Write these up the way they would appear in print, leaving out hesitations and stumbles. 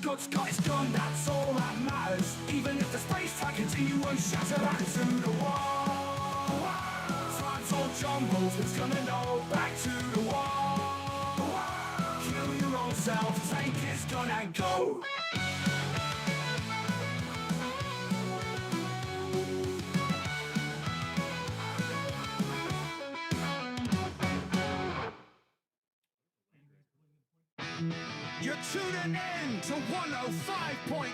God's got his gun, that's all that matters. Even if the space package he won't shatter that to the wall. Trans or jumbles, who's gonna know? Back to the wall. Kill your own self, take his gun and go. You're tuning in to 105.5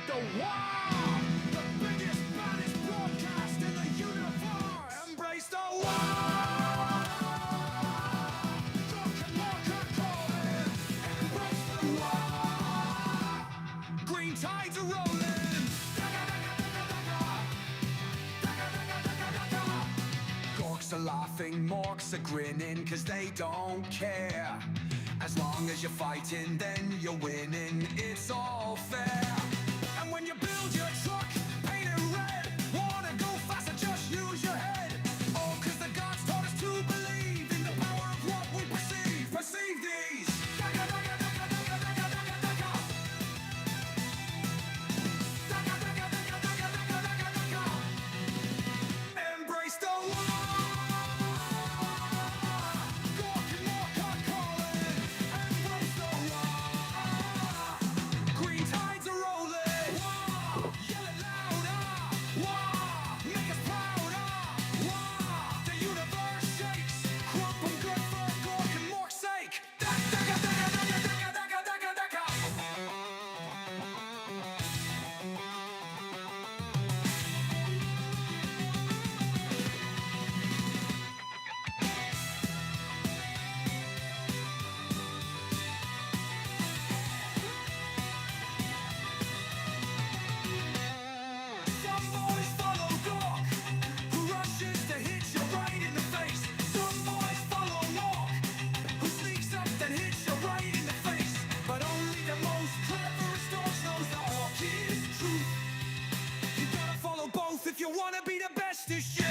The Wow! The biggest, baddest broadcast in the universe! Embrace the wow! Drunk and Walker calling! Embrace the wow! Green tides are rolling! Gorks are laughing, Morks are grinning, cause they don't care. As long as you're fighting, then you're winning, it's all fair. And when you build your truck, paint it red. Wanna go faster, just use your head. Oh, cause the gods taught us to believe in the power of what we perceive. Perceive these. Embrace the you wanna be the best this year.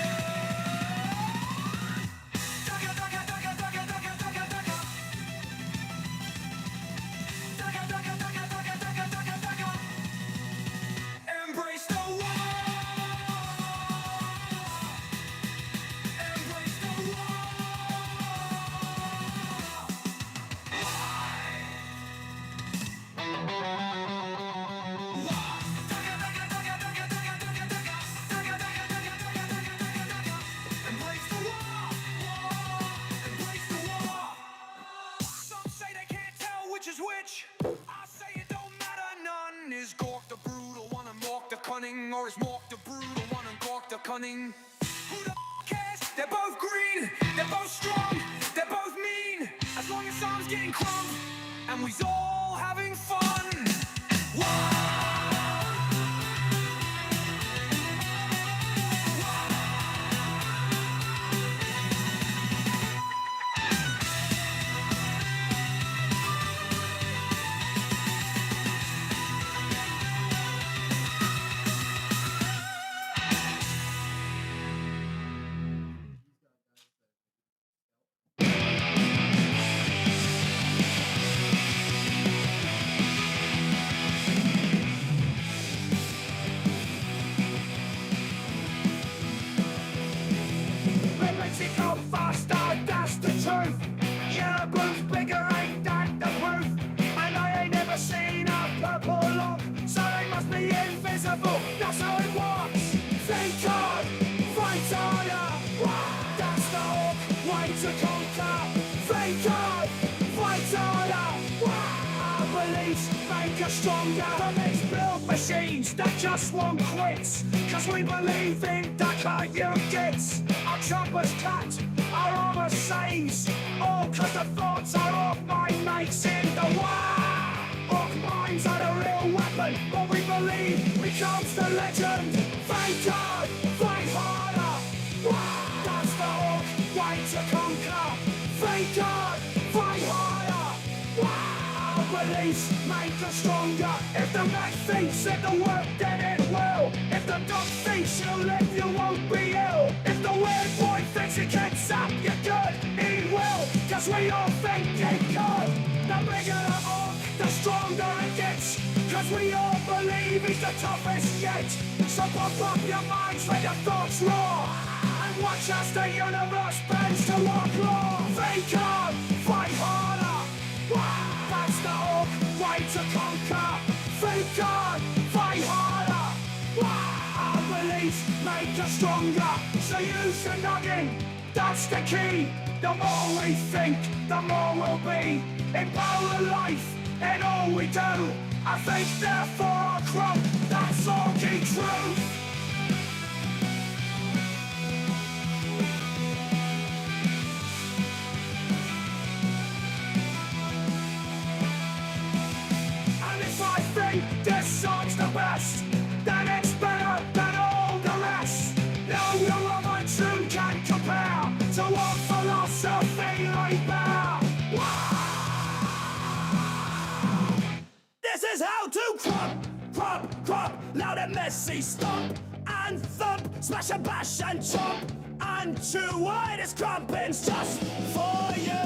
Embrace the embrace the or is Mork the brutal one and Gork the cunning? Who the cares? They're both green, they're both strong, they're both mean. As long as someone's getting crumb and we's all having fun. Whoa! Stronger than these build machines that just won't quit. Cause we believe in the kind you get. Our choppers cut, our armor saves. All cause the thoughts are of my mates in the war. Orc minds are the real weapon, but we believe becomes the legend. Fight hard, fight harder. That's the orc way to conquer. Fight hard, fight harder. Beliefs make us stronger. If the rat thinks it will work, then it will. If the dog thinks you'll live, you won't be ill. If the weird boy thinks he can't stop you good, he will, cause we all think he could. The bigger the orc, the stronger it gets. Cause we all believe he's the toughest yet. So pump up your minds, let your thoughts roar, and watch as the universe bends to our claw. Think hard, fight harder. That's the hook, way to conquer. Think hard, fight harder. Our beliefs make us stronger. So use your noggin, that's the key. The more we think, the more we'll be. Empower life in all we do. I think therefore I crump, that's all key truth. And if I think this song's the best, then it's better than all the rest. No other tune can compare to what philosophy laid bare. This is how to crump, loud and messy, stomp and thump, smash and bash and chomp, and chew wide as crumpins just for you.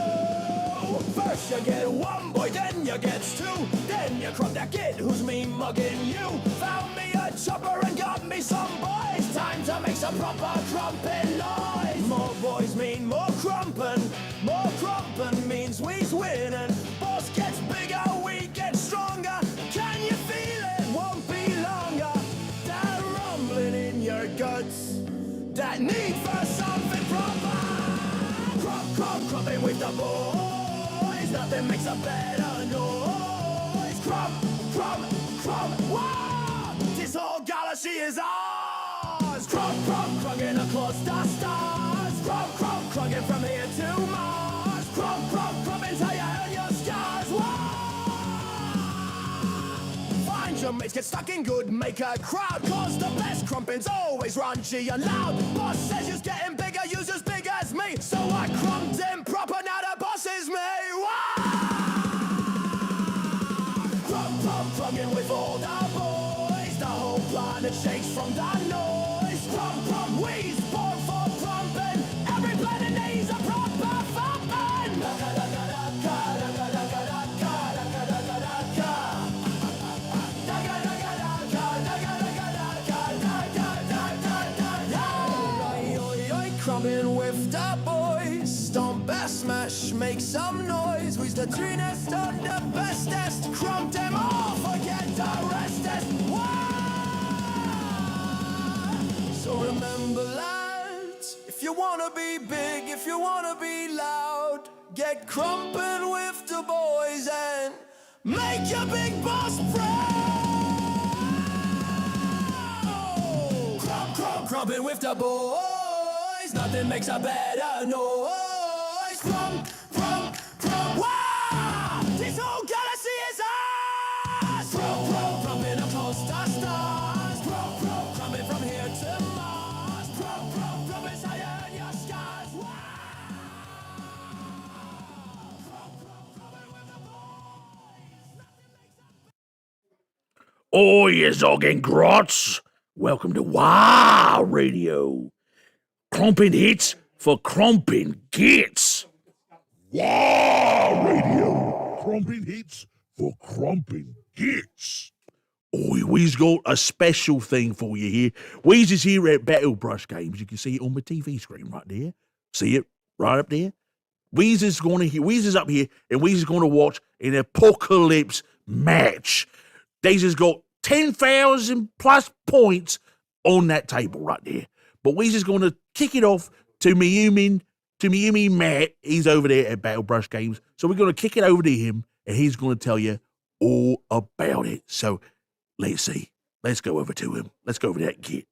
First you get one boy, then you get two, then you crump that kid who's me mugging you. Found me a chopper and got me some boys, time to make some proper crumpin' noise. More boys mean more crumpin' means we's winning. Boss gets bigger, we get stronger. Can you feel it? Won't be longer. That rumbling in your guts, that need for something proper. Crumping with the boys, nothing makes a better noise. Crump, wow! This whole galaxy is ours. Crunking across the stars. Crunking from here to Mars. Crump until you earn your scars. Find your mates, get stuck in good, make a crowd. Cause the best crumpin's always raunchy and loud. Boss says you're getting bigger, you're as big as me. So I crumped him proper, now the boss is me. Crunking with all the boys. The whole planet shakes from the noise. Crump, we's born for crumping. Every planet needs a proper thumping. Crumping with the boys. Stomp, bash, smash, make some noise. We's the greenest and the bestest. Crump them all, forget the restest. So remember, lads, if you wanna be big, if you wanna be loud, get crumping with the boys and make your big boss proud. Crumping with the boys, nothing makes a better noise. Crump, wow! This whole galaxy is ours. Crumping across the stars. Crumping from here to Mars. Crumping so you earn your scars. Oh, you zogging grots! Welcome to Wow Radio. Crumping hits for crumping gits. Wow Radio, crumping hits for crumping hits. Oh, we've got a special thing for you here. We's is here at Battlebrush Games. You can see it on my TV screen right there. See it right up there? We's is up here, and We's is going to watch an apocalypse match. They's just got 10,000 plus points on that table right there. But We's is going to kick it off to me human Matt. He's over there at Battlebrush Games. So we're going to kick it over to him, and he's going to tell you all about it. So let's see. Let's go over to him. Let's go over to that kid.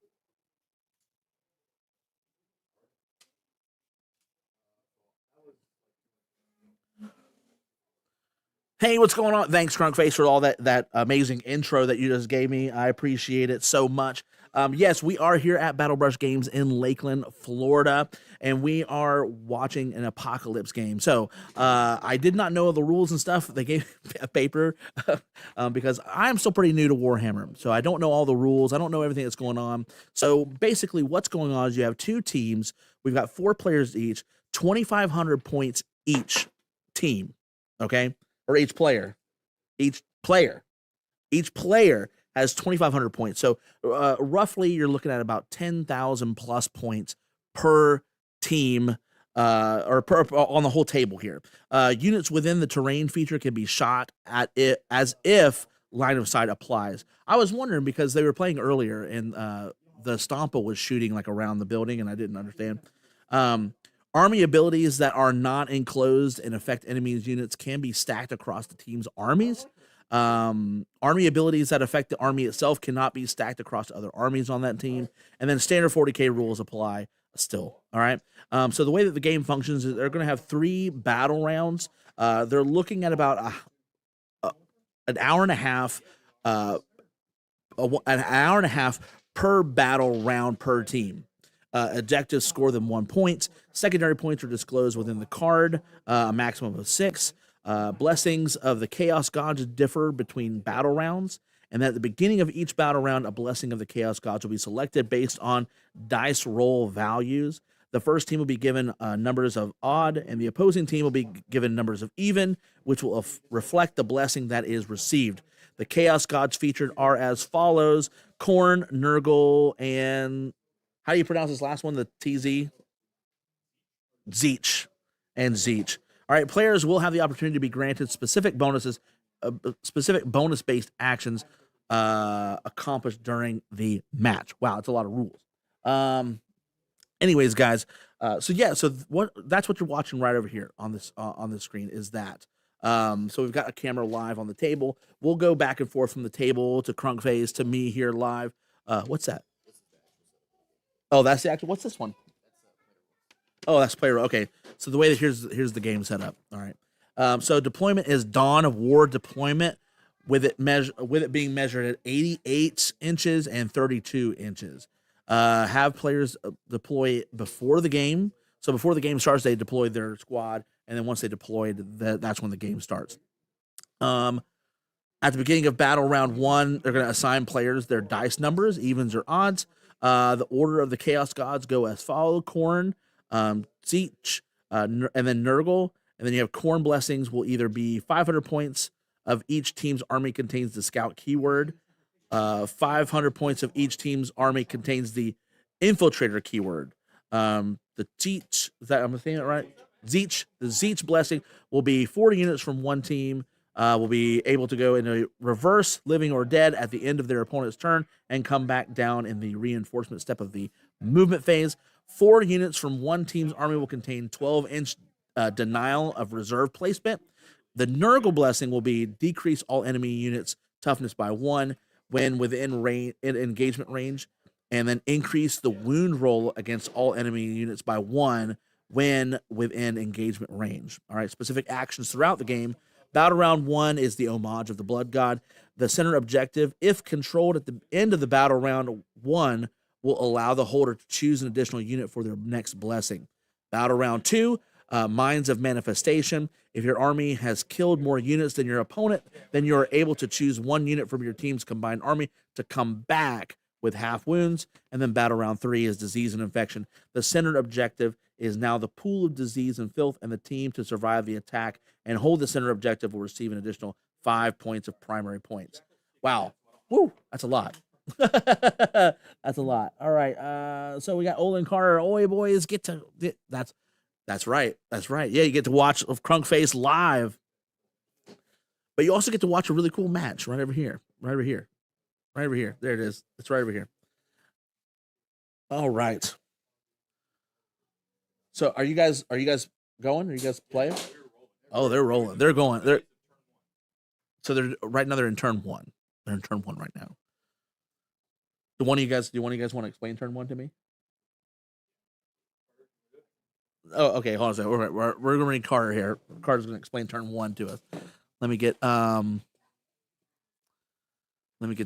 Hey, what's going on? Thanks, Krunkface, for all that amazing intro that you just gave me. I appreciate it so much. Yes, we are here at Battlebrush Games in Lakeland, Florida, and we are watching an apocalypse game. So I did not know the rules and stuff. They gave me a paper because I'm still pretty new to Warhammer, so I don't know all the rules. I don't know everything that's going on. So basically what's going on is you have two teams. We've got 4 players each, 2,500 points each team, okay? Or each player. Each player has 2,500 points. So roughly, you're looking at about 10,000 plus points per team, or per on the whole table here. Units within the terrain feature can be shot at it as if line of sight applies. I was wondering because they were playing earlier and the Stompa was shooting like around the building, and I didn't understand. Army abilities that are not enclosed and affect enemies' units can be stacked across the team's armies. Army abilities that affect the army itself cannot be stacked across other armies on that team. And then standard 40k rules apply still. All right. So the way that the game functions is they're going to have 3 battle rounds. They're looking at about an hour and a half, an hour and a half per battle round per team. Objectives score them 1 point. Secondary points are disclosed within the card, a maximum of 6. Blessings of the Chaos Gods differ between battle rounds, and at the beginning of each battle round, a blessing of the Chaos Gods will be selected based on dice roll values. The first team will be given numbers of odd, and the opposing team will be given numbers of even, which will reflect the blessing that is received. The Chaos Gods featured are as follows: Korn, Nurgle, and how do you pronounce this last one? The TZ? Zeech. And Zeech. All right, players will have the opportunity to be granted specific bonuses, specific bonus-based actions accomplished during the match. Wow, it's a lot of rules. Anyways, guys, so that's what you're watching right over here on this screen is that. So we've got a camera live on the table. We'll go back and forth from the table to Krunkface to me here live. What's that? Oh, that's the actual. What's this one? Oh, that's player. Okay, so the way that here's the game set up. All right. So deployment is Dawn of War deployment, with it being measured at 88 inches and 32 inches. Have players deploy before the game. So before the game starts, they deploy their squad, and then once they deployed, that's when the game starts. At the beginning of battle round 1, they're going to assign players their dice numbers, evens or odds. The order of the Chaos Gods go as follows: Korn, Zeech, and then Nurgle. And then you have Korn blessings will either be 500 points of each team's army contains the scout keyword. 500 points of each team's army contains the infiltrator keyword. The Zeech, is that I'm saying it right? Zeech, the Zeech blessing will be 40 units from one team. Will be able to go into reverse, living or dead, at the end of their opponent's turn and come back down in the reinforcement step of the movement phase. 4 units from one team's army will contain 12-inch denial of reserve placement. The Nurgle blessing will be decrease all enemy units' toughness by 1 when within engagement range, and then increase the wound roll against all enemy units by 1 when within engagement range. All right, specific actions throughout the game. Battle round 1 is the homage of the Blood God. The center objective, if controlled at the end of the battle round 1, will allow the holder to choose an additional unit for their next blessing. Battle round 2, Minds of Manifestation. If your army has killed more units than your opponent, then you are able to choose 1 unit from your team's combined army to come back with half wounds. And then battle round 3 is Disease and Infection. The center objective is now the pool of disease and filth, and the team to survive the attack and hold the center objective will receive an additional 5 points of primary points. Wow. Woo, that's a lot. That's a lot. All right. So we got Olin Carter. Oi, boys, that's right. That's right. Yeah, you get to watch Krunkface live. But you also get to watch a really cool match right over here. Right over here. Right over here. There it is. It's right over here. All right. So are you guys going? Are you guys playing? Oh, they're rolling. They're going. They're right now they're in turn 1. They're in turn 1 right now. Do one of you guys want to explain turn 1 to me? Oh, okay. Hold on a second. We're going to read Carter here. Carter's going to explain turn 1 to us. Let me get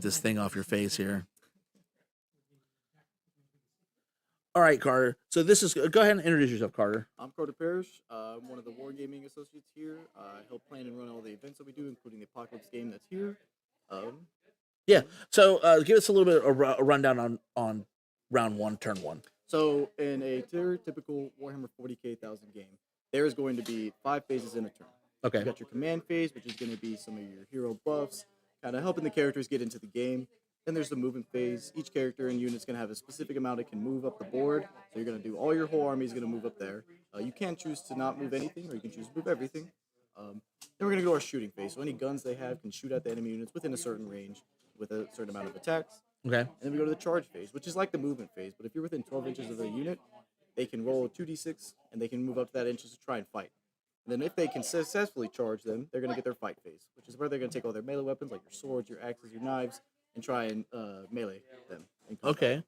this thing off your face here. All right, Carter. So this is. Go ahead and introduce yourself, Carter. I'm Carter Parrish. I'm one of the Wargaming associates here. I help plan and run all the events that we do, including the Apocalypse game that's here. Yeah. So give us a little bit of a rundown on round 1, turn 1. So in a typical Warhammer 40k 1000 game, there is going to be 5 phases in a turn. Okay. You got your command phase, which is going to be some of your hero buffs, kind of helping the characters get into the game. Then there's the movement phase. Each character and unit's gonna have a specific amount it can move up the board. So you're gonna do all your whole army is gonna move up there. You can choose to not move anything, or you can choose to move everything. Then we're gonna go to our shooting phase. So any guns they have can shoot at the enemy units within a certain range with a certain amount of attacks. Okay. And then we go to the charge phase, which is like the movement phase. But if you're within 12 inches of the unit, they can roll 2d6 and they can move up to that inches to try and fight. And then if they can successfully charge them, they're going to get their fight phase, which is where they're going to take all their melee weapons, like your swords, your axes, your knives, and try and melee them. Okay.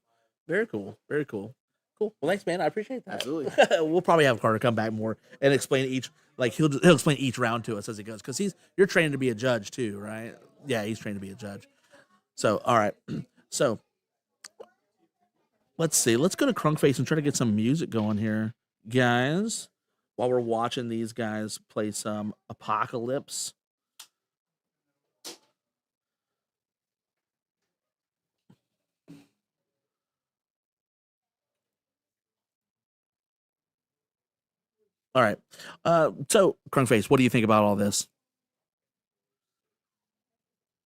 Very cool. Very cool. Cool. Well, thanks, man. I appreciate that. Absolutely. We'll probably have Carter come back more and explain each. Like he'll explain each round to us as he goes, because you're trained to be a judge too, right? Yeah, he's trained to be a judge. So all right. So let's see. Let's go to Krunkface and try to get some music going here, guys. While we're watching these guys play some Apocalypse. All right. So, Krunkface, what do you think about all this?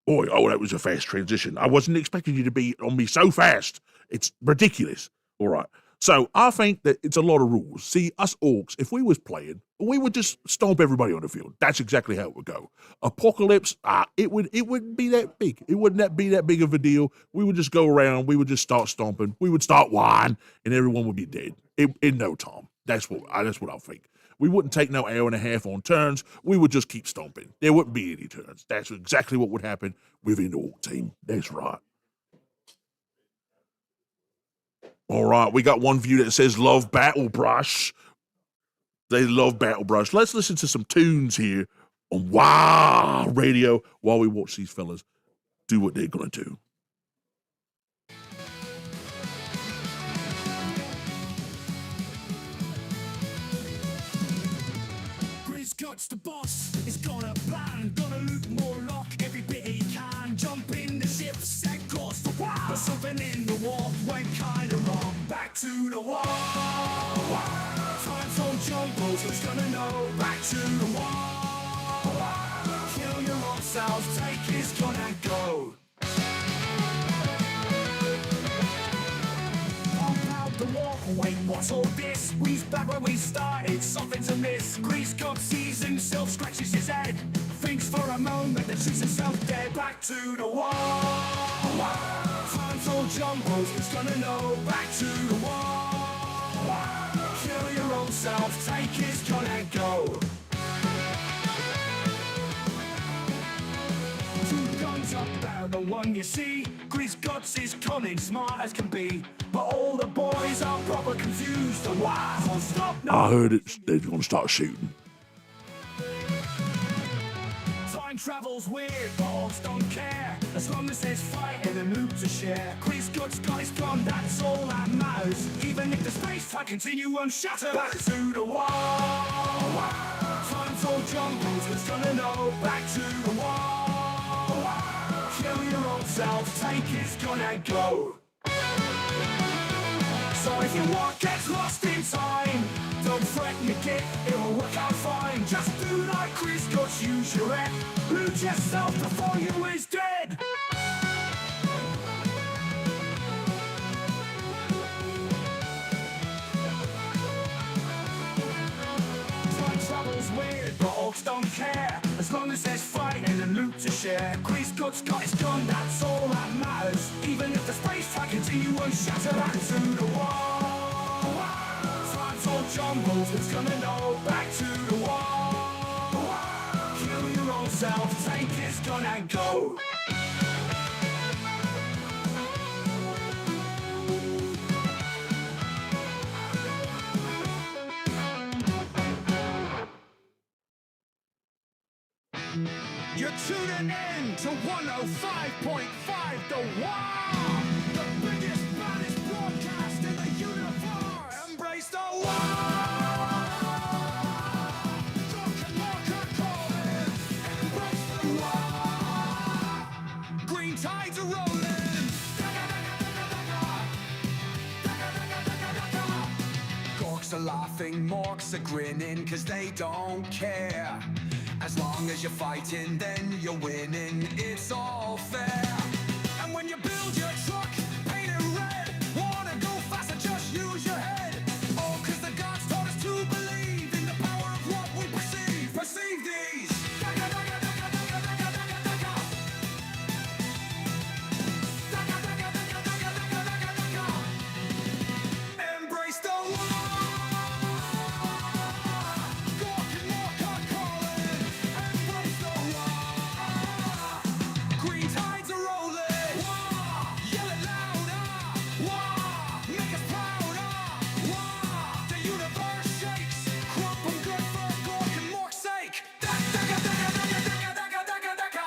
Boy, oh, that was a fast transition. I wasn't expecting you to be on me so fast. It's ridiculous. All right. So I think that it's a lot of rules. See, us orcs, if we was playing, we would just stomp everybody on the field. That's exactly how it would go. Apocalypse, it wouldn't be that big. It wouldn't be that big of a deal. We would just go around. We would just start stomping. We would start whining, and everyone would be dead in no time. That's what I think. We wouldn't take no hour and a half on turns. We would just keep stomping. There wouldn't be any turns. That's exactly what would happen within the orc team. That's right. All right, we got one view that says love Battlebrush. They love Battlebrush. Let's listen to some tunes here on Wow Radio while we watch these fellas do what they're going to do. Guts the boss is gonna plan, gonna loot more lock every bit he can. Jump in the ship, set course for war. But something in the war went kinda wrong. Back to the war. Time told jungles, who's gonna know? Back to the war. Kill your own selves, take his gun and go. The war. Wait, what's all this? We's back where we started, something's amiss. Grease God sees himself, scratches his head. Thinks for a moment that shoots himself dead. Back to the war. Time's all jumbled, who's gonna know? Back to the war. Kill your own self, take his gun and go. Two guns up there, the one you see. Grease Guts is cunning, smart as can be. But all the boys are proper confused. And why? So stop now. I heard they're going to start shooting. Time travels weird, but orcs don't care. As long as there's fighting and loot to share. Grease Guts got his gun, that's all that matters. Even if the space time continue unshattered. Back to the war. Time's all jungles, who's gonna know? Back to the war. Kill your own self, take his gun and go. So if your walk gets lost in time, don't fret me kid, it'll work out fine. Just do like Chris Guts, use your head. Loot yourself before you is dead. Time travel's weird, but orcs don't care. As long as there's fighting and loot to share. Chris Guts got his gun, that's all that matters. Even if the space time continue unshattered. Back to the war. Time's all jumbled, who's gonna know? Back to the war. Kill your own self, take his gun and go. You're tuning in to 105.5 The Wow! The biggest, baddest broadcast in the universe! Embrace the wow! Drunk and Walker calling! Embrace the wow! Green tides are rolling! Gorks are laughing, morks are grinning, cause they don't care. As long as you're fighting, then you're winning. It's all fair. And when you build your truck, paint it red. Wanna go faster, just use your head. Oh, 'cause the gods taught us to believe in the power of what we perceive. Perceive these. Daga, daga, daga, daga, daga, daga, daga. Daga, daga, daga, daga, daga, daga, daga. Embrace the war. Gork and Mork are calling. Embrace the war. Green tides are rolling. War. Yell it louder. War. Make us prouder. War. The universe shakes. Crump 'em good for Gork and Mork's sake. Daga, daga, daga, daga, daga, daga, daga, daga.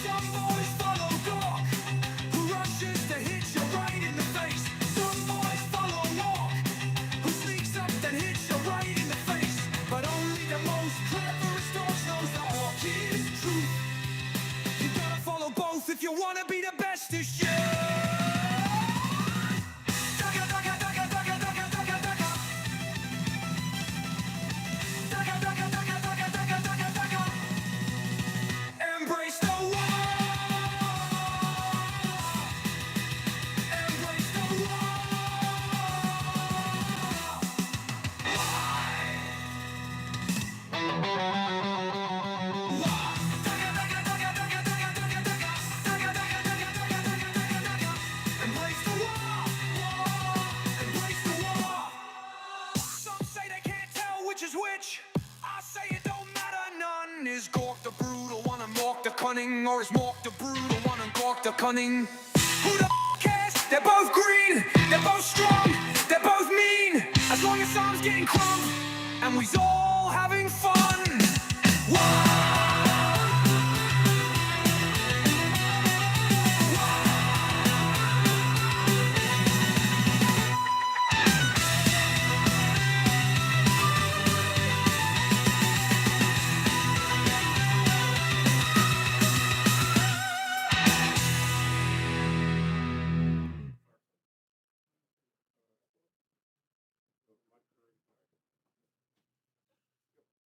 Some boys follow Gork, who rushes to hit you right in the face. Some boys follow Mork, who sneaks up then hits you right in the face. But only the most cleverest dogs knows that Mork is truth. You gotta follow both if you wanna be the best as you. Daga, daga, daga, daga, daga, daga, daga. Daga, daga, daga, daga, daga, daga, daga. Embrace the war. Embrace the war. Daga, daga, daga, daga, daga, daga, daga. Daga, daga, daga, daga, daga, daga, daga. Embrace the war. Embrace the war. Some say they can't tell which is which. I say it don't matter none. Is Gork the brutal one and Mork the cunning? Or is Mork the brutal one and Gork the cunning? Who the cares? They're both green. They're both strong. They're both mean. As long as some's getting crumb and we's all having fun. Whoa!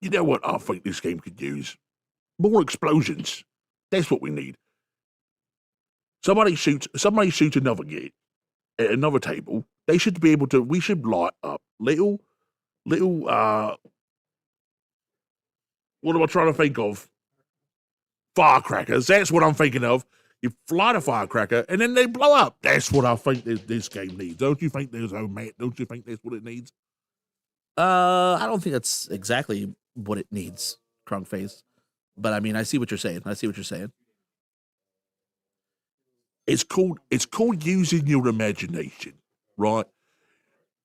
You know what I think this game could use? More explosions. That's what we need. Somebody shoots another gate at another table. They should be able to. We should light up little. What am I trying to think of? Firecrackers. That's what I'm thinking of. You light a firecracker and then they blow up. That's what I think this game needs. Don't you think there's Matt? Don't you think that's what it needs? I don't think that's exactly what it needs, Krunkface. But I mean, I see what you're saying. It's called using your imagination, right?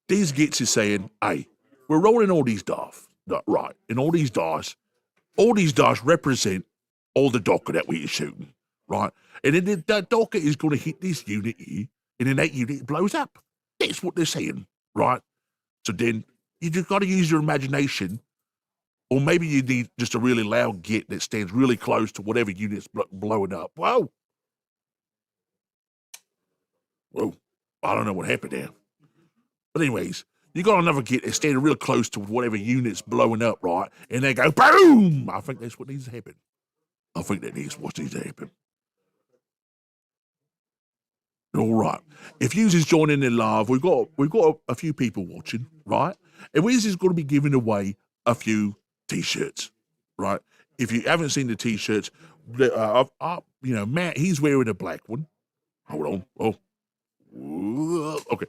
These gets is saying, hey, we're rolling all these dice, right? And all these dice represent all the docker that we are shooting, right? And then that docker is going to hit this unit here, and then that unit blows up. That's what they're saying, right? So then you just got to use your imagination, or maybe you need just a really loud git that stands really close to whatever unit's blowing up. Whoa, I don't know what happened there. But anyways, you got another git that's standing real close to whatever unit's blowing up, right? And they go boom. I think that's what needs to happen. I think that is what needs to happen. All right. If users join in live, we've got a few people watching, right? And Wiz is going to be giving away a few t-shirts, right? If you haven't seen the t-shirts, Matt, he's wearing a black one. Hold on. Okay.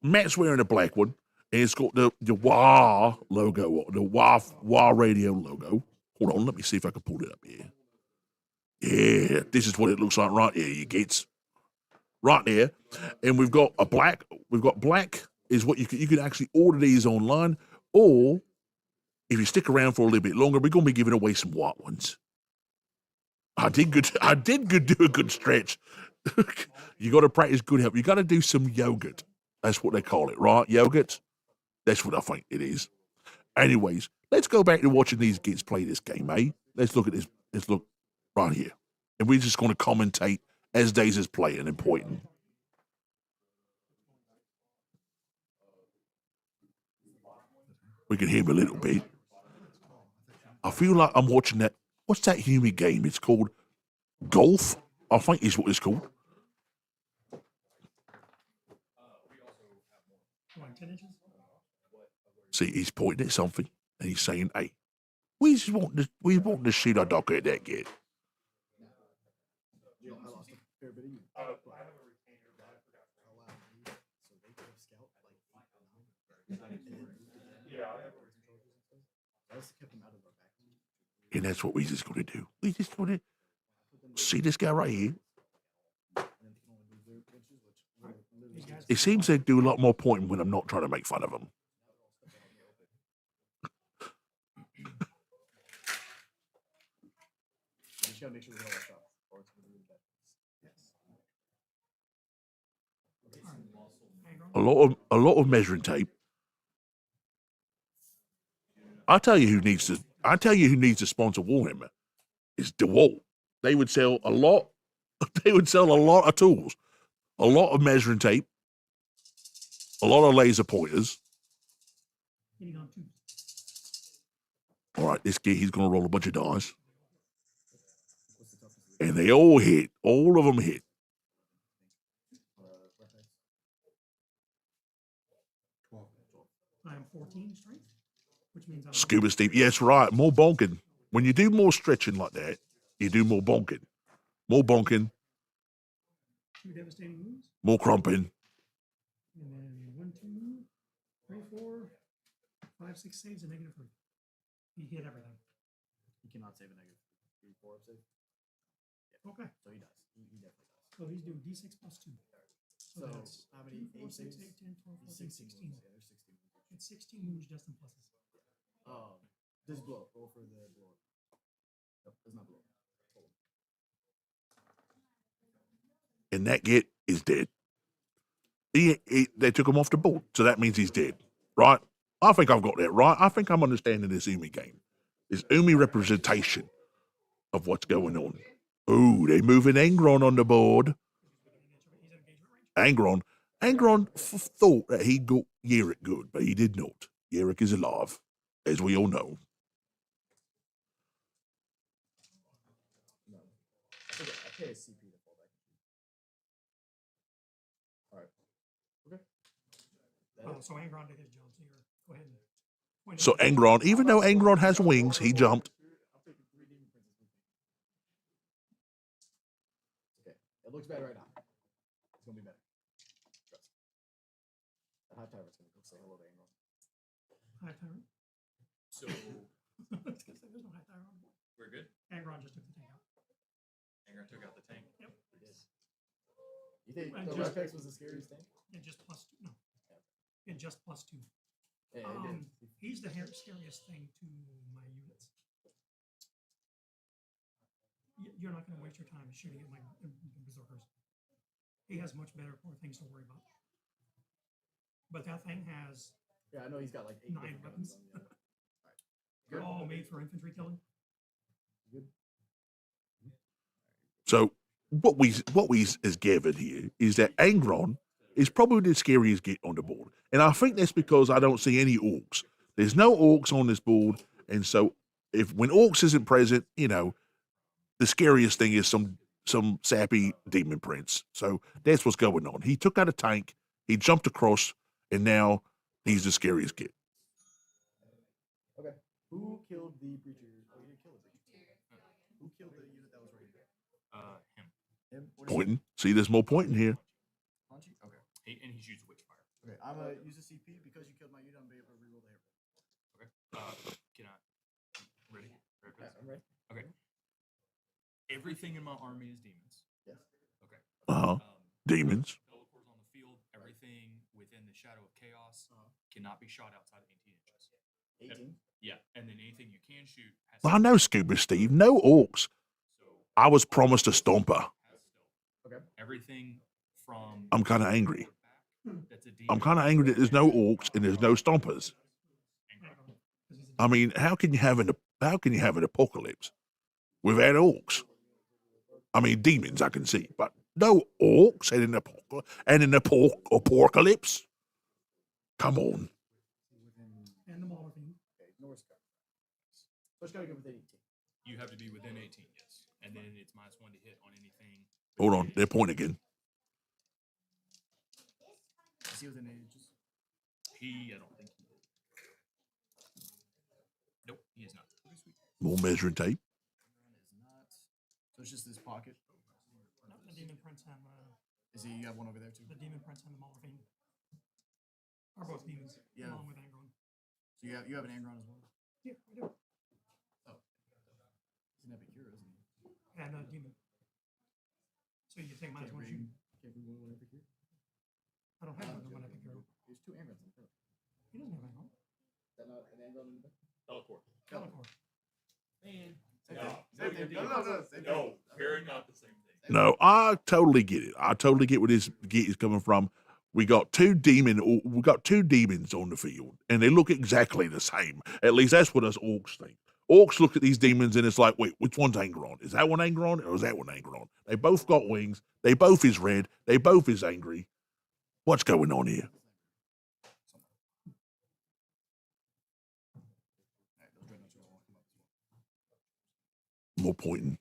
Matt's wearing a black one, and it's got the WAH logo, the WAH radio logo. Hold on, let me see if I can pull it up here. Yeah, this is what it looks like right here, you gets. Right there. And we've got black is what you can actually order these online, or if you stick around for a little bit longer, we're going to be giving away some white ones. I did do a good stretch. You got to practice good help. You got to do some yogurt. That's what they call it, right? Yogurt. That's what I think it is. Anyways, let's go back to watching these kids play this game, eh? Let's look at this. Let's look right here. And we're just going to commentate as Days is playing and pointing. We can hear him a little bit. I feel like I'm watching that. What's that human game? It's called Golf, I think is what it's called. See, he's pointing at something and he's saying, hey, we want to shoot our dog at that kid. And that's what we just going to do. We just going to see this guy right here. It seems they do a lot more pointing when I'm not trying to make fun of them. A lot of measuring tape. I tell you who needs to sponsor Warhammer is DeWalt. They would sell a lot. They would sell a lot of tools, a lot of measuring tape, a lot of laser pointers. All right, this kid, he's going to roll a bunch of dice, and they all hit. All of them hit. I am 14 strength, which means I'm Scuba Steve, yes, right. More bonking. When you do more stretching like that, you do more bonking. More bonking, 2 devastating wounds, more crumping. and then 1, 2, 3, 4, 5, 6 saves, and -3. He hit everything. He cannot save a -4 save. Okay, So he does. He definitely does. so he's doing D6 plus 2. So that's how many 2, 4, 6, 8, 10, 12, 14, 16. Yeah, there's 16. It's 16 wounds just in pluses. Does blow. Roll for the blow. Nope, does not blow. And that kid is dead. They took him off the board, so that means he's dead, right? I think I've got that right. I think I'm understanding this Umi game. This Umi representation of what's going on. Oh, they moving Angron on the board. Angron thought that he got Yerrick good, but he did not. Yerrick is alive, as we all know. No. I pay a CP to fall back. Alright. Okay. So Angron did his job, so you're go ahead and point So out- Angron, even though Angron has wings, he jumped. Okay. It looks better right now. It's gonna be better. Trust. The high timer's gonna go say hello to Angron. High tyrant. So There's no high tyrant on board. we're good. Angron just took the tank out. Anger took out the tank. Yep. You think And the just- Repex was the scariest thing? And just plus 2. No. And just plus 2. Yeah, it did. He's the scariest thing to my units. You're not going to waste your time shooting at my berserkers. He has much better things to worry about. But that thing has Yeah, I know he's got like 8 9 different weapons. guns on, yeah. They're all made for infantry killing. Good. So what we is gathered here is that Angron is probably the scariest get on the board. And I think that's because I don't see any orcs. There's no orcs on this board. And so when orcs isn't present, the scariest thing is some sappy demon prince. So that's what's going on. He took out a tank, he jumped across, and now he's the scariest kid. Okay. Who killed the breacher? Oh, you didn't kill the breacher. Who killed the unit that was right here? Him. Him? What is Pointing. See, there's more pointing here. Punchy? Okay. And he's used witch fire. Okay, I'm gonna use a CP because you killed my unit. I'm gonna be able to reroll the hit roll. Okay. Can I? Ready? Ready for Yeah, this? I'm ready. Okay. Everything in my army is demons. Yes. Okay. Uh-huh. Demons. Bellacor's on the field. Everything within the shadow of chaos cannot be shot outside 18 inches. 18. Yeah, and then anything you can shoot has. I know, Scuba Steve. No orcs. So I was promised a stomper. has stealth. Okay. Everything from. I'm kind of angry. That's a demon. I'm kind of angry that there's no orcs and there's no stompers. I mean, how can you have an apocalypse without orcs? I mean, demons I can see, but no orcs and an apocalypse. Come on. And the Mauler thing. Okay, Norse card. So it's gotta go within 18. You have to be within 18, yes. And then it's -1 to hit on anything. Hold on, they're pointing again. Is he within 8 inches? I don't think he is. Nope, he is not. More measuring tape. Is not. So it's just this pocket. No, the Demon Prince and Is he? You have one over there too. the Demon Prince and the Mauler thing are both demons. Yeah. Along with Angron. So you have an Angron as well. Yeah, I do. Oh, he's an Epicure, isn't he? Yeah, no demon. So you take minus one shoot. Can't bring one Epicure. I don't have one epic hero. There's 2 Angrons in the back. He doesn't have Angron. Is that not an Angron in the back? Teleport. Teleport. Same No, thing. no, very not the same thing. No, I totally get it. I totally get where this get is coming from. We got two demons on the field, and they look exactly the same. At least that's what us orcs think. Orcs look at these demons and it's like, wait, which one's Angron? Is that one Angron or is that one Angron? They both got wings. They both is red. They both is angry. What's going on here? More pointing.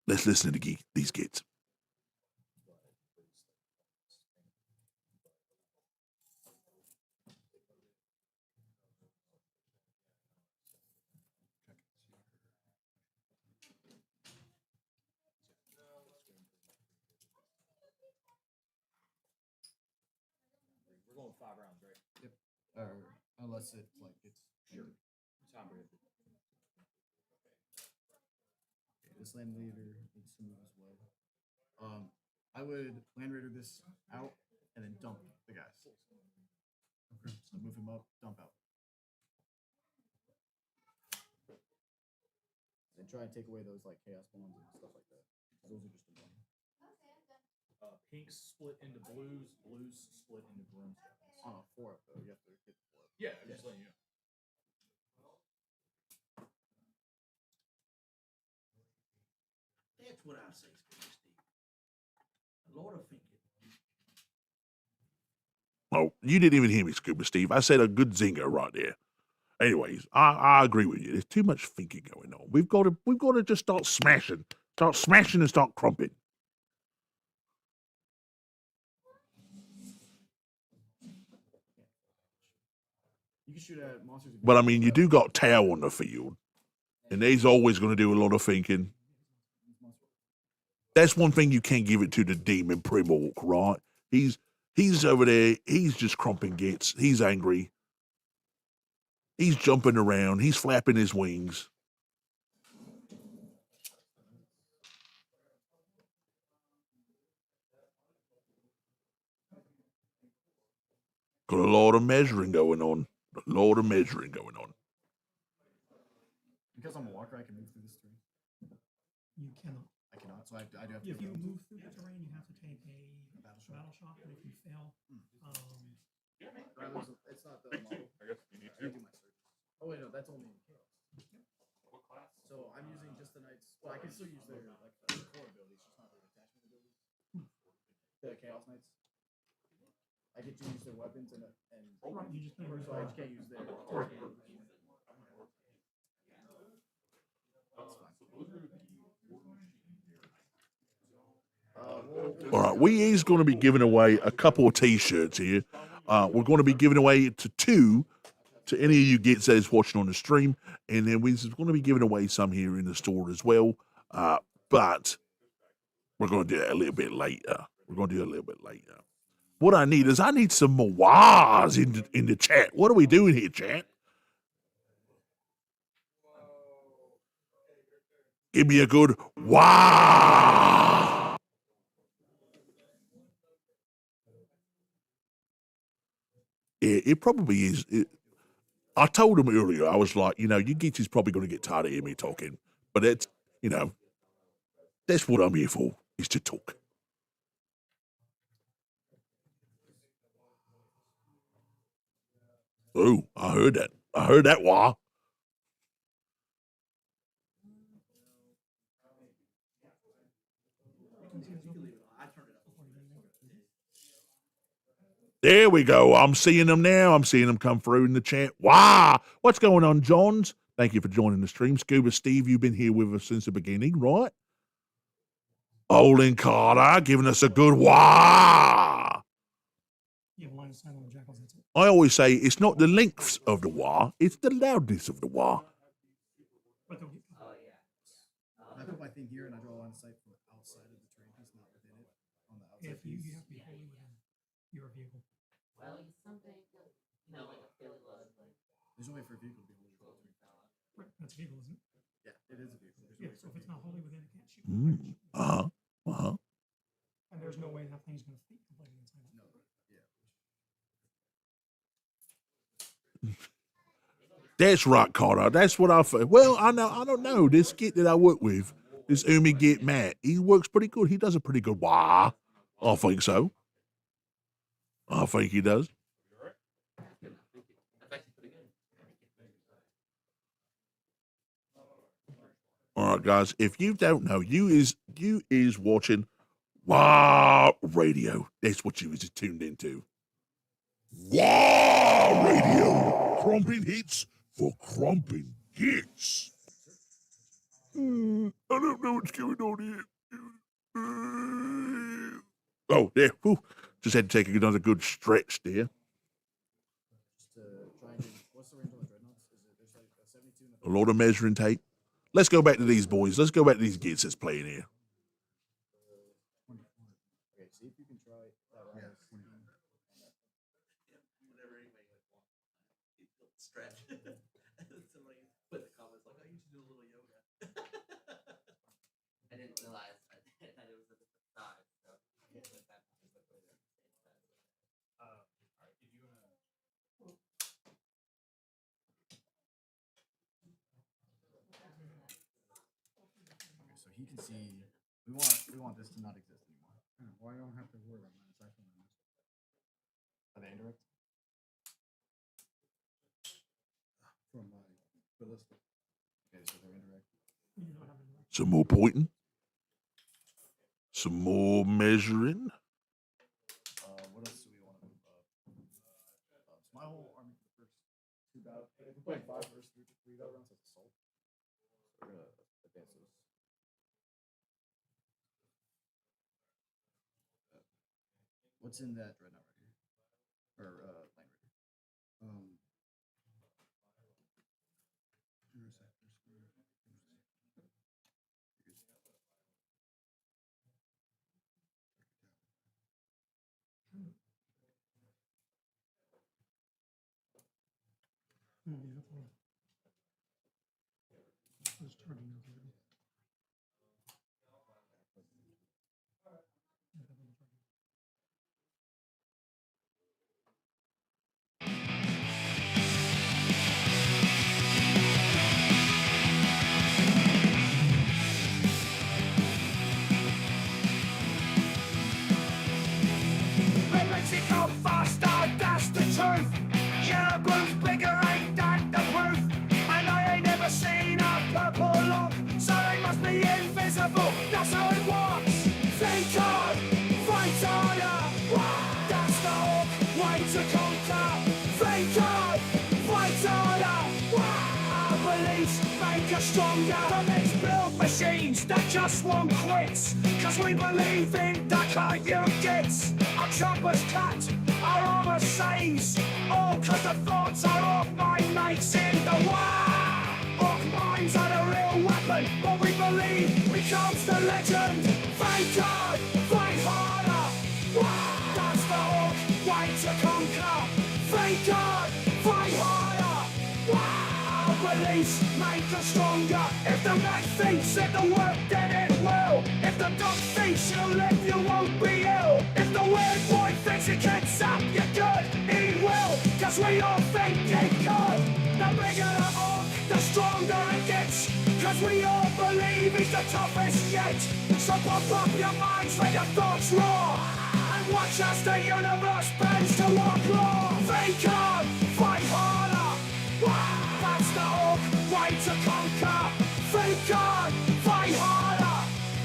Let's listen to these kids. We're going 5 rounds, right? Yep. Or unless it's like it's sure. Tiebreaker. This land leader needs to move as well. I would land raider this out and then dump the guys. Okay. So move him up, dump out. And try and take away those like chaos bonds and stuff like that. Those are just annoying. Pinks split into blues, blues split into brooms. On a 4-up though, you have to hit the 4-up. Yeah, I'm just letting you know. That's what I say, Steve. A lot of thinking. Oh, you didn't even hear me, Scuba Steve. I said a good zinger right there. Anyways, I agree with you. There's too much thinking going on. We've got to just start smashing and start crumping. You can shoot at monsters. But I mean, you do got Tao on the field, and he's always going to do a lot of thinking. That's one thing you can't give it to the demon Primorc, right? He's over there. He's just crumping gets. He's angry. He's jumping around. He's flapping his wings. Got a lot of measuring going on. A lot of measuring going on. Because I'm a walker, I can move through this terrain. You cannot. I cannot, so I do have to. If go you down. move through the terrain, you have to take a battle shock, and if you fail, It's not the model. I guess you need I do my search. Oh wait, no, that's only in chaos. What class? So I'm using just the knights. Well, I can still use their like core abilities, just not their attachment abilities. The chaos knights. I get to use their weapons and right, you just can't use so I just can't use their. That's fine. All right, we is going to be giving away a couple of T-shirts here. We're going to be giving away to 2 to any of you gets that is watching on the stream, and then we're going to be giving away some here in the store as well. But we're going to do that a little bit later. What I need is some more wahs in the chat. What are we doing here, chat? Give me a good wah. It probably is. I told him earlier, I was like, you get is probably going to get tired of hearing me talking. But that's what I'm here for, is to talk. Oh, I heard that. I heard that, wah. There we go. I'm seeing them now. I'm seeing them come through in the chat. Wow. What's going on, Johns? Thank you for joining the stream. Scuba Steve, you've been here with us since the beginning, right? Olin Carter giving us a good wah. I always say it's not the lengths of the wah, it's the loudness of the wah. I put my thing here and I draw a line of sight from outside of the terrain piece, not within it. On the outside piece. You have to be wholly within your vehicle. There's no way for a vehicle to be wholly within. Right, that's a vehicle, isn't it? Yeah, it is a vehicle. There's no Yeah, way so for if a it's not vehicle. wholly within, it can't shoot. And there's no way that thing's going to fit completely inside. No, yeah. That's right, Carter. That's what I feel. Well, I don't know. This kid that I work with, this Umi Git Matt, he works pretty good. He does a pretty good wah. I think so. I think he does. All right, guys. If you don't know, you is watching Wah Radio. That's what you is tuned into. Wah Radio. Crumping hits for crumping hits. I don't know what's going on here. Oh, there. Whew. Just had to take another good stretch there. Just to try and get, what's the range on the dreadnoughts? Is it, there's like a 72 and A lot of measuring tape. Let's go back to these boys. Let's go back to these kids that's playing here. Okay, see if you can try that one. Yeah, 20. Stretch. Somebody put in the comments like, I used to do a little yoga. I didn't realize that it was at the side. So Alright, if you wanna Okay, so he can see. We want this to not exist anymore. Well, I don't have to worry about mine. Aside from this. Are they indirect? From my ballistic. Okay, so they're indirect. Some more pointing. Some more measuring. What else do we want to move up? So my whole army for the first 2 battle. If we're playing 5 versus 3 battle rounds, that's assault. So we're gonna advance those. What's in that dreadnought right here? Or lane right here? It makes it go faster, that's the truth. Yellow blue's bigger, ain't that the proof? And I ain't never seen a purple lock, so they must be invisible, that's how it works. Think hard, fight harder, that's the hook, way to conquer. Think hard, fight harder, our beliefs make us stronger. So let's build machines that just won't quit, cause we believe in the kind you get. Our choppers cut, our armor saves, all cause the thoughts are of my mates in the war. Orc minds are the real weapon, what we believe becomes the legend. Fight hard, fight harder, that's the hook, way to conquer. Fight hard, fight harder, our beliefs make us stronger. If the man thinks that the work, then it will. If the dog thinks you'll live, you won't be ill. If the weird boy thinks he can stop you good, he will, cause we all think he could. The bigger the orc, the stronger it gets, cause we all believe he's the toughest yet. So pump up your minds, let your thoughts roar, and watch as the universe bends to our claw. Think hard, fight hard. That's the orc way to conquer. Think hard, fight harder.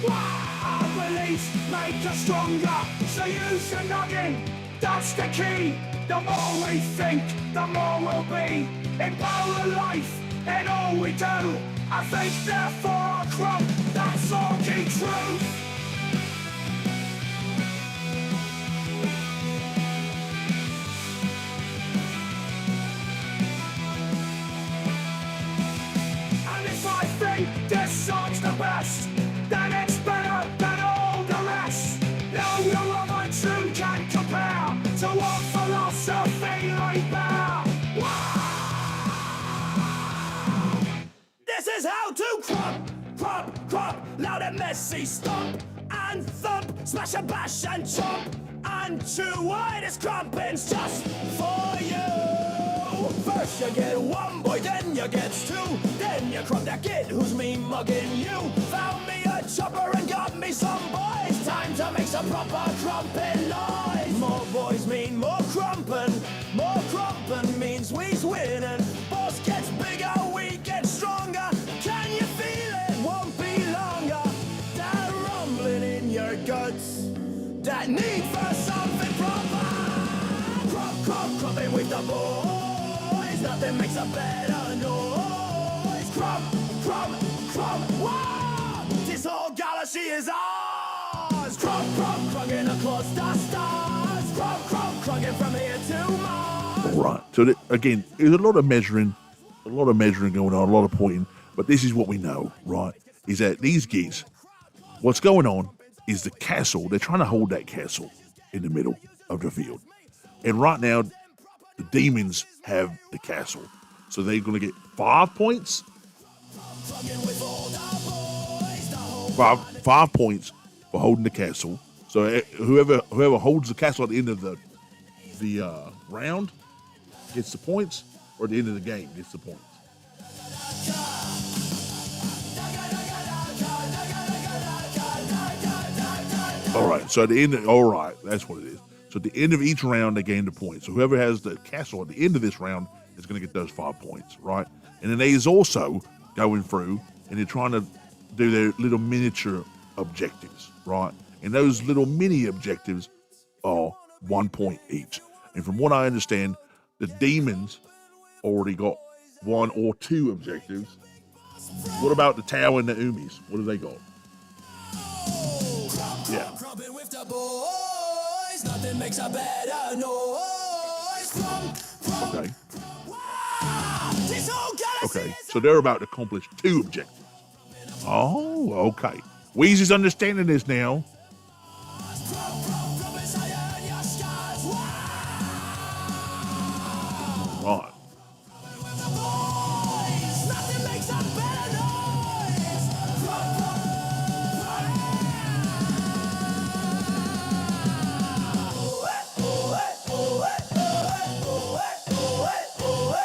Our beliefs make us stronger. So use your noggin, that's the key. The more we think, the more we'll be. Empower life in all we do. I think therefore our crump, that's orky truth. And if I think this song's the best, then it's better than all the rest. No other tune can compare to what philosophy laid bare. This is how to crump, loud and messy, stomp and thump, smash and bash and chomp and chew. Why this crumping's just for you. First you get one boy, then you get two, then you crump that kid who's me mugging you. Found me a chopper and got me some boys. Time to make some proper crumping noise. More boys mean more crumping means we's winning. Boss gets bigger, we get stronger. Can you feel it? Won't be longer. That rumbling in your guts, that need for something proper. Crumping with the boys, nothing makes a better noise. Crump, wow! This whole galaxy is ours. Crunking across the stars. Crunking from here to Mars. Right. So again, there's a lot of measuring going on, a lot of pointing. But this is what we know, right? Is that these geese, what's going on is the castle. They're trying to hold that castle in the middle of the field. And right now, the demons have the castle. So they're going to get 5 points. 5 points for holding the castle. So whoever holds the castle at the end of the round gets the points, or at the end of the game gets the points. All right. So at the end, that's what it is. So at the end of each round, they gain the points. So whoever has the castle at the end of this round is going to get those 5 points, right? And then there's also going through, and they're trying to do their little miniature objectives, right? And those little mini objectives are 1 point each. And from what I understand, the demons already got 1 or 2 objectives. What about the Tau and the Umis? What do they got? Yeah. Okay. Okay. So they're about to accomplish 2 objectives. Oh, okay. Wheezy's understanding this now. Right.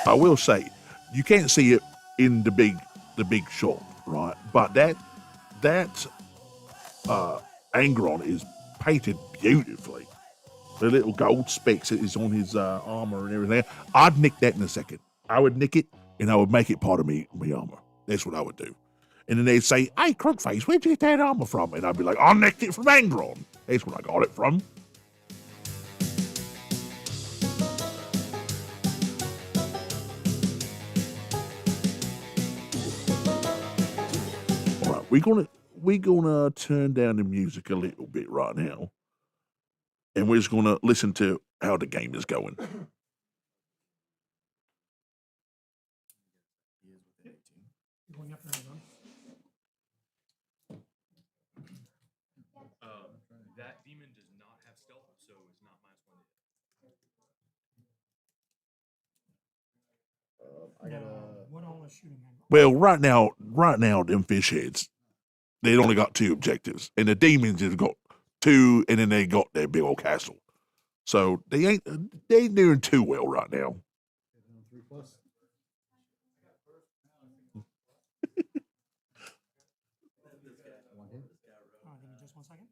I will say, you can't see it in the big shot, right? But that Angron is painted beautifully. The little gold specks that is on his armor and everything. I'd nick that in a second. I would nick it and I would make it part of my armor. That's what I would do. And then they'd say, "Hey, Krunkface, where'd you get that armor from?" And I'd be like, "I nicked it from Angron. That's where I got it from." All right, we're gonna turn down the music a little bit right now. And we're just going to listen to how the game is going. That demon does not have stealth, so it's not -1. What all is shooting at? Well, right now, them fish heads, they only got 2 objectives. And the demons have got 2, and then they got their big old castle. So they ain't doing too well right now. 3+. Give me just 1 second.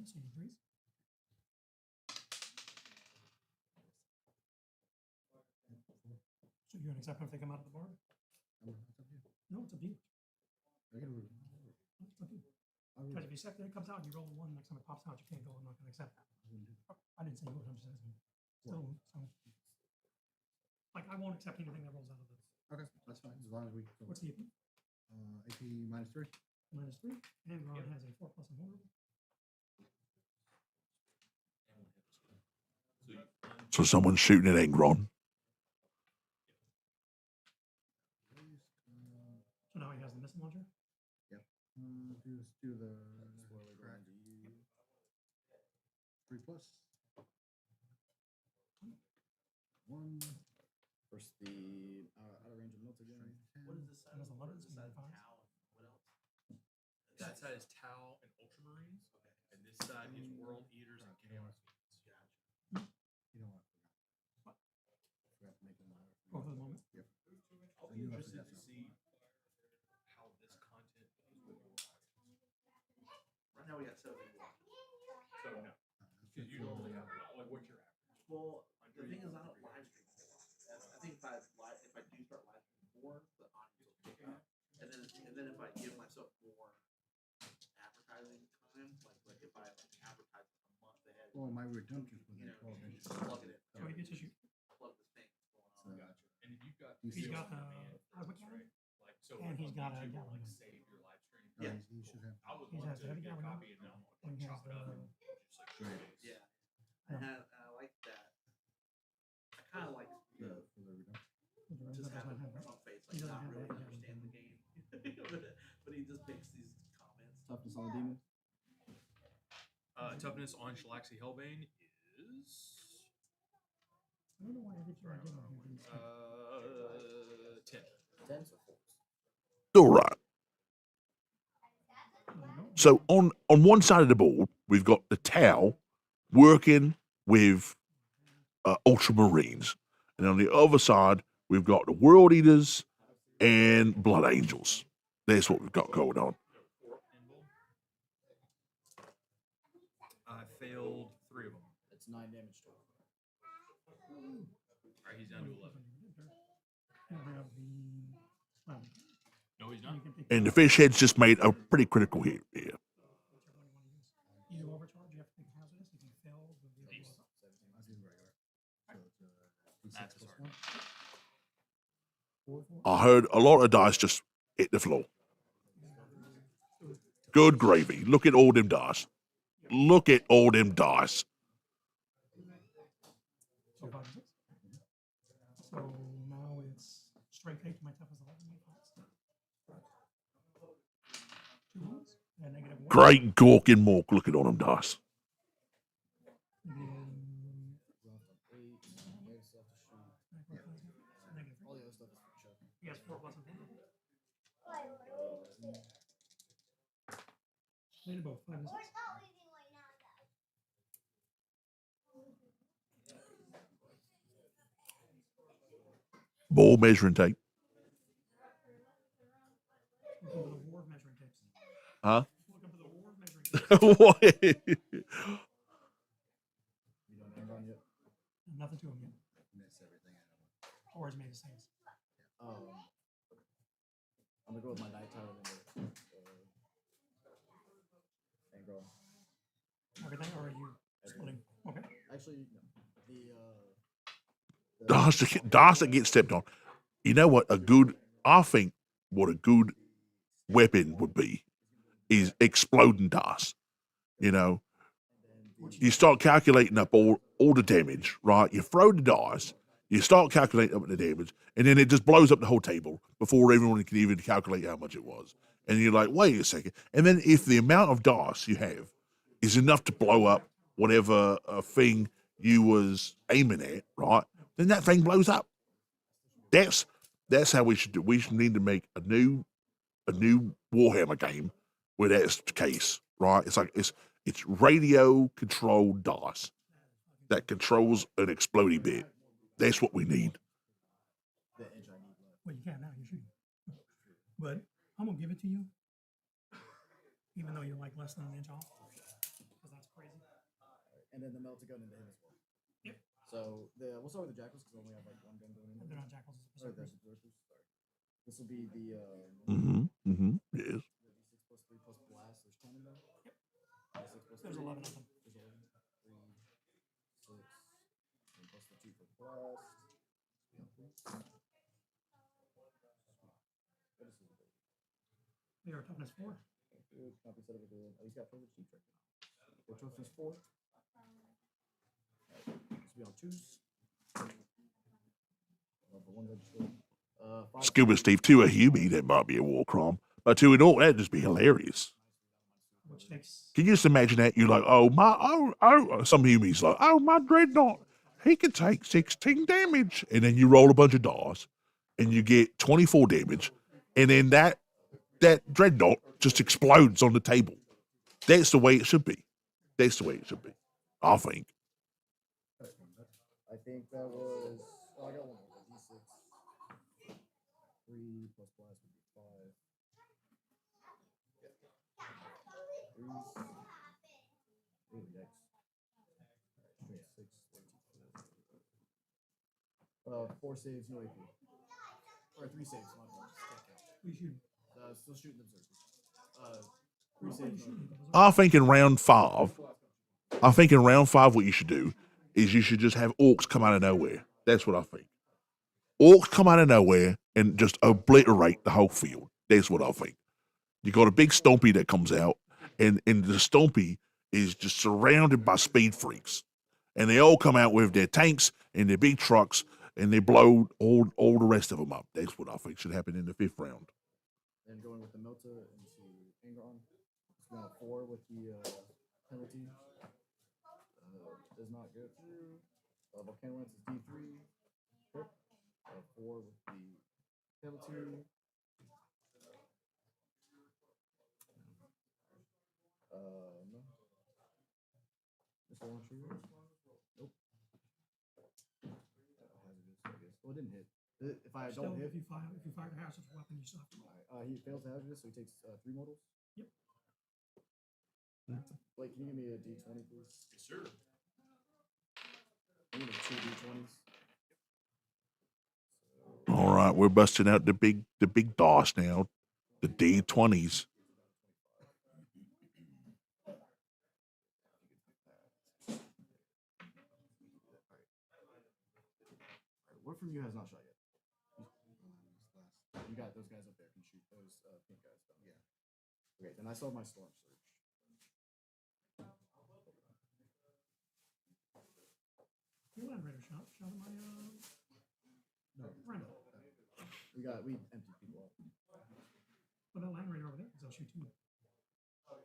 So you freeze. So you're gonna accept them if they come out of the board? No, it's up to you. It's up to you. Because if you accept it, it comes out, you roll a 1, next time it pops out, you can't go, I'm not gonna accept that. I didn't say you would, I'm just asking. Still, so. Like, I won't accept anything that rolls out of this. Okay, that's fine, as long as we. What's the AP? AP -3. -3, and Ron has a 4+ and more. So someone's shooting at Engron. So now he has the missile launcher. Do the crack. 3+. 1. Versus the out of range of notes again. What is this? That was 11, so you Besides have 5. Tau, what else? That side is Tau and Ultramarines, and this side is World Eaters and Chaos Mutants. You know what? Forgot to make them Oh, for the moment. Yep. I'll I be knew I interested forgot to something. see how this content goes with your lives. Right now we got 71. So no, because you normally have like what's your average? Well, the thing is, I don't 100, live stream. I think if I do start live streaming more, the audience will pick up. And then if I give myself more advertising time, like if I advertise a month ahead, Well, my redemption was you at know, 12 inches. plug it in. So he gets to shoot. Plug this thing going on. So, Gotcha. And then you've got He's He's fields got on the demand for Hardwick this, cannon, right? Like so, and like he's on got a YouTube, Gatling like gun. save your live stream. Yeah. He should have. I would He love has to the heavy get a Gatling gun, copy and now and he chop has it up and the- just like showcase. Yeah. Yeah. And I like that. I kind of like the For the redemption. just That having doesn't have Krunkface He like doesn't not have really that understand the game, but he just makes these comments. Toughness on the demon. Toughness on Shalaxi Hellbane is I don't know why every time I get on here, these 10. 10 so 4. All right. So on one side of the board, we've got the Tau working with Ultramarines, and on the other side, we've got the World Eaters and Blood Angels. That's what we've got going on. I failed 3 of them. It's 9 damage total. All right, he's down to 11. No, he's not. And the fish head's just made a pretty critical hit here. You do overcharge, you have to take a hazardous, if you fail, the deal goes up. I do regular. So it's That's D6 a plus start. 1. I heard a lot of dice just hit the floor. Good gravy. Look at all them dice. Look at all them dice. So 5 and 6. So now it's straight take, my toughness 11, my five. 2 wounds, and -1. Great gawking mork looking on them dice. And Rough on 8. Negative stuff to shoot. -3. All the other stuff is for check. He has 4+ and 4. Played both 5 and 6. More measuring tape. Looking for the war measuring tapes. Huh? Looking for the war measuring tapes. What? You don't end on yet? Nothing to him yet. Miss everything. Or he's made the saves. I'm gonna go with my night tower and girl. Everything, or are you splitting? Okay. Actually, no. Dice that gets stepped on. You know what? I think what a good weapon would be is exploding dice. You know, you start calculating up all the damage, right? You throw the dice, you start calculating up the damage, and then it just blows up the whole table before everyone can even calculate how much it was. And you're like, wait a second. And then if the amount of dice you have is enough to blow up whatever thing you was aiming at, right? Then that thing blows up. That's how we should do. We should need to make a new Warhammer game where that's the case, right? It's like it's radio controlled dice that controls an exploding bit. That's what we need. The edge I need left. Well, you can now, you're shooting. But I'm gonna give it to you. Even though you're like less than an inch off. Because that's crazy. And then the melta gun into him as well. Yep. So we'll start with the jackals because we only have like one gun going in. They're not jackals. It's Sorry, berserkers. that's berserkers. Sorry. This will be the Yes. the D6 plus 3 plus blast. There's 10 in there. Yep. D6 plus There's 3. 11 of them. There's 11. 3, 6, and plus the 2 for blast. Yeah, 3. What is his ability? They are toughness 4. Good. Copy set of ability. Oh, he's got privilege cheat right now. Their toughness 4. Alright, this will be on 2s. The one register. 5. Scuba Steve, to a Hubie, that might be a war crime. But to an orc, that'd just be hilarious. Which takes. Can you just imagine that? You're like, some Hubies like, oh, my dreadnought, he can take 16 damage. And then you roll a bunch of dice and you get 24 damage. And then that dreadnought just explodes on the table. That's the way it should be. That's the way it should be, I think. I think that was. Oh, I got one more. D6. 3 plus blast would be 5. Yeah. 3. Ooh, yikes. 4 saves, no AP. Or 3 saves, my fault. We shoot. Still shooting the berserkers. 3 saves, no AP. I think in round 5, what you should do is you should just have orcs come out of nowhere. That's what I think. Orcs come out of nowhere and just obliterate the whole field. That's what I think. You got a big stompy that comes out, and the stompy is just surrounded by speed freaks. And they all come out with their tanks and their big trucks, and they blow all the rest of them up. That's what I think should happen in the 5th round. And going with the melta into Angron. It's going 4 with the penalty. Does not go through. Volcano Lance is D3. Crit. 4 with the penalty. This launcher. Nope. Hazardous, I guess. Well, it didn't hit. If I Still, don't hit, if you fire a hazardous weapon, you still have to roll. he fails the hazardous, so he takes 3 mortals. Yep. Blake, can you give me a D20, please? Yes, sir. I need 2 D20s. All right, we're busting out the big DOS now, the D20s. What from you has not shot yet? You got those guys up there. Can shoot those pink guys down. Yeah. Okay, then I still have my storm surge. You Land Raider shot at my No. Rhino. We emptied people out. But that Land Raider over there can still shoot too.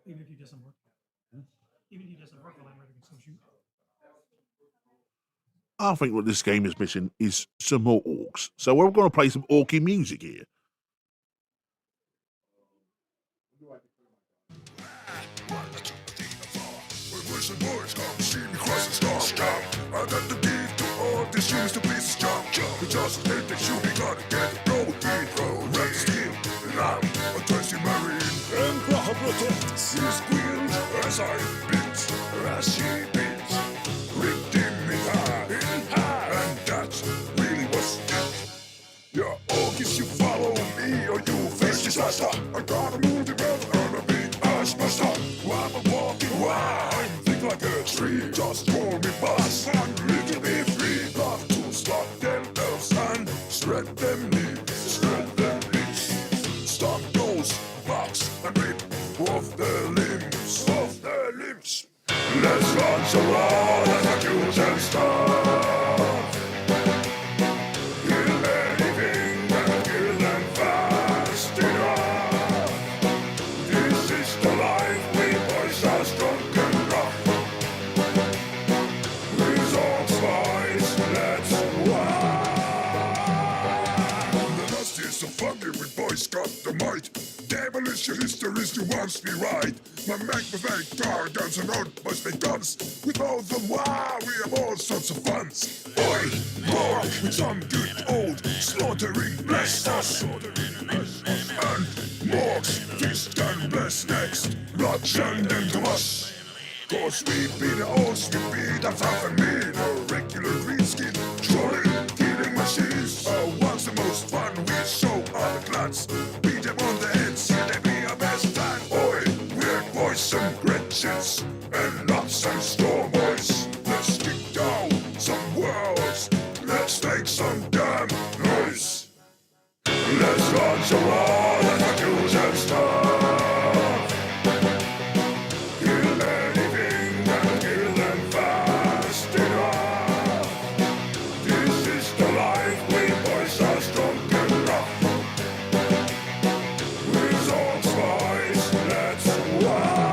Even if he doesn't work. Even if he doesn't work, the Land Raider can still shoot. I think what this game is missing is some more orcs. So we're going to play some orky music here. Listen, boys, come see me cross the storm. I got the key to all these shoes to pieces jump. We just hate the shoe, we gotta get the road beat. Red steel, lamb, a thirsty marine. Emperor protect, she's queen, as I beat, as she beats. Ripped in high, and that's really what's it. Yeah, oh, if you follow me or you face disaster, I gotta move the belt on a big ass master. I'm a walking wild. Like a tree, just call me boss and little be free. Love to stop them elves and spread them leaves, Stop those bugs and rip off their limbs, Let's launch a war and accuse and starve. Kill anything and kill them fast enough. This is the life we boys are strong and rough. Boys got the might. Devilish histories to once be right. My magnified car guns and outburst guns. With all of them, wow, we have all sorts of funs. Oi, more with some good old slaughtering bless us. And Morgs, feast and bless next. Blood send them to us. Cause we be the odds, we be the tough and mean. A regular green skin, trolling, killing machines. Once the most fun we show all the clans. Beat them on the heads, yeah, they be our best fan. Oi, we're boys and Gretchens, and lots and storm boys. Let's kick down some walls, let's take some damn noise. Let's launch a war, let's use and stuff. Kill anything and kill them fast enough. This is the life, we boys are strong enough. With all spice, let's ride.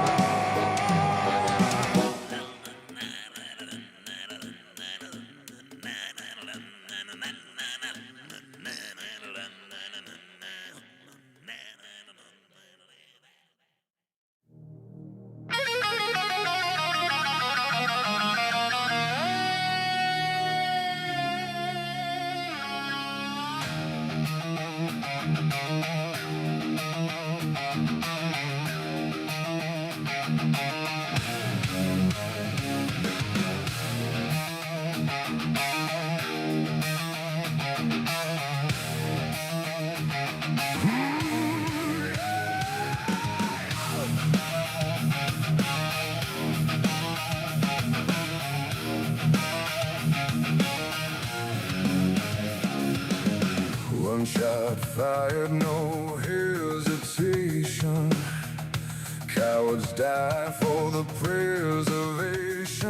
One shot fired, no hesitation. Cowards die for the preservation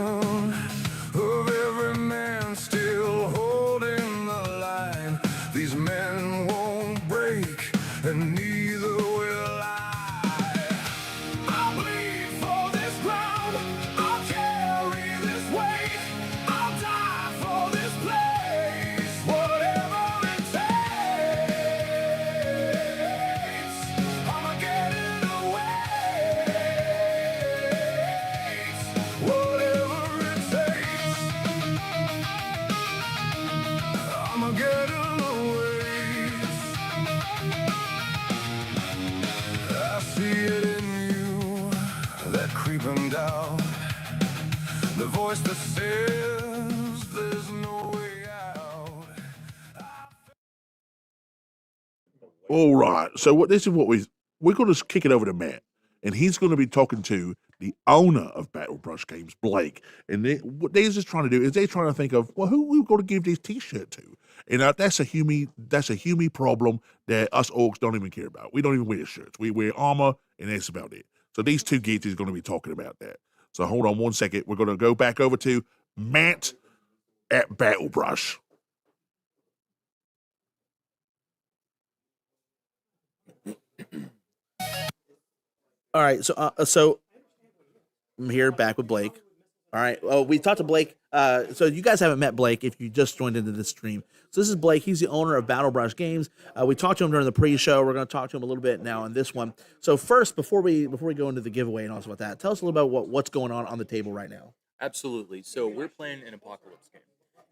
of every man still holding the line. These men won't break, and neither will I. I'll bleed for this ground, I'll carry this weight, I'll die for this place, whatever it takes. I'ma get it away, whatever it takes. I'ma get it away. I see it in you, that creeping doubt, the voice that says there's no way out. All right. So this is what we're going to kick it over to Matt, and he's going to be talking to the owner of Battlebrush Games, Blake. And what they're just trying to do is they're trying to think of, well, who we're going to give this T-shirt to. And that's a Hume problem that us orcs don't even care about. We don't even wear shirts. We wear armor, and that's about it. So these two geeks is going to be talking about that. So hold on one second. We're going to go back over to Matt at Battlebrush. All right, so I'm here back with Blake. All right, well, we talked to Blake. So you guys haven't met Blake if you just joined into this stream. So this is Blake. He's the owner of Battlebrush Games. We talked to him during the pre-show. We're going to talk to him a little bit now in this one. So first, before we go into the giveaway and all about that, tell us a little about what's going on the table right now. Absolutely. So we're playing an apocalypse game.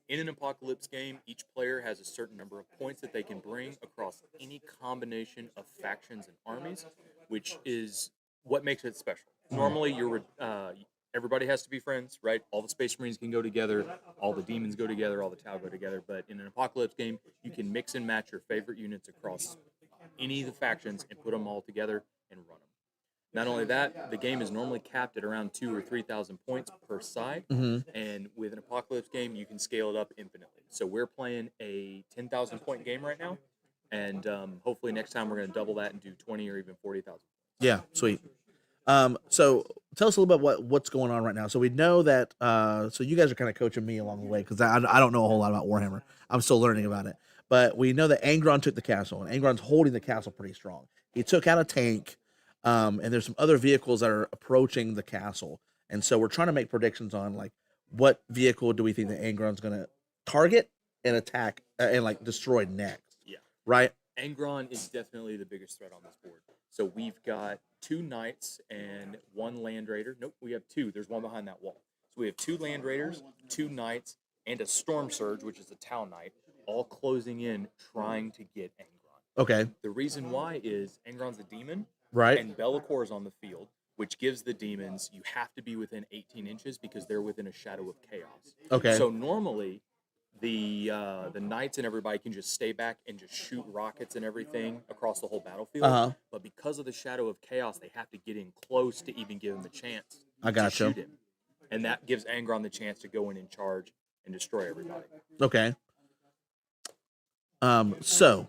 In an apocalypse game, each player has a certain number of points that they can bring across any combination of factions and armies, which is what makes it special. Normally, everybody has to be friends, right? All the Space Marines can go together, all the demons go together, all the Tau go together. But in an apocalypse game, you can mix and match your favorite units across any of the factions and put them all together and run them. Not only that, the game is normally capped at around 2,000 or 3,000 points per side, and with an apocalypse game, you can scale it up infinitely. So we're playing a 10,000 point game right now, and hopefully next time we're going to double that and do 20 or even 40,000. Yeah, sweet. So tell us a little bit what's going on right now. So we know that. So you guys are kind of coaching me along the way because I don't know a whole lot about Warhammer. I'm still learning about it. But we know that Angron took the castle, and Angron's holding the castle pretty strong. He took out a tank. And there's some other vehicles that are approaching the castle. And so we're trying to make predictions on like what vehicle do we think that Angron's going to target and attack and like destroy next. Yeah. Right? Angron is definitely the biggest threat on this board. So we've got 2 knights and 1 land raider. Nope, we have 2. There's one behind that wall. So we have 2 land raiders, 2 knights, and a storm surge, which is a Tau knight, all closing in trying to get Angron. Okay. The reason why is Angron's a demon. Right. And Be'lakor is on the field, which gives the demons, you have to be within 18 inches because they're within a shadow of chaos. Okay. So normally, the knights and everybody can just stay back and just shoot rockets and everything across the whole battlefield. Uh-huh. But because of the shadow of chaos, they have to get in close to even give him the chance I to gotcha. shoot him. And that gives Angron the chance to go in and charge and destroy everybody. Okay. So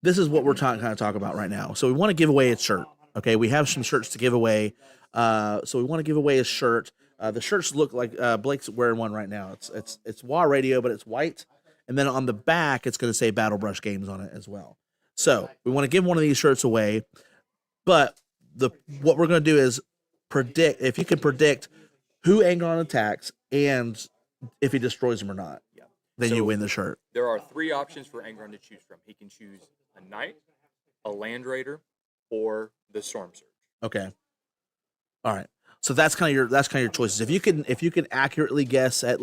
this is what we're kind of talking about right now. So we want to give away a shirt. Okay, we have some shirts to give away. So we want to give away a shirt. The shirts look like Blake's wearing one right now. It's WA Radio, but it's white, and then on the back it's going to say Battlebrush Games on it as well. So we want to give one of these shirts away, but what we're going to do is predict. If you can predict who Angron attacks and if he destroys him or not, then So you win the shirt. There are 3 options for Angron to choose from. He can choose a knight, a land raider, or the storm surge. Okay. All right. So that's kind of your choices. If you can accurately guess I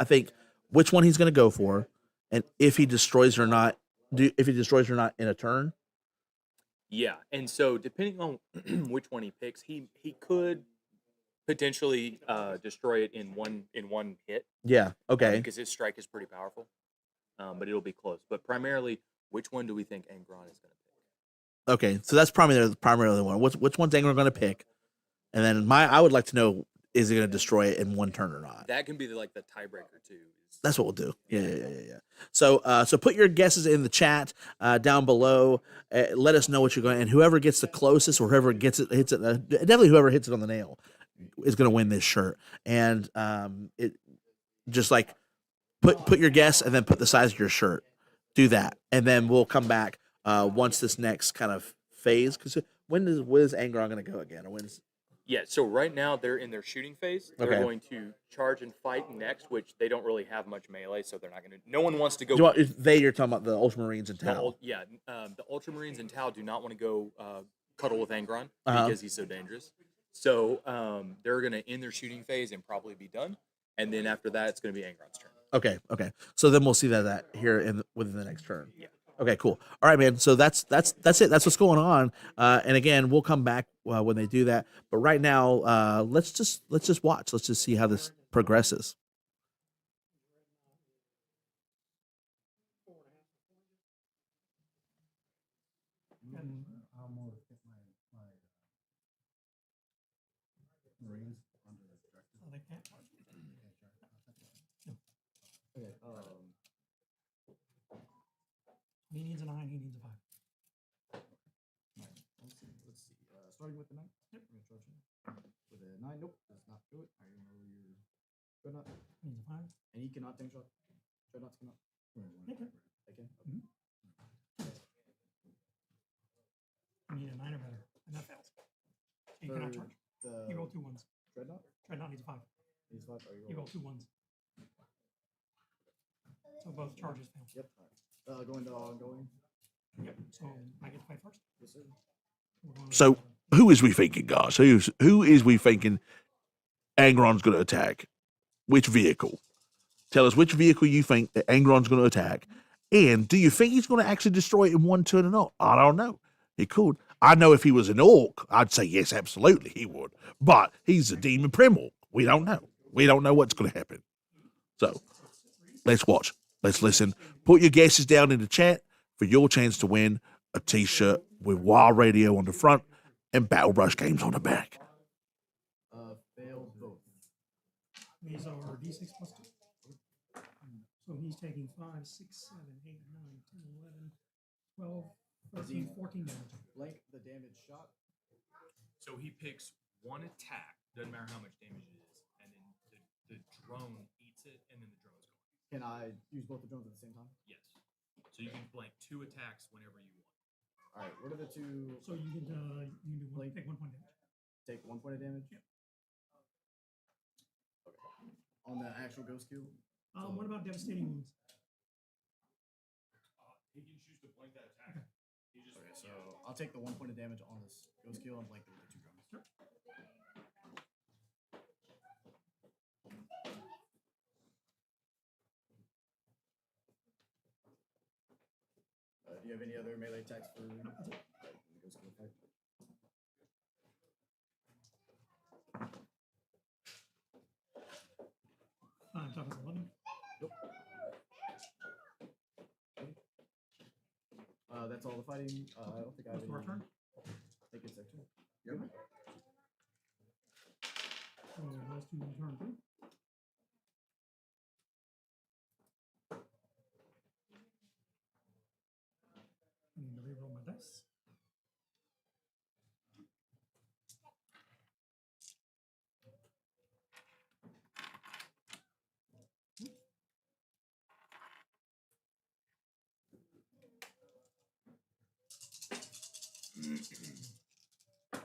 think which one he's going to go for, and if he destroys or not, in a turn. Yeah, and so depending on which one he picks, he could potentially destroy it in one hit. Yeah. Okay. Because his strike is pretty powerful, but it'll be close. But primarily, which one do we think Angron is going to pick? Okay. So that's primarily the one. Which one's Angron going to pick? And then I would like to know, is he going to destroy it in one turn or not? That can be the tiebreaker too. That's what we'll do. Yeah. So put your guesses in the chat down below. Let us know what you're going, and whoever gets the closest, or whoever hits it, definitely whoever hits it on the nail is going to win this shirt. And it just like put your guess and then put the size of your shirt. Do that, and then we'll come back once this next kind of phase. Because when is Angron going to go again, or when's? Yeah, so right now they're in their shooting phase. They're Okay. going to charge and fight next, which they don't really have much melee, so they're not going to. No one wants to go. You're talking about the Ultramarines and Tau. The Ultramarines and Tau do not want to go cuddle with Angron Uh-huh. because he's so dangerous. So they're going to end their shooting phase and probably be done, and then after that, it's going to be Angron's turn. Okay. So then we'll see that here within the next turn. Yeah. Okay, cool. All right, man. So that's it. That's what's going on. And again, we'll come back when they do that. But right now, let's just watch. Let's just see how this progresses. I'll more get my Marines under objective. I like that. Okay. He needs a 9, he needs a 5. Let's see. Starting with the 9. Yep. We're gonna charge him with a 9. Nope, does not do it. I remember your dreadnought, He needs a 5. and he cannot tank shot. Dreadnoughts cannot. Okay. I can. Mhm. You need a 9 or better, and that fails. You cannot For charge. the You roll 2 1s. dreadnought. Dreadnought needs a 5. He's 5. Are You roll 2 1s. So both charges fail. Yep. All right. Going to ongoing. Yep. So I get to fight first. Yes, sir. We're going So who is we thinking, guys? Who is we thinking Angron's going to attack? Which vehicle? Tell us which vehicle you think that Angron's going to attack, and do you think he's going to actually destroy it in one turn or not? I don't know. He could. I know if he was an orc, I'd say yes, absolutely he would. But he's a demon prim orc. We don't know. We don't know what's going to happen. So let's watch. Let's listen. Put your guesses down in the chat for your chance to win a T-shirt with WA Radio on the front and Battlebrush Games on the back. Failed both. These are D6 plus 2. So he's taking 5, 6, 7, 8, 9, 10, 11, 12, 13, 14 damage. Blank the damage shot. So he picks one attack, doesn't matter how much damage it is, and then the drone eats it, and then the drone's gone. Can I use both the drones at the same time? Yes. So you can blank 2 attacks whenever you want. All right. What are the 2? So you can do one, take 1 point damage. Take 1 point of damage. Yep. Okay. On the actual ghost kill. What about devastating wounds? He can choose to blank that attack. Okay, so I'll take the 1 point of damage on this ghost kill and blank it with the 2 drones. Sure. Do you have any other melee attacks for the ghost kill fight? That's 11. That's all the fighting. I don't think I have That's our any. turn. I think it's their turn. Yep. So those two turn 2. I need to reroll my dice.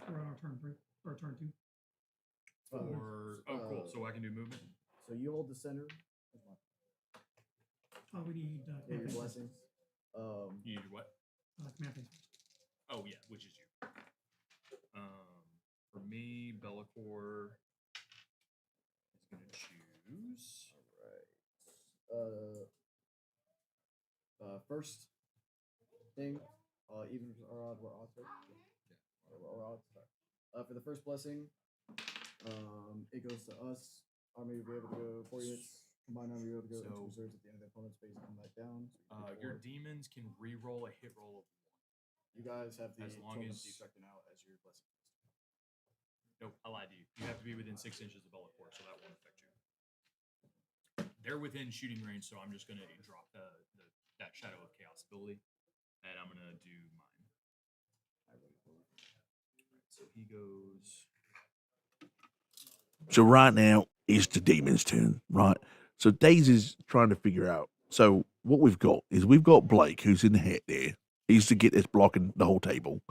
We're on our turn 3 or turn 2. Or cool. So I can do movement. So you hold the center. Oh, we need Yeah, command your phase. blessings. You need what? Command phase. Oh yeah, which is you. For me, Bellacore is gonna choose. First thing, even or odd, what odds? Or odds. Sorry. For the first blessing, it goes to us. Army will be able to go 4 units. Combined army will be able to go into reserves at the end of the opponent's phase and come back down. So you Your can demons can re-roll a hit roll of 1. you guys have the as long token of as- defect now as your blessing. Nope, I lied to you. You have to be within 6 inches of Bellacore, so that won't affect you. They're within shooting range, so I'm just gonna drop that Shadow of Chaos ability, and I'm gonna do mine. So he goes. So right now is the demon's turn, right? So Daisy's trying to figure out. So what we've got is we've got Blake, who's in the head there. He's to get this blocking the whole table.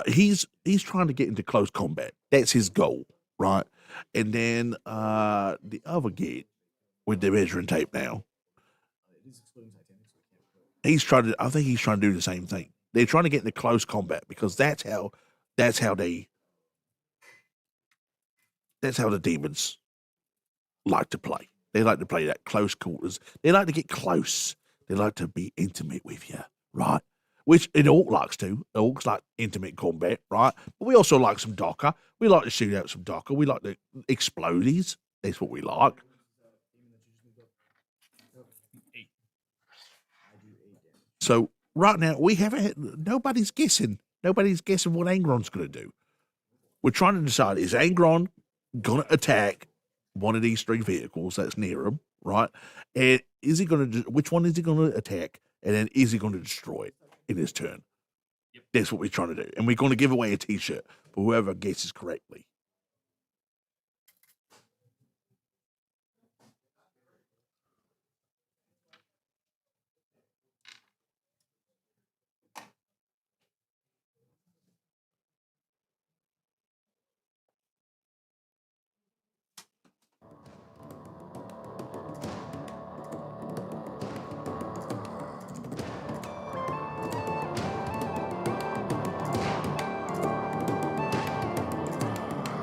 He's trying to get into close combat. That's his goal, right? And then the other gate with the measuring tape now. It is excluding Titanic, so we can't put. He's trying to. I think he's trying to do the same thing. They're trying to get into close combat because that's how the demons like to play. They like to play that close quarters. They like to get close. They like to be intimate with you, right? Which an orc likes to. Orcs like intimate combat, right? But we also like some Docker. We like to shoot out some Docker. We like the explodies. That's what we like. 8. I do 8 damage. So right now we haven't. Nobody's guessing. Nobody's guessing what Angron's going to do. We're trying to decide: is Angron going to attack one of these 3 vehicles that's near him, right? And is he going to? Which one is he going to attack? And then is he going to destroy it in his turn? Yep. That's what we're trying to do, and we're going to give away a T-shirt for whoever guesses correctly.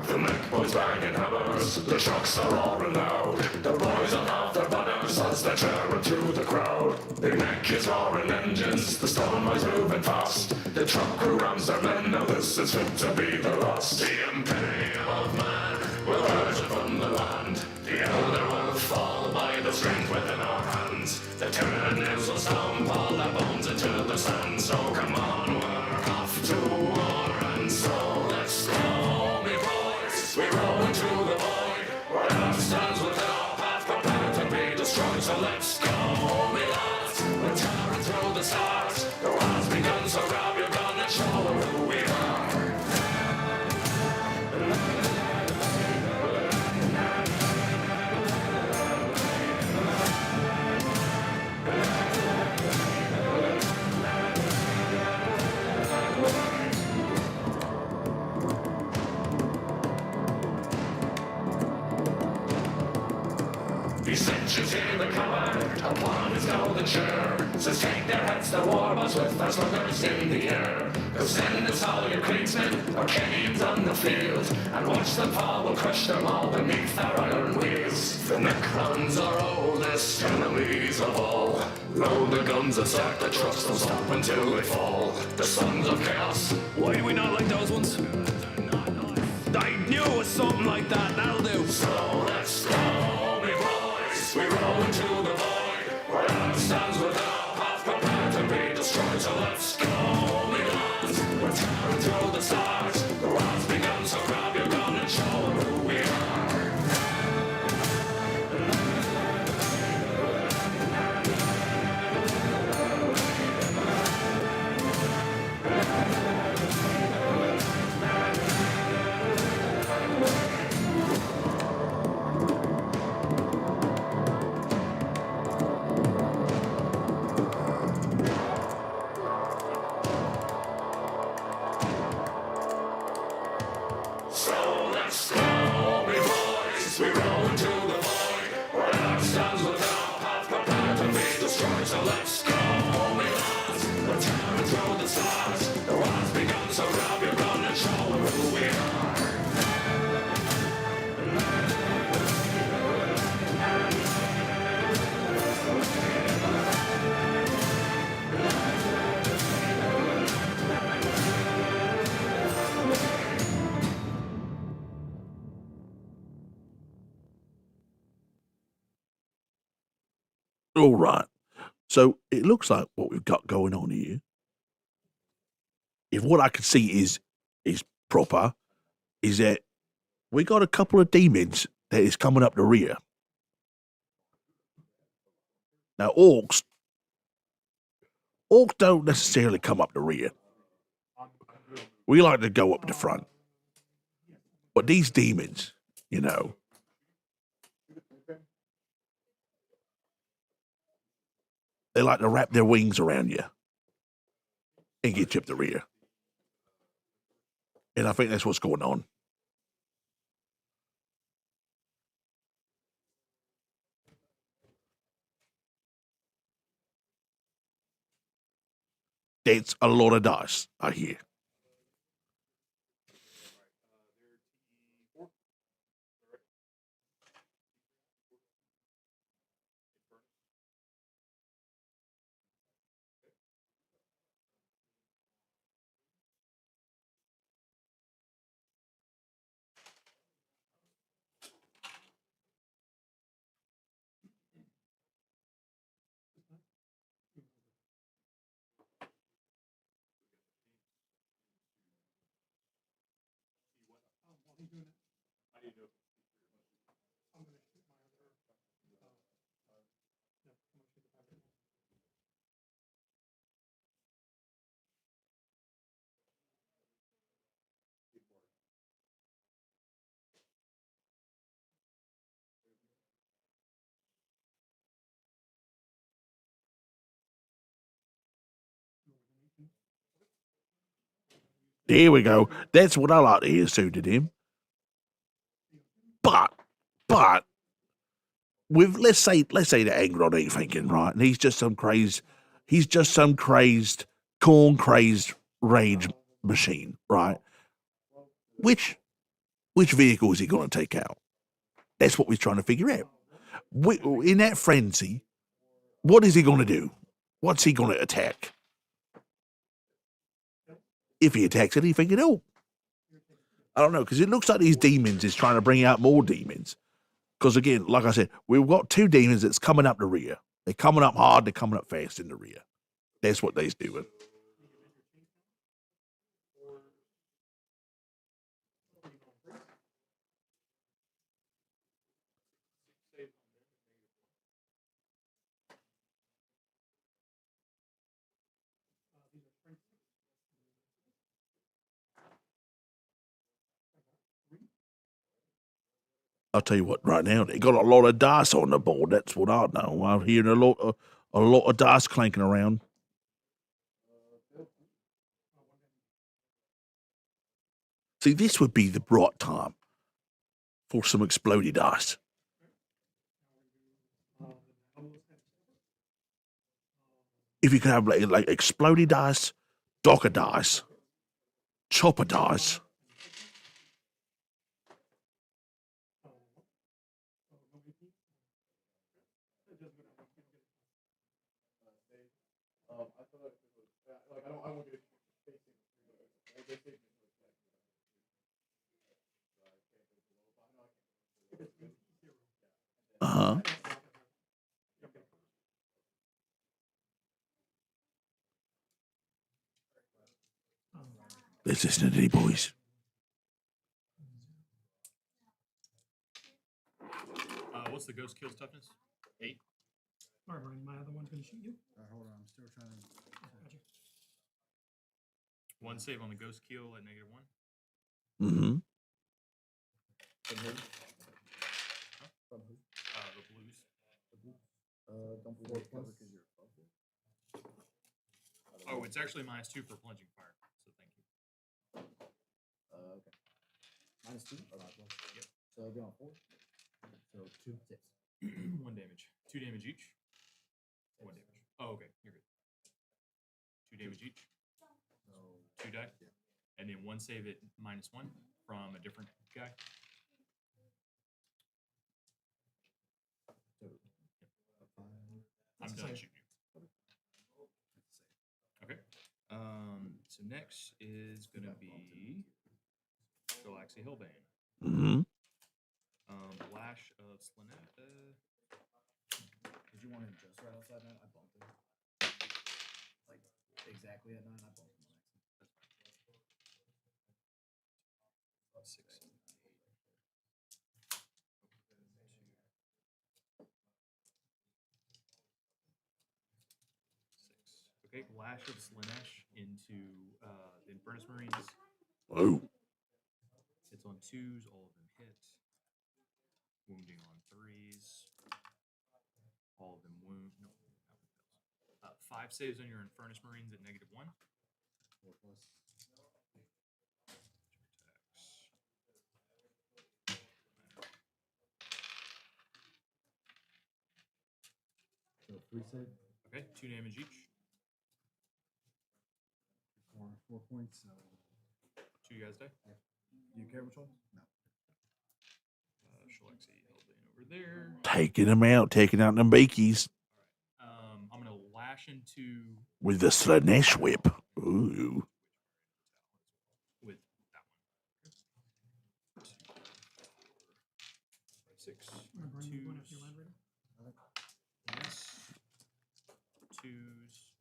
The neckboys banging hammers, the trucks are roaring loud. The boys will have their banners as they tear through the crowd. The neck is roaring engines, the stone boys moving fast. The truck crew rams their men, now this is fit to be the last. The imperial man will urge it from the land. The elder will fall by the strength within our hands. The tyrannies will stomp all their bones into the sand. So come on, we're off to war, and so let's go, me boys. We roll into the void, wherever stands within our path, prepared to be destroyed. So let's go, me lads. We're tearing through the stars. The war has begun, so grab your gun and show who we are. He cinches in the cupboard upon his golden chair. Says take their heads to war, but with their sluggers in the air. Go send us all your Kriegsmen or Kenyans on the field, and watch them fall, we'll crush them all beneath their iron wheels. The Necrons are oldest enemies of all. Load the guns and start the trucks, don't stop until they fall. The sons of chaos, Why do we not like those ones? I knew it was something like that, that'll do. so let's go, me boys. We All right. So it looks like what we've got going on here, if what I can see is proper, is that we got a couple of demons that is coming up the rear. Now orcs don't necessarily come up the rear. We like to go up the front. But these demons, you know, they like to wrap their wings around you and get you up the rear. And I think that's what's going on. That's a lot of dice, I hear. There we go. That's what I like to hear suited him. But with let's say that Angron ain't thinking right, and he's just some crazed corn crazed rage machine, right? Which vehicle is he going to take out? That's what we're trying to figure out. In that frenzy, what is he going to do? What's he going to attack? If he attacks anything at all, I don't know, because it looks like these demons is trying to bring out more demons. Because again, like I said, we've got two demons that's coming up the rear. They're coming up hard. They're coming up fast in the rear. That's what they's doing. I'll tell you what, right now, they got a lot of dice on the board. That's what I know. I'm hearing a lot of dice clanking around. See, this would be the right time for some exploded dice. If you could have like exploded dice, docker dice, chopper dice. Uh-huh. Let's listen to the boys. What's the ghost kills toughness? 8. Alright, Brian, my other one's gonna shoot you. Hold on, I'm still trying to. Gotcha. 1 save on the ghost kill at -1. Mm-hmm. From who? Huh? From who? The blues. Don't be worried because you're above it. Oh, it's actually -2 for plunging fire. So thank you. Okay. -2 or -1? Yep. So go on 4. So 2 tips. 1 damage. 2 damage each. 1 damage. Oh, okay. You're good. 2 damage each. So 2 die. Yeah. And then 1 save at -1 from a different guy. So I'm done shooting you. Okay. So next is gonna be Galaxy Hellbane. Mm-hmm. Lash of Slanet. did you want him just right outside 9? I bumped him. Like exactly at 9, I bumped him. That's 6. 6. Okay, Lash of Slanesh into the Infernus Marines. Oh. Hits on 2s, all of them hit. Wounding on 3s. All of them wound. No, that one fails. 5 saves on your Infernus Marines at -1. 4 plus. So 3 save. Okay, 2 damage each. 4 points. So 2 guys die. Do you care which one? No. Shalaxi Hellbane over there. Taking out them bakies I'm gonna lash into with the Slanesh whip. Ooh. with that one. 6. Alright, Brian, you going after your land raider? Yes. 2s.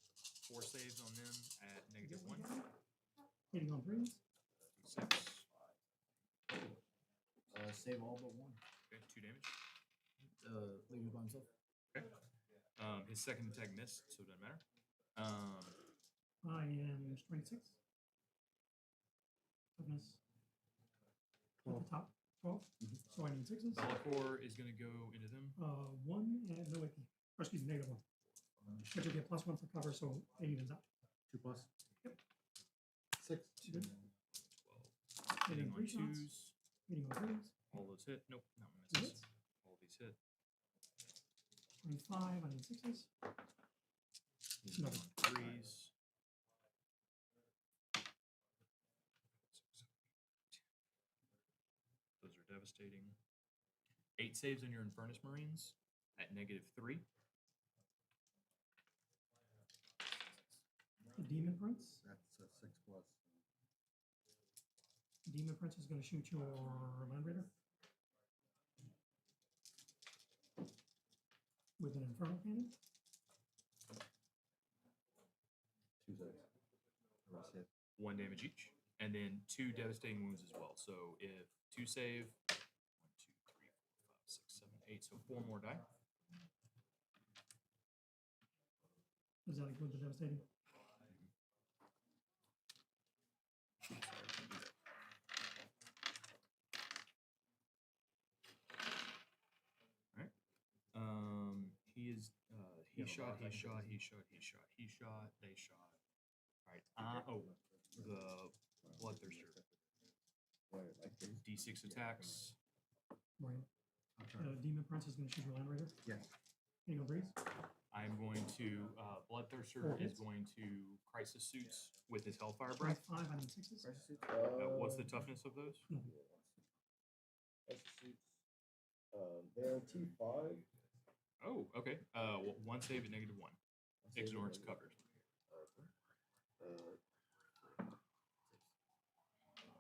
4 saves on them at -1. Hitting on 3s. 6. Save all but 1. Okay, 2 damage. Leave him by himself. Okay. His second attack missed, so it doesn't matter. I am 26. Toughness. At the top. 12. So I need 6s. Bellacore is gonna go into them. 1 and no AP. Or excuse me, -1. But you get +1 for cover, so it evens out. 2 plus. Yep. 6. Good. 12. Hitting on 3 shots. 2s. Hitting on 3s. All those hit. Nope, that one Two misses. hits. All these hit. 25. I need 6s. Hitting No. on 3s. 6, 7, 8. Those are devastating. 8 saves on your Infernus Marines at -3. The Demon Prince. That's a 6 plus. Demon Prince is going to shoot your land raider with an infernal cannon. 2 saves. The rest hit. 1 damage each. And then 2 devastating wounds as well. So if 2 save, 1, 2, 3, 4, 5, 6, 7, 8. So 4 more die. Does that include the devastating? He is he shot, they shot. Alright. The Bloodthirster. D6 attacks. Right. Demon Prince is going to shoot your land raider. Yes. Hitting on 3s. I am going to Bloodthirster Four is hits. going to Crisis Suits with his Hellfire Breath. 25. I need 6s. What's the toughness of those? They're T5. Oh, okay. 1 save at -1. Ignorance covered.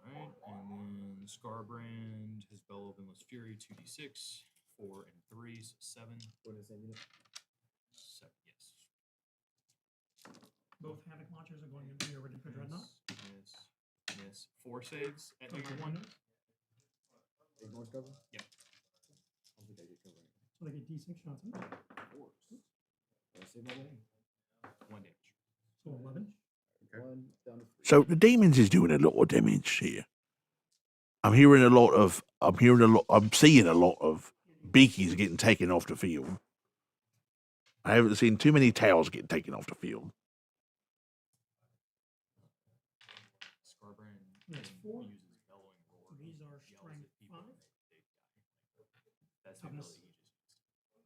Alright, and then Scarbrand, his Bellow of Endless Fury, 2d6, 4 and 3, so 7. What is that unit? 7, yes. Both Havoc launchers are going into your Redemptor Dreadnought. Yes. 4 saves at So they negative get 1. one. Ignore cover? Yep. I don't think I get cover. So they get D6 shots. In. Force. Did I save my name? 1 damage. So 11. Okay. 1 down to 3. So the demons is doing a lot of damage here. I'm seeing a lot of beakies getting taken off the field. I haven't seen too many tails getting taken off the field. Scarbrand That's 4. uses bellowing roar. So these are yells at strength people 5. that they got. That's the Toughness. ability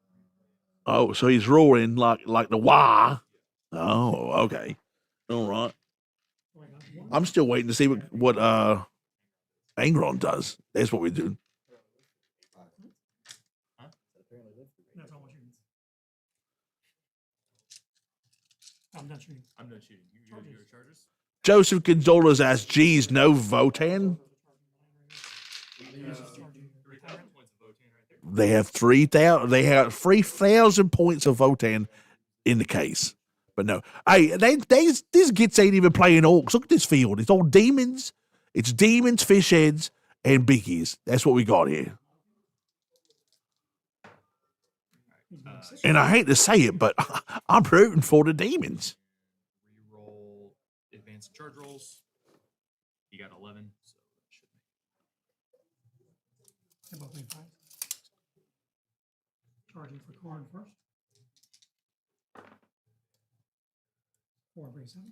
he just used. Oh, so he's roaring like the wah. Oh, okay. All right. So I got 1. I'm still waiting to see what Angron does. That's what we do. Apparently live through That's all my shootings. I'm done shooting. I'm done shooting. You're charges? Joseph Gonzalez asks, geez, no Votan? Charging 3,000 points of Votan right there. They have 3,000. They have 3,000 points of Votan in the case. But no, hey, these gits ain't even playing orcs. Look at this field. It's all demons. It's demons, fish heads, and biggies. That's what we got here. And I hate to say it, but I'm rooting for the demons. Reroll advanced charge rolls. You got 11, so that should make. I both made 5. Charging for Karn first. 4 brings 7.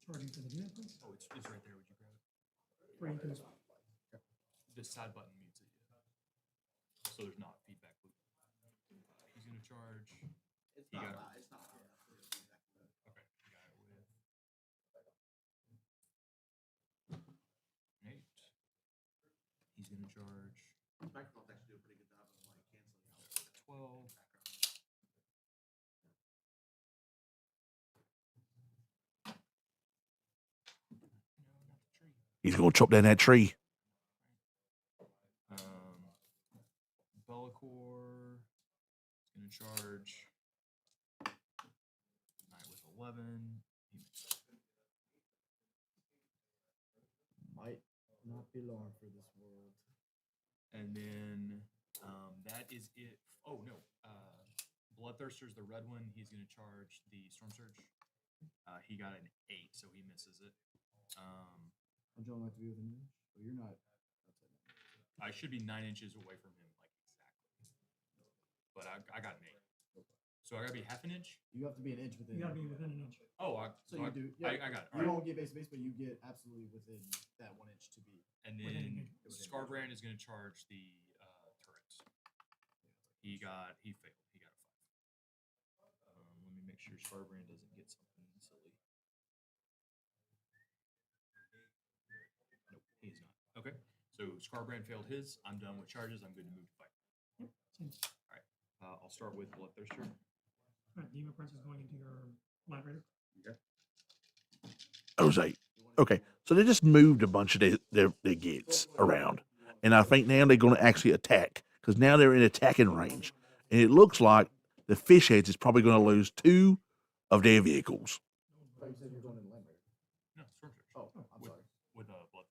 Charging for the demon prince. Oh, it's right there. Would you grab it? 3 into this. The side button mutes it. So there's not feedback loop. He's going to charge. It's You not got it. loud. It's not loud. Okay, you got it with 8. He's going to charge Microphones actually do a pretty good job of like canceling out 12. He's going to chop down that tree. Bellicor is going to charge. Knight with 11. Might not be long for this world. And then that is it. Oh, no. Bloodthirster's the red one. He's going to charge the Storm Surge. He got an 8, so he misses it. Would y'all like to be within an inch? Well, you're not outside. I should be 9 inches away from him, like exactly. But I got an 8. So I got to be half an inch? You have to be an inch within. You gotta be within an inch. Oh, So you do. Yeah, I got it. You All right. don't get base, but you get absolutely within that 1 inch to be. And Within then an inch. Scarbrand is going to charge the turrets. He failed. He got a 5. Let me make sure Scarbrand doesn't get something silly. Nope, he's not. Okay, so Scarbrand failed his. I'm done with charges. I'm good to move to fight. Yep. Same. All right, I'll start with Bloodthirster. Alright, demon prince is going into your Land Raider. Jose. Okay, so they just moved a bunch of their gits around. And I think now they're going to actually attack because now they're in attacking range. And it looks like the fish heads is probably going to lose 2 of their vehicles. I thought you said you're going in the land raider. No, Storm Surge. Oh, I'm sorry. With Bloodthirster.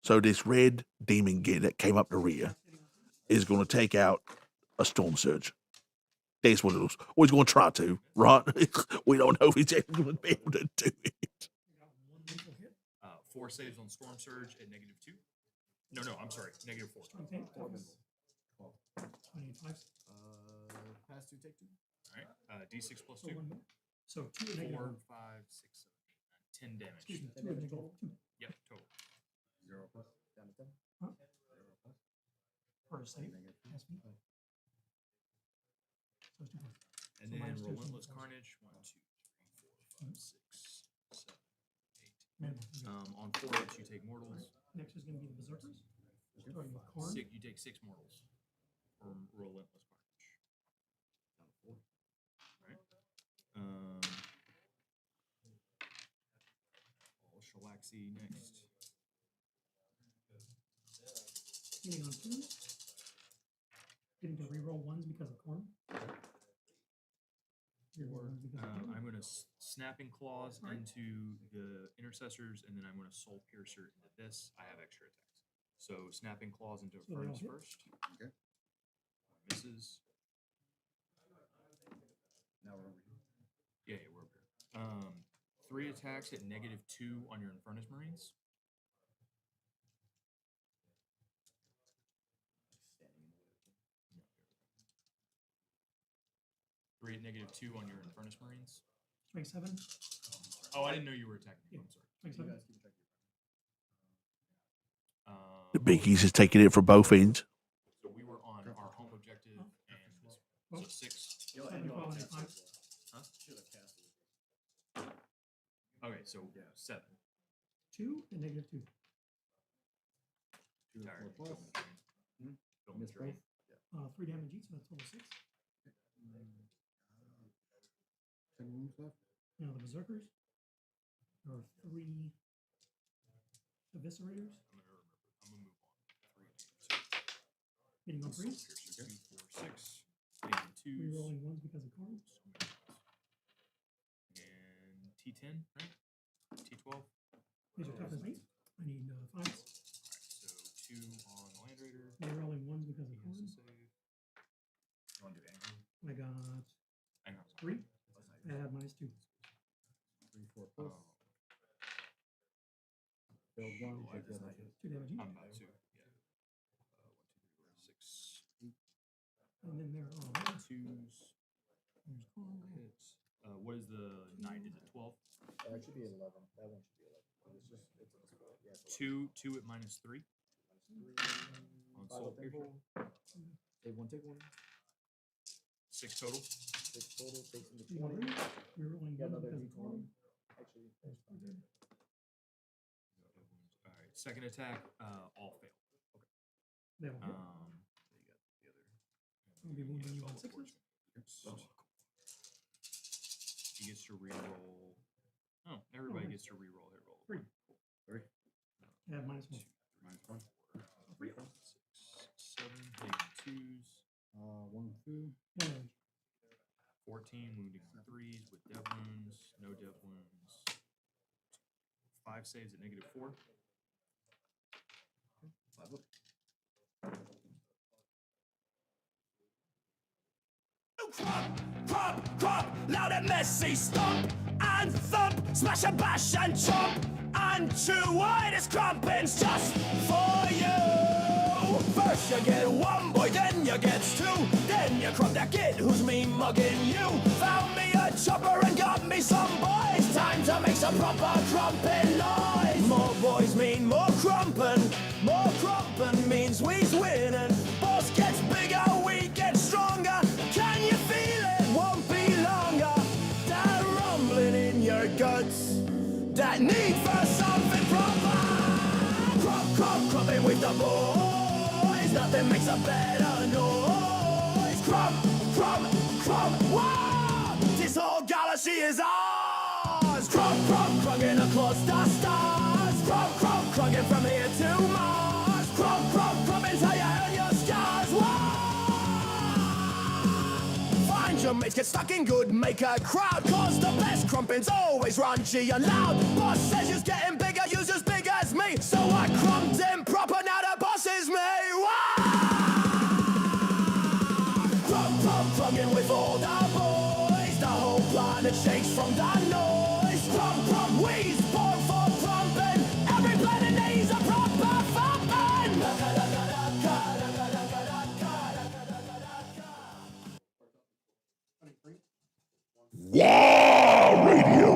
So this red demon git that came up the rear is going to take out a Storm Surge. That's what it was. Or he's going to try to, right? We don't know if he's actually going to be able to do it. You got 1 lethal hit. 4 saves on Storm Surge at -2. No, I'm sorry, -4. Strength 8. Toughness. 28 5. Pass 2, take 2. All right, D6 plus So 2. 1 more. So 2 at negative 4, 1. 5, 6, 7, 8, 9, 10 damage. Excuse me, 2 at negative 2. Yep, total. 0 plus. Down to 10. Huh? 0 plus. Per save. Negative 2. That's me. So it's 2 points. And So then minus 2 Relentless from the Carnage. 1, 2, 3, 4, 5, 6, 7, 8. Minimum. Okay. On 4 hits, you take mortals. Next is going to be the Berserkers. Starting with Karn. You take 6 mortals from Relentless Carnage. All right. Shalaxi next. Hitting on 2s. Getting to reroll 1s because of Karn. Reroll 1s because of Karn. I'm going to Snapping Claws into the intercessors, and then I'm going to soul piercer into this. I have extra attacks. So snapping claws into a So they all furnace hit? first. Okay. Misses. Now we're over here. Yeah, we're up here. 3 attacks at -2 on your Infernus Marines. Three at -2 on your Infernus Marines. 27. Oh, I didn't know you were attacking me. Yeah. I'm sorry. 27. guys keep track of The Biggies is taking it for both ends. So we were on our home objective and this one. So 6. your Seven, 12, and 5. Huh? Should have cast it. Okay, so 7. 2 and -2. 2 Tired. or 4 plus. Don't Miss drain. both. 3 damage each, so that's total 6. 10 wounds left. Now the Berserkers. There are 3 Eviscerators. I'm gonna move on. 3 Hitting on 3. 2, 4, 6. Hitting on 2s. Rerolling 1s because of cards. And T10, right? T12. These are toughness 8. I need 5s. Alright, so 2 on the Land Raider. Rerolling 1s because of He has to cards. save. You want to do angry? I got Hang on. 3. I have -2. 3, 4 plus. Oh, Build 1. Oh, I Take the just other. like 2 damage each. I'm about to. Yeah. 1, 2, 3, 4, 6. And then there are 2s. there's cards. Hits. What is the 9? Is it 12? It should be 11. That one should be 11. It's just, it's a spell. Yeah, it's 2 at -3 on soul piercer. Take one, take one. 6 total. 6 total, takes into 3 20. Rerolling Got 1 another because of D20. cards. Actually, There's 4 damage. All right. Second attack, all fail. They will hit. I'll be wounding you on 6s. He gets to reroll. Oh, everybody gets to reroll hit roll. 3. 3. I have -1. -1. 6, 7, hitting 2s. 1, 2. 1 damage. 14, wounding on 3s with dev wounds. No dev wounds. 5 saves at -4. 5 up. Crop, loud and messy, stomp and thump, smash and bash and chomp and chew wide as crumpins just for you. First you get 1 boy, then you get 2, then you crump that kid who's me mugging you. Found me a chopper and got me some boys. Time to make some proper crumpin' noise. More boys mean more crumpin'. More crumpin' means we's winning. Boss gets bigger, we get stronger. Can you feel it? Won't be longer. That rumbling in your guts. That need for something proper. Crumping with the boys. Nothing makes a better noise. Crump, wow! This whole galaxy is ours. Crunking across the stars. Crunking from here to Mars. Crumping till you earn your scars. Find your mates, get stuck in good, make a crowd. Cause the best crumpin's always raunchy and loud. Boss says you're getting bigger, you're as big as me. So I crumped him proper, now the boss is me. Crunking with all the boys. The whole planet shakes from the noise. We's born for crumping. Every planet needs a proper thumping. Wow, radio.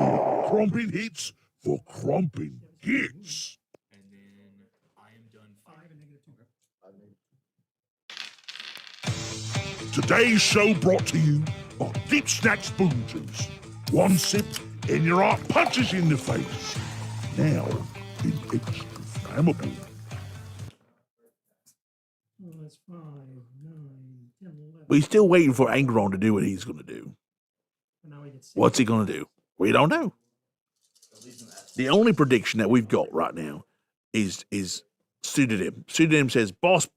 Crumping hits for crumping hits. And then I am done 5 fighting. and -2. Today's show brought to you by Deep Snack Spoon Juice. 1 sip and your heart punches you in the face. Now, in extra flammable. Oh, that's 5, 9, 10, 11. We're still waiting for Angron to do what he's going to do. And now we get 6. What's he going to do? We don't know. The only prediction that we've got right now is Pseudonym. Pseudonym says, boss,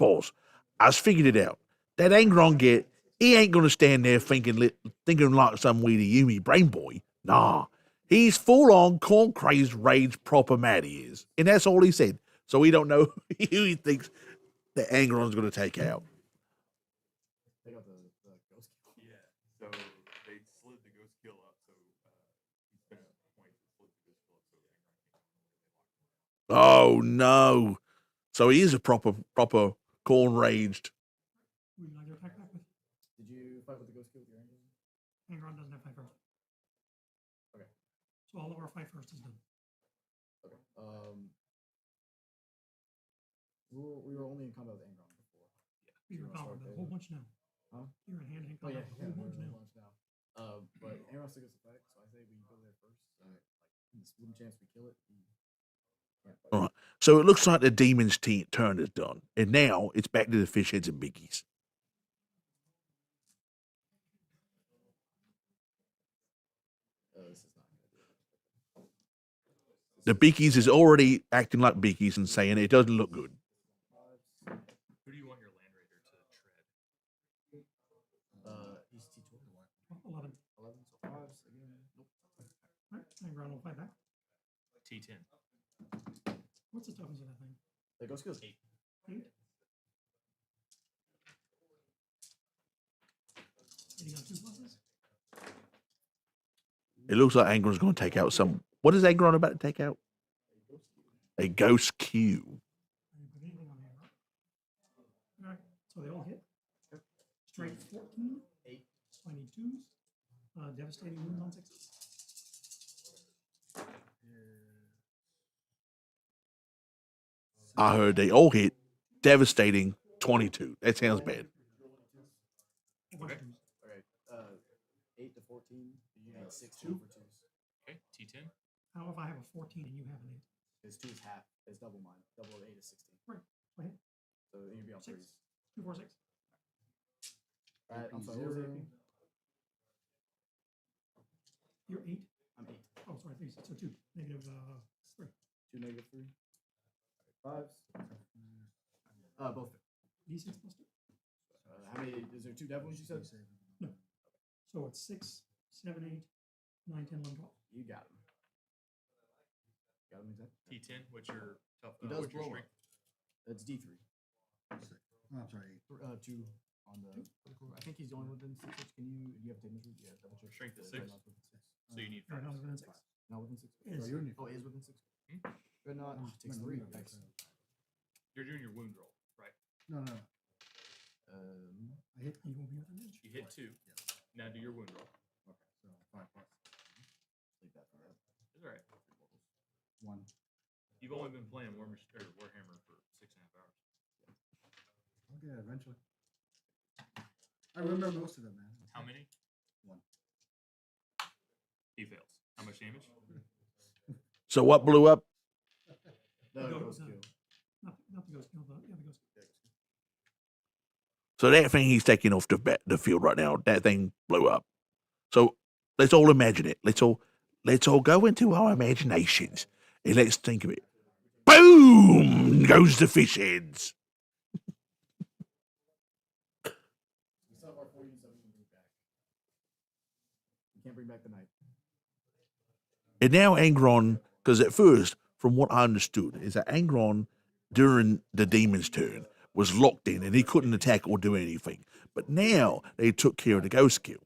I's figured it out. That Angron he ain't going to stand there thinking like some weedy Yumi brain boy. Nah, He's full on corn crazed rage proper mad he is. And that's all he said. So we don't know who he thinks that Angron's going to take out. Take out the ghost kill. Yeah. So they slid the ghost kill up. So he spent a point to slid the ghost kill up. So Oh no. So he is a proper corn raged. Would you like to attack back with? Did you fight with the ghost kill with your angel? Angron doesn't have fight first. Okay. So all of our fight first is done. Okay. We were only in combat with Angron before. You're in combat with a whole bunch now. Huh? You're in hand-to-hand Oh combat yeah, with a whole bunch we're in now. a bunch now. But Angron still gets a fight, so I say we go there first. Like, the slim chance we kill it. Can't fight. All right. So it looks like the demon's turn is done. And now it's back to the fish heads and biggies. This is not gonna do it. The biggies is already acting like biggies and saying it doesn't look good. who do you want your land raider to tread? He's T12. 11. 11, so 5s again. Nope. All right. Angron will fight back. T10. What's the toughness of that thing? The ghost kills 8. 8. You got 2 pluses? It looks like Angron's going to take out some. What is Angron about to take out? A ghost cube. I didn't put anything on there, right? All right. So they all hit. Straight 14. 8. So I need 2s. Devastating wounds on 6s. I heard they all hit. Devastating 22. That sounds bad. Whole bunch of 2s. Alright. 8 to 14. You need 6 for 2s. Okay. T10. How if I have a 14 and you have an 8? His 2 is half. It's double mine. Double 8 is 16. Right. So I hit. So you'd be on 6. 3s. 2, 4, 6. Alright, I'm sorry. What was AP? You're 8. I'm 8. Oh, sorry, 3. So 2. Negative 3. 2 negative 3. 5s. Both. D6 plus 2. How many? Is there 2 devils you said? No. So it's 6, 7, 8, 9, 10, 11, 12. You got him. Got him exactly. T10. What's your tough? He does what's your blow strength? up. That's D3. Oh, I'm sorry. 2 on the. I think he's the only within 6 inch. Can you? Do you have damage? Yeah, double check. Strength is Yeah, 6. not within 6. So you need Right, 5. not within 6. Not within 6. Is. Oh, he is within 6. Hmm? Good not. Takes 3. Thanks. You're doing your wound roll, right? No. Um. I hit. You won't be within edge. You hit 2. Now do your wound roll. Okay, so 5 plus Leave that for that. It's all right. 1. You've only been playing Warhammer for 6.5 hours. I'll get it eventually. I remember most of them, man. How many? 1. He fails. How much damage? So what blew up? No, Go- ghost no. kill. Not the ghost kill, the ghost kill. So that thing he's taking off the field right now, that thing blew up. So let's all imagine it. Let's all go into our imaginations and let's think of it. Boom goes the fish heads. We still have our 40 and 7 we can bring back. We can't bring back the knight. And now Angron, because at first, from what I understood, is that Angron, during the demon's turn, was locked in and he couldn't attack or do anything. But now they took care of the ghost kill.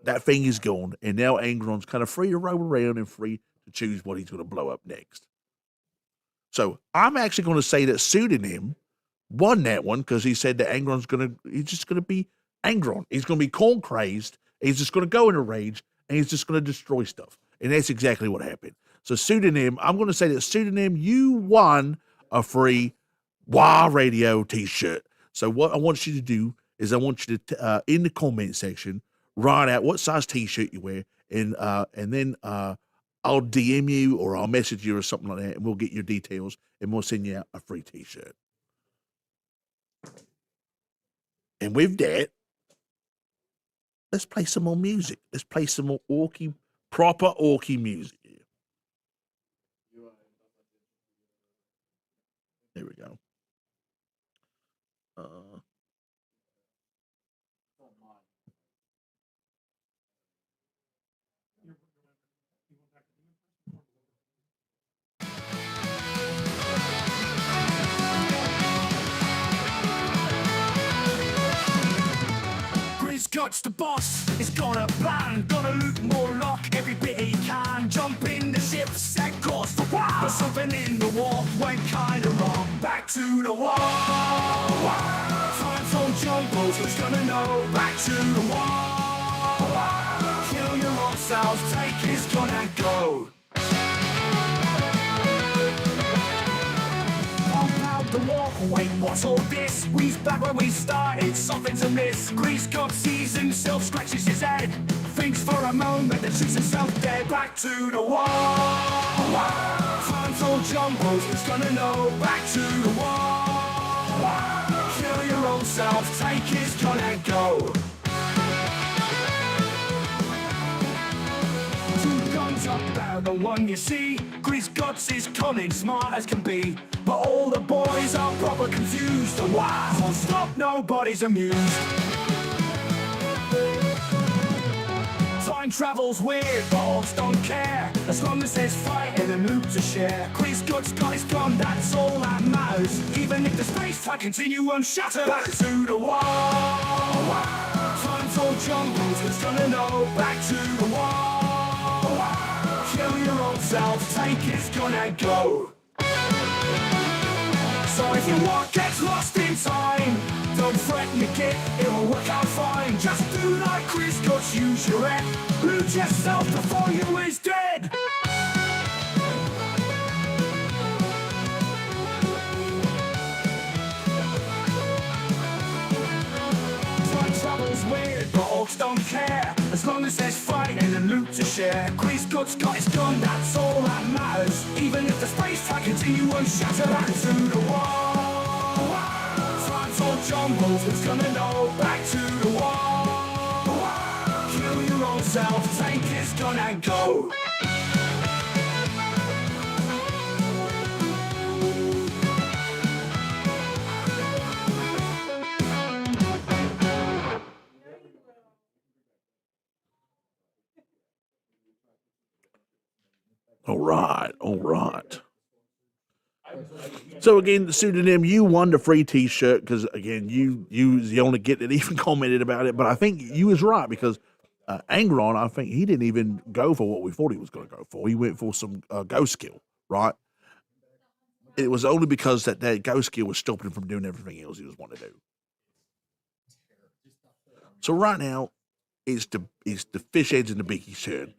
That thing is gone, and now Angron's kind of free to roam around and free to choose what he's going to blow up next. So I'm actually going to say that Pseudonym won that one because he said that he's just going to be Angron. He's going to be corn crazed. He's just going to go in a rage and he's just going to destroy stuff. And that's exactly what happened. So Pseudonym, I'm going to say that Pseudonym, you won a free WA Radio t-shirt. So what I want you to do is I want you to, in the comment section, write out what size t-shirt you wear, and then I'll DM you or I'll message you or something like that, and we'll get your details, and we'll send you out a free t-shirt. And with that, let's play some more music. Let's play some more proper Orky music. There we go. Scott's the boss. He's got a plan, gonna loot more lock every bit he can. Jump in the ships and course for war. But something in the war went kinda wrong. Back to the war. Time zone jumbles, who's gonna know? Back to the war. Kill your own self, take his gun and go. The walkway, what's all this? We's back where we started, something's amiss. Grease got sees himself, scratches his head. Thinks for a moment that shoots himself dead. Back to the wall. Time's all jumbles, who's gonna know? Back to the wall. Kill your own self, take his gun and go. Two guns up about the one you see. Grease Guts is cunning, smart as can be. But all the boys are proper confused. The why won't stop, nobody's amused. Time travel's weird, but orcs don't care. As long as there's fighting and loot to share. Grease Guts got his gun, that's all that matters. Even if the space-time continuum shatters. Back to the wall. Time's all jumbles, who's gonna know? Back to the wall. Kill your own self, take his gun and go. So if your walk gets lost in time, don't fret me kid, it'll work out fine. Just do like Chris Guts, use your head. Loot yourself before you is dead. Time travel's weird, but orcs don't care. As long as there's fighting and loot to share. Chris Guts got his gun, that's all that matters. Even if the space-time continuum shatter. Back to the wall. Time's all jumbles, who's gonna know? Back to the wall. Kill your own self, take his gun and go. All right, all right. So again, the pseudonym, you won the free T-shirt because again, you was the only git that even commented about it. But I think you was right because Angron, I think he didn't even go for what we thought he was going to go for. He went for some ghost skill, right? It was only because that ghost skill was stopping him from doing everything else he was wanting to do. So right now, it's the fish heads and the beaky's turn.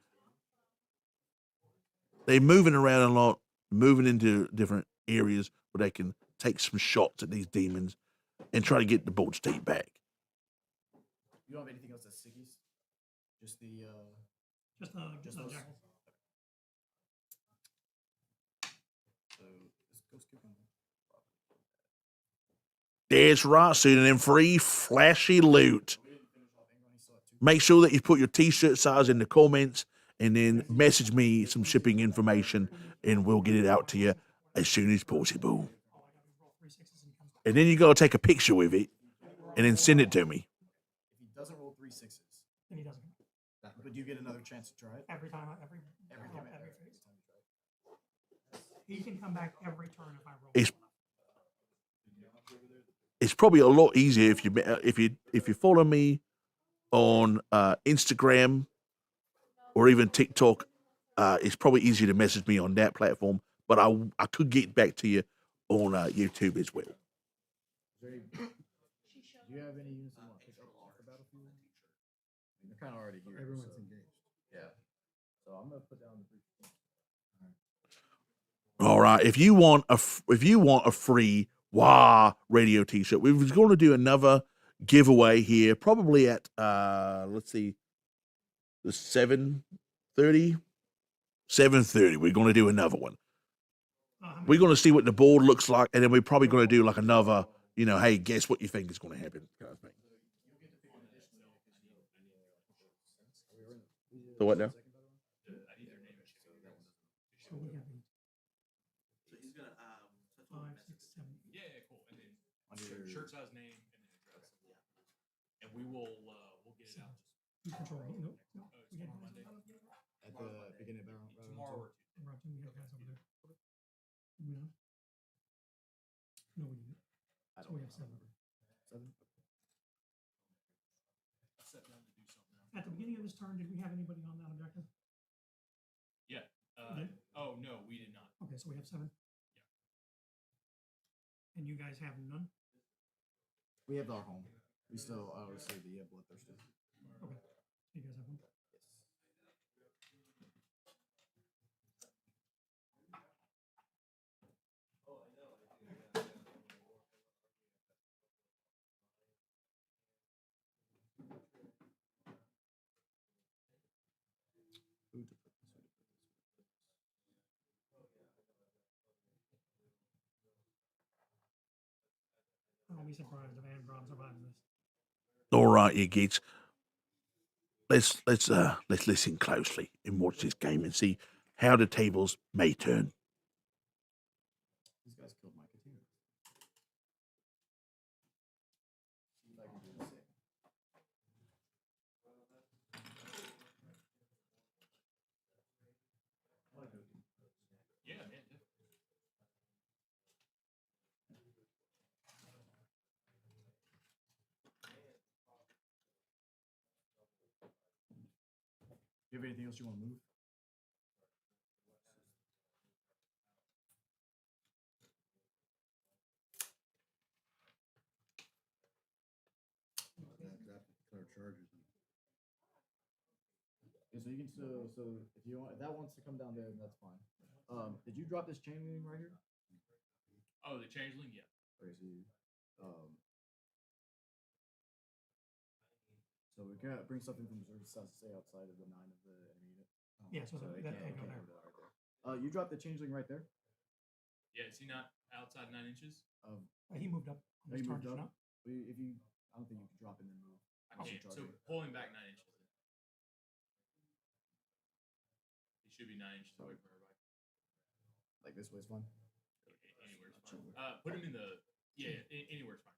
They're moving around a lot, moving into different areas where they can take some shots at these demons and try to get the board state back. You don't have anything else that's Siggy's? Just the Just those? jackals. So let's go skip them. That's right, pseudonym free flashy loot. Make sure that you put your T-shirt size in the comments and then message me some shipping information and we'll get it out to you as soon as possible. And then you got to take a picture with it and then send it to me. If he doesn't roll 3 6s, And he doesn't. but you get another chance to try it. Every time, every Every phase. He can come back every turn if I roll. It's probably a lot easier if you follow me on Instagram or even TikTok. It's probably easier to message me on that platform, but I could get back to you on YouTube as well. Do you have any units you want to pick up off the battlefield? I mean, they're kind of already here. Everyone's so, engaged. Yeah. So I'm gonna put down the brief. All right, if you want a free WA radio T-shirt, we was going to do another giveaway here, probably at let's see, the 7:30. 7:30. We're going to do another one. We're going to see what the board looks like, and then we're probably going to do like another, hey, guess what you think is going to happen kind of thing. So what now? So we have So he's gonna 5, 6, 7. Yeah, cool. And then shirt size, name, and then address. And we will we'll get it out. You control. No, we had Tomorrow, guys Monday. At the beginning of round Tomorrow. two. Round 2, we have guys over there. Did we not? No, we didn't. I So don't we have 7. 7. Set down the beginning of this turn, did we have anybody on that objective? Yeah. did? Oh no, we did not. Okay, so we have 7. And you guys have none? We have our home. We still obviously the bloodthirsters. Okay. You guys have 1? Who to put this? Who to put this? I'll be surprised if Andron survives this. All right, you kids. Let's listen closely and watch this game and see how the tables may turn. These guys killed my container. See if I can do the same. Yeah, man. You have anything else you want to move? Declare charges. Yeah, so you can so if you want if that wants to come down there, then that's fine. Did you drop this chain link right here? Oh, the changeling, yeah. Okay, so we can't bring stuff in from reserve to stay outside of the 9 of the enemy unit. Yeah, so it that can't can't go go there. right there. You dropped the changeling right there. Yeah, is he not outside 9 inches? He moved up on Oh, this you turn moved just up? now. If you, I don't think you can drop and then move. I Also can't. So charging. pull him back 9 inches. Then. He should be 9 inches away from everybody. Like this way's fine. Anywhere's fine. Put him in the anywhere's fine.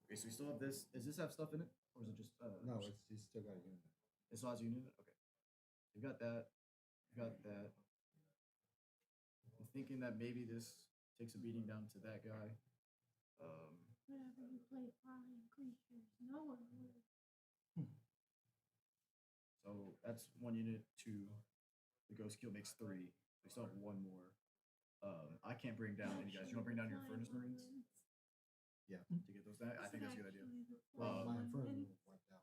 Okay, so we still have this. Does this have stuff in it, or is it just No, he's still got a unit. it still has a unit? Okay, you got that. You got that. I'm thinking that maybe this takes a beating down to that guy. Whenever you play flying creatures, no one will. So that's 1 unit. 2. The ghost kill makes 3. We still have 1 more. I can't bring down any guys. You want to bring down your furnace marines? Yeah. To get those down? I think that's a good idea. My infernal wiped out. So.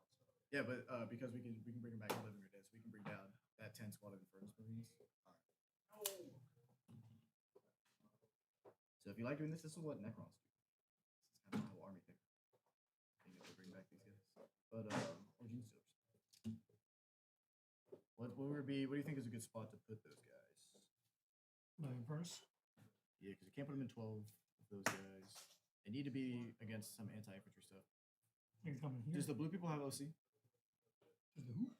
Yeah, but because we can bring them back to living or dead, so we can bring down that 10 squad of the furnace marines. So if you like doing this, this is what Necrons do. This is kind of the whole army thing. You know, to bring back these guys. But Origin Steelers. What would be? What do you think is a good spot to put those guys? First. Yeah, because you can't put them in 12 of those guys. They need to be against some anti-infantry stuff. They're coming here. Does the blue people have OC? Does the who?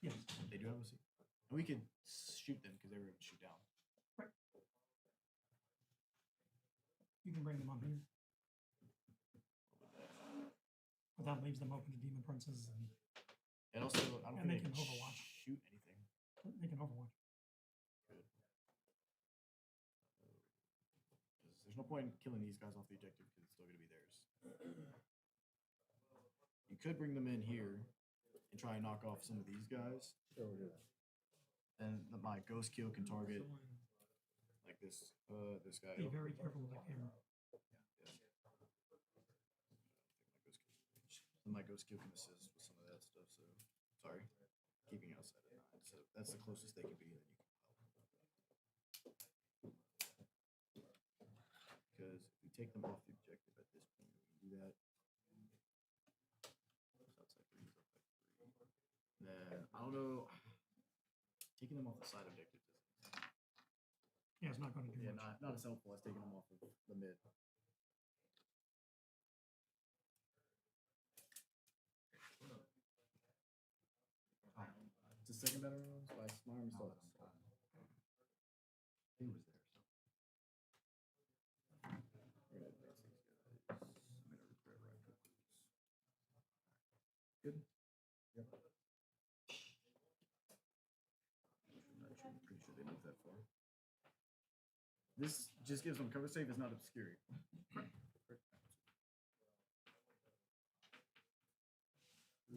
Yes. They do have OC. And we could shoot them because they were able to shoot down. Right. You can bring them on here. But that leaves them open to demon princes And also, I don't And think they they can can overwatch. shoot anything. they can overwatch. There's no point in killing these guys off the objective because it's still going to be theirs. You could bring them in here and try and knock off some of these guys. Sure, we'll do that. And my ghost kill can target like this guy. Be very careful with that camera. And my ghost kill can assist with some of that stuff. So sorry, keeping outside of 9. So that's the closest they can be that you can help. Because if we take them off the objective at this point, we can do that. Then I don't know. Taking them off the side objective. Yeah, it's not going to do Yeah, much. not as helpful as taking them off of the mid. It's the second battle round, so my army still has some time. He was there. We're gonna advance these guys. I'm gonna repair right quick. Good. Yep. I'm pretty sure they moved that far. This just gives them cover save, is not obscuring. How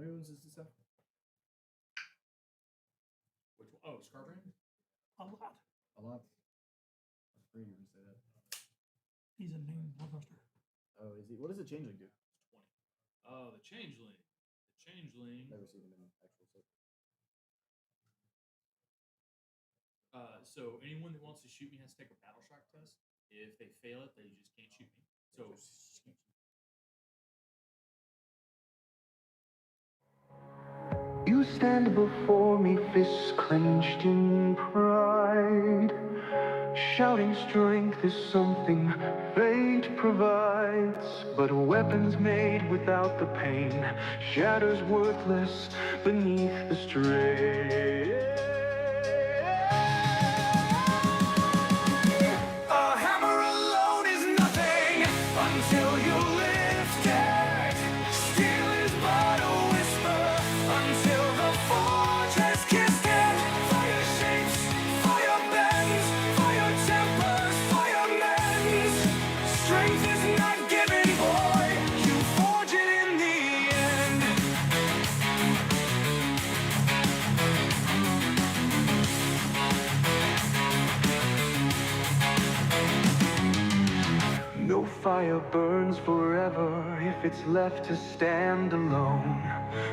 many wounds does this have? Which one? Oh, Scarbrand? A lot. A lot. That's pretty, you can say that. He's a new bloodbuster. Oh, is he? What does a changeling do? 20. Oh, the Changeling. The Changeling. Never seen him in actual set. So anyone that wants to shoot me has to take a battle shock test. If they fail it, they just can't shoot me. So You stand before me, fists clenched in pride. Shouting strength is something fate provides. But weapons made without the pain shatters worthless beneath the strain. A hammer alone is nothing until you lift it. Steel is but a whisper until the forge has kissed it. Fire shapes, fire bends, fire tempers, fire mends. Strength is not given, boy, you forge it in the end. No fire burns forever if it's left to stand alone.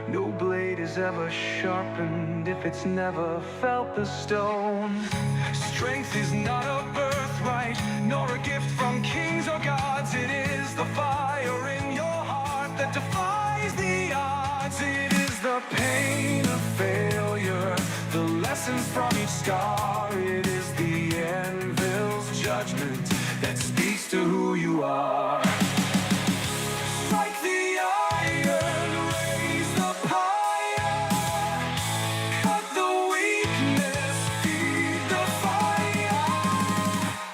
No blade is ever sharpened if it's never felt the stone. Strength is not a birthright, nor a gift from kings or gods. It is the fire in your heart that defies the odds. It is the pain of failure, the lessons from each scar. It is the anvil's judgment that speaks to who you are. Strike the iron, raise the pyre. Cut the weakness, feed the fire.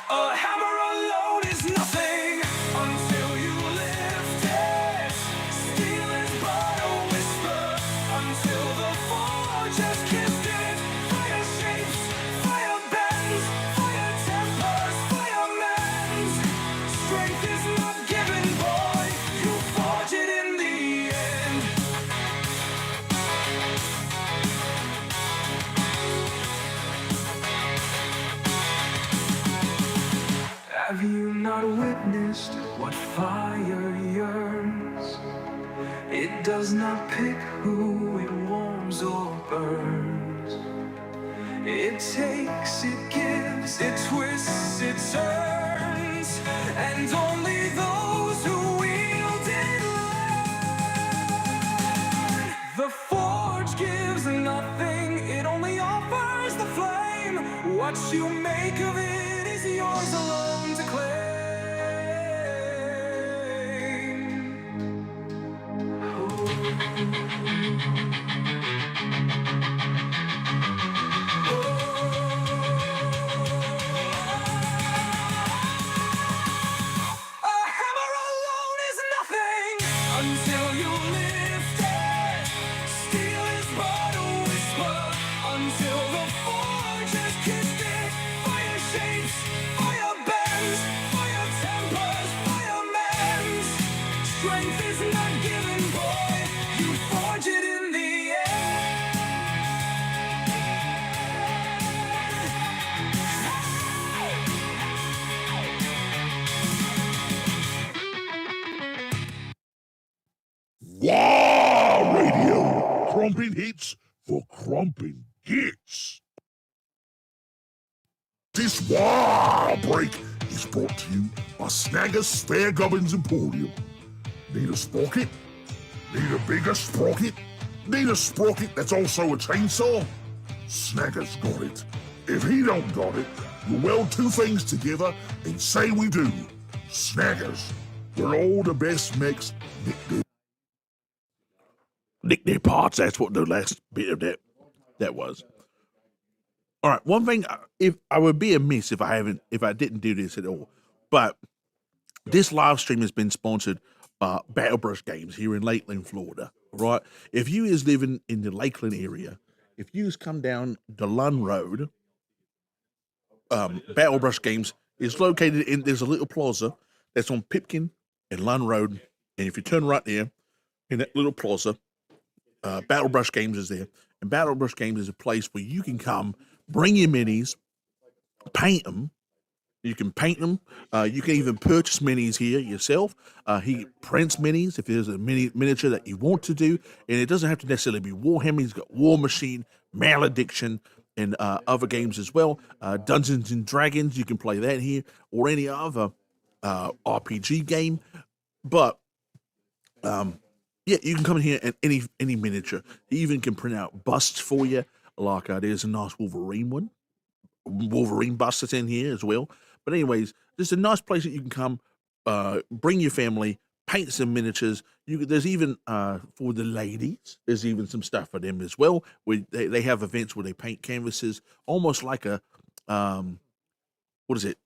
A hammer alone is nothing until you lift it. Steel is but a whisper until the forge has kissed it. Fire shapes, fire bends, fire tempers, fire mends. Strength is not given, boy, you forge it in the end. Have you not witnessed what fire yearns? It does not pick who it warms or burns. It takes, it gives, it twists, it turns, and only those who wield it learn. The forge gives nothing, it only offers the flame. What you make of it is yours alone to claim. A hammer alone is nothing until you lift it. Steel is but a whisper until the forge has kissed it. Fire shapes, fire bends, fire tempers, fire mends. Strength is not given, boy, you forge it in the Wow, radio! Crumpin' hits for crumpin' hits. This Wow break is brought to you by Snagger's Spare Gubbins Emporium. Need a sprocket? Need a bigger sprocket? Need a sprocket that's also a chainsaw? Snagger's got it. If he don't got it, you weld two things together and say we do. Snaggers, we're all the best mix. Nick their parts. That's what the last bit of that was. All right. One thing, if I would be amiss if I didn't do this at all, but this live stream has been sponsored by Battlebrush Games here in Lakeland, Florida. All right. If you is living in the Lakeland area if you come down the Lund Road, Battlebrush Games is located in. There's a little plaza that's on Pipkin and Lund Road, and if you turn right there in that little plaza, Battlebrush Games is there, and Battlebrush Games is a place where you can come, bring your minis, paint them. You can paint them. You can even purchase minis here yourself. He prints minis if there's a miniature that you want to do, and it doesn't have to necessarily be Warhammer. He's got War Machine, Malediction, and other games as well. Dungeons and Dragons, you can play that here, or any other RPG game. But yeah, you can come in here and any miniature. He even can print out busts for you. Like there's a nice Wolverine bust that's in here as well. But anyways, just a nice place that you can come, bring your family, paint some miniatures. There's even for the ladies, there's even some stuff for them as well. Where they have events where they paint canvases, almost like a what is it,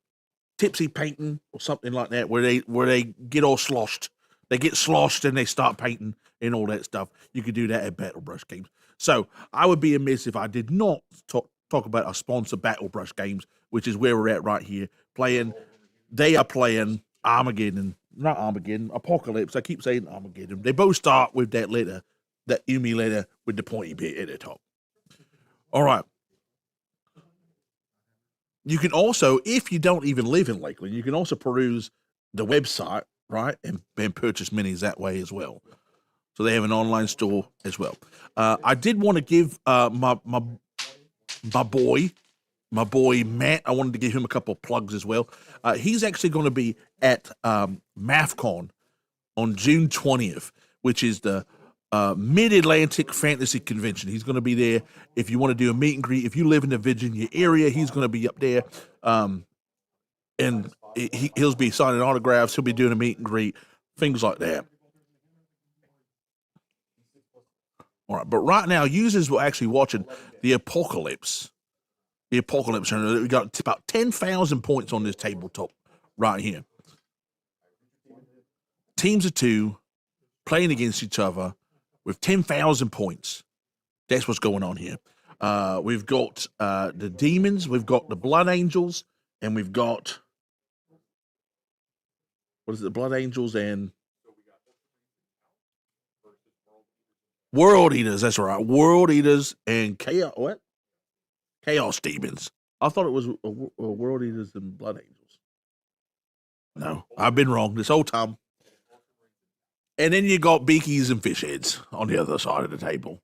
tipsy painting or something like that, where they get all sloshed. They get sloshed and they start painting and all that stuff. You could do that at Battlebrush Games. So I would be amiss if I did not talk about our sponsor, Battlebrush Games, which is where we're at right here. They are playing Armageddon, not Armageddon, Apocalypse. I keep saying Armageddon. They both start with that letter, that Umi letter with the pointy bit at the top. All right. You can also, if you don't even live in Lakeland, you can also peruse the website, right, and purchase minis that way as well. So they have an online store as well. I did want to give my boy Matt, I wanted to give him a couple of plugs as well. He's actually going to be at MAFCON on June 20th, which is the Mid-Atlantic Fantasy Convention. He's going to be there. If you want to do a meet and greet, if you live in the Virginia area, he's going to be up there. And he'll be signing autographs. He'll be doing a meet and greet, things like that. All right, but right now, users were actually watching the Apocalypse. The Apocalypse, and we got about 10,000 points on this tabletop right here. Teams of two playing against each other with 10,000 points. That's what's going on here. We've got the demons, we've got the blood angels, and we've got the blood angels and world eaters. That's right, world eaters and chaos demons. I thought it was a world eaters and blood angels. No, I've been wrong this whole time. And then you got beakies and fish heads on the other side of the table.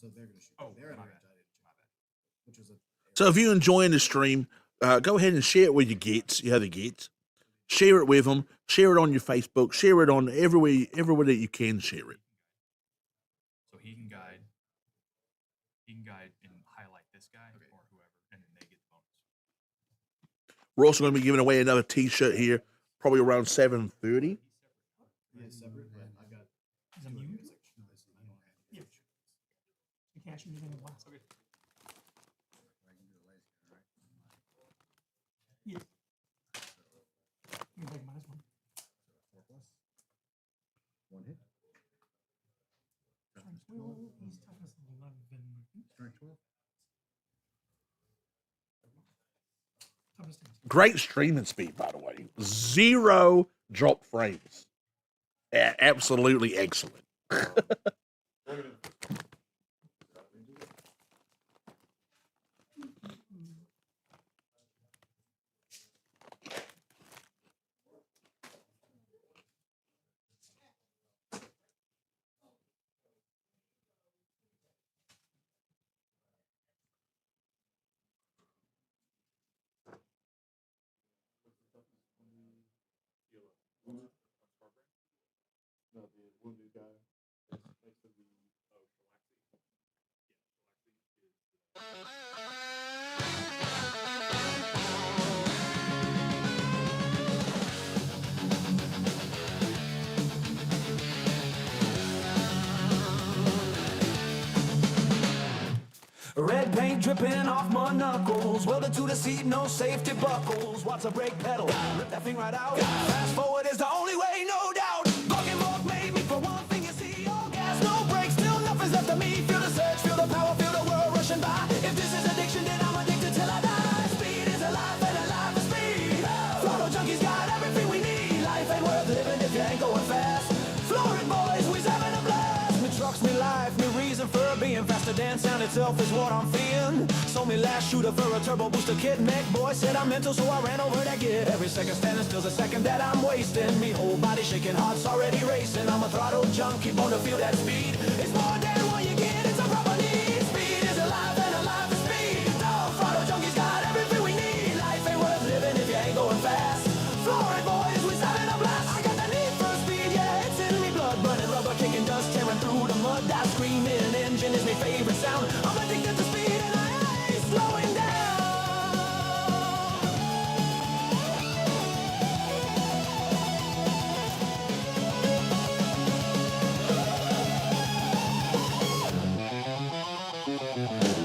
So they're going to shoot. They're already which was So if you're enjoying the stream, go ahead and share it with your gets, your other gets. Share it with them. Share it on your Facebook. Share it on everywhere that you can share it. So he can guide and highlight this guy or whoever, and then they get the bonus. We're also going to be giving away another T-shirt here, probably around 7:30. Yeah, separate. I got. Is it you? Yeah. You can't shoot anything in last. Okay. Yeah. You can take minus one. 4+. 1 hit. Times 12. He's toughness 11. Strike 12. Toughness 10. Great streaming speed, by the way. 0 drop frames. Absolutely excellent. Red paint dripping off my knuckles. Welded to the seat, no safety buckles. Watch the brake pedal, rip that thing right out. Fast forward is the only way, no doubt. Bucking Mark made me for one thing, you see. All gas, no brakes, still nothing's left of me. Feel the surge, feel the power, feel the world rushing by. If this is addiction, then I'm addicted till I die. Speed is alive and alive is speed. Throttle junkies got everything we need. Life ain't worth living if you ain't going fast. Flooring boys, we's having a blast. Me trucks, me life, me reason for being faster than sound itself is what I'm feeling. Sold me last shooter for a turbo booster kit. Mech boy said I'm mental, so I ran over that kid. Every second standing still's a second that I'm wasting. Me whole body shaking, heart's already racing. I'm a throttle junkie, born to feel that speed. It's more than what you get, it's a proper need. Speed is alive and alive is speed. No, throttle junkies got everything we need. Life ain't worth living if you ain't going fast. Flooring boys, we's having a blast. I got the need for speed, yeah, it's in me blood. Burning rubber, kicking dust, tearing through the mud. That screaming engine is my favorite sound. I'm addicted to speed and I ain't slowing down.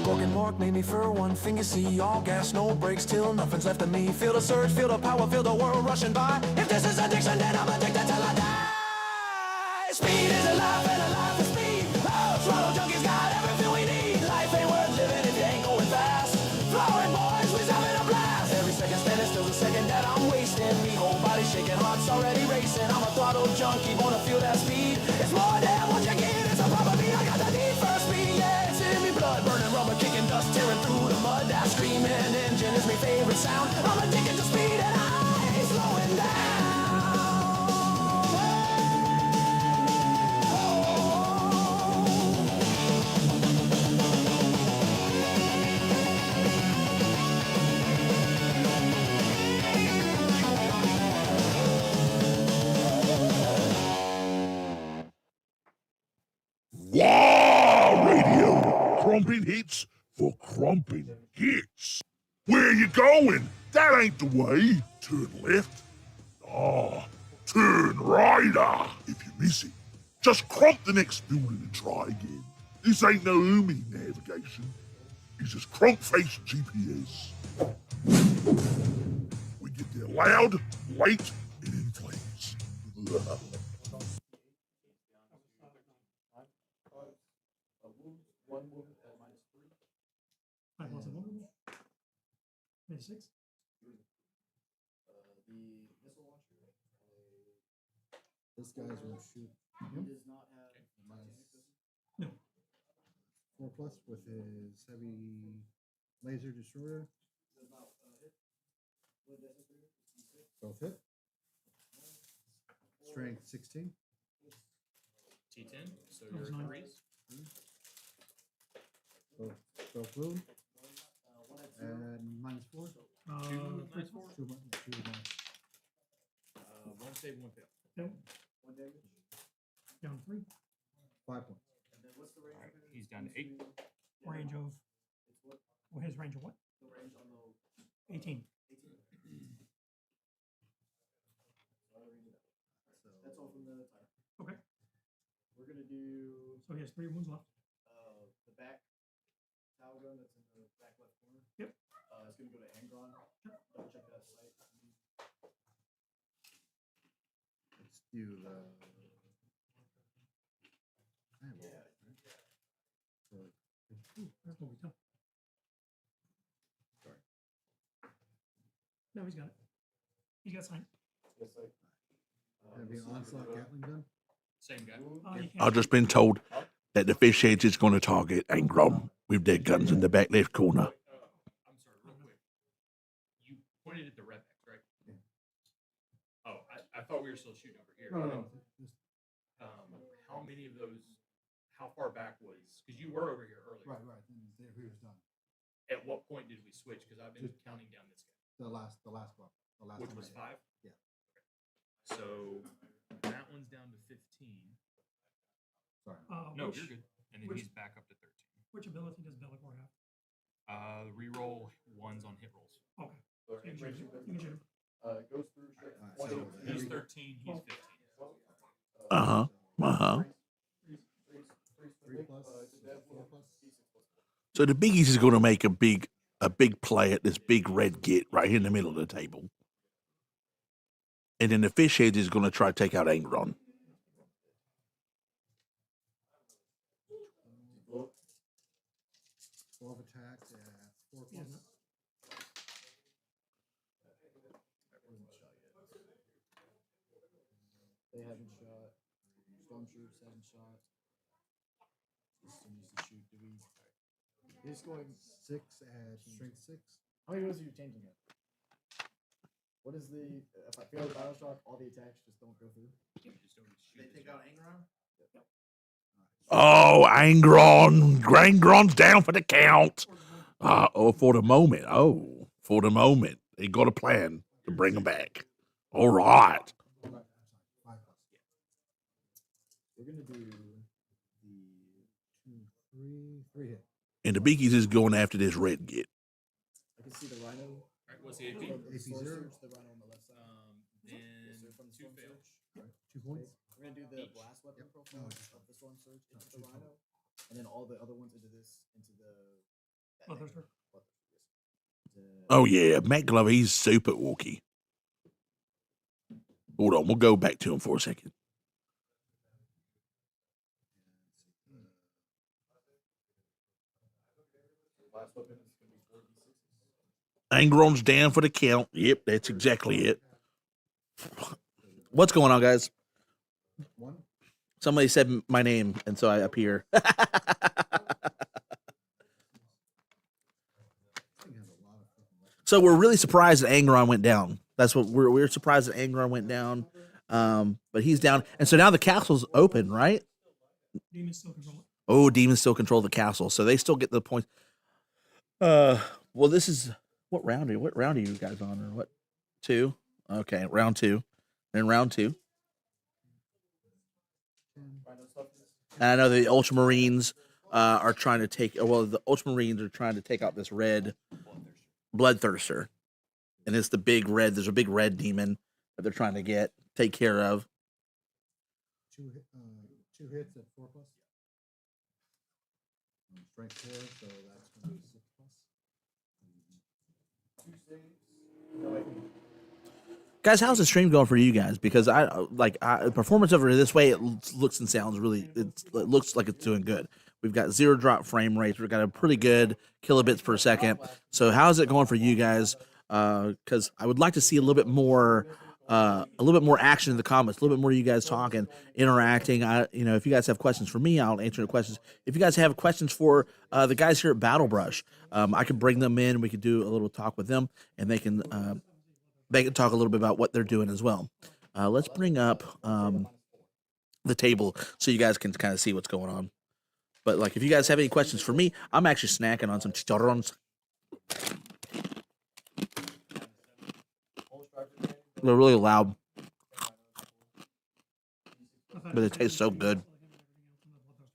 Broken Mark made me for one thing, you see. All gas, no brakes, till nothing's left of me. Feel the surge, feel the power, feel the world rushing by. If this is addiction, then I'm addicted till I die. Speed is alive and alive is speed. Oh, throttle junkies got everything we need. Life ain't worth living if you ain't going fast. Flowing boys, we's having a blast. Every second standing still's a second that I'm wasting. Me whole body shaking, heart's already racing. I'm a throttle junkie, wanna feel that speed. It's more than what you get, it's a proper beat. I got the need for speed, yeah, it's in me blood. Burning rubber, kicking dust, tearing through the mud. That screaming engine is my favorite sound. I'm addicted to speed and I ain't slowing down. Wow, radio. Crumping hits for crumping hits. Where you going? That ain't the way. Turn left. Ah, turn right. If you miss it, just crump the next building and try again. This ain't no Umi navigation. It's just Krunkface GPS. We get there loud, late, and in flames. Five plus a one. Maybe six. This guy's will shoot No. 4+ with his heavy laser destroyer. Both hit. Strength 16. T10, so That was your nine. threes. Both wound. And -4. Two Three. minus four. Two minus. One save, one fail. Nope. Down 3. 5 points. All right, he's down to 8. Range of. Well, his range of what? 18. That's all from the timer. Okay. We're gonna do So he has 3 wounds left. the back towel gun that's in the back left corner. Yep. It's gonna go to Angron. Double check that sight. Let's do the. Ooh, that's what we done. Sorry. No, he's got it. He's got sign. Heavy onslaught Gatling gun. Same guy. You I've just been told that the fish heads is going to target Angron with their guns in the back left corner. I'm sorry, real quick. You pointed at the red X, right? Yeah. Oh, I thought we were still shooting over here. No. How many of those? How far back was? Because you were over here earlier. Right. Then he was done. At what point did we switch? Because I've been Just- counting down this guy, The last one. The last which one I was hit. 5. Yeah. Okay. So that one's down to 15. Sorry. No, which, you're good. And then which- he's back up to 13. Which ability does Bellicor have? Reroll ones on hit rolls. Okay. So you can shoot him. You can shoot him. Goes through. Alright, so He's heavy- 13. He's 15. Uh-huh. Uh-huh. 3+, 4+. So the biggies is going to make a big play at this big red git right here in the middle of the table. And then the fish heads is going to try to take out Angron. 12 attacks at 4 plus. They haven't shot. Stormtroopers haven't shot. Continues to shoot. Do we? He's going 6 at strength 6. How many rows are you changing it? What is the? If I fail the battle shock, all the attacks just don't go through. They take out Angron? Oh, Angron's down for the count. For the moment. Oh, for the moment. They got a plan to bring him back. All right. 5 plus. We're gonna do the 3 hit. And the biggies is going after this red git. I can see the rhino. Alright, what's the AP? From the AP sword 0. surge, the rhino on the left side. Then Yes, sir, from the 2 storm fail. surge. 2 points. We're gonna do the blast weapon profile No, of the storm surge into the two rhino, and then all the other ones into the. Bloodthirster. Oh, yeah. Matt Glover, he's super walkie. Hold on. We'll go back to him for a second. Angron's down for the count. Yep, that's exactly it. What's going on, guys? 1. Somebody said my name, and so I appear. This thing has a lot of freaking weapons. So we're really surprised that Angron went down. That's what we're surprised that Angron went down. But he's down, and so now the castle's open, right? Demons still control it. Oh, demons still control the castle, so they still get the points. Well, this is what round are you guys on, or what? 2? Okay, round 2. And round 2. And I know the Ultramarines are trying to take. Well, the Ultramarines are trying to take out this red Bloodthirster, and it's the big red. There's a big red demon that they're trying to take care of. 2 hits at 4 plus. Strength 4, so that's going to be 6 plus. Guys, how's the stream going for you guys? Because performance over this way, it looks and sounds really. It looks like it's doing good. We've got 0 drop frame rates. We've got a pretty good kilobits per second. So how's it going for you guys? Because I would like to see a little bit more action in the comments, a little bit more of you guys talking, interacting. If you guys have questions for me, I'll answer the questions. If you guys have questions for the guys here at Battlebrush, I can bring them in. We could do a little talk with them, and they can talk a little bit about what they're doing as well. Let's bring up the table so you guys can kind of see what's going on. But if you guys have any questions for me, I'm actually snacking on some chicharrones. They're really loud, but it tastes so good.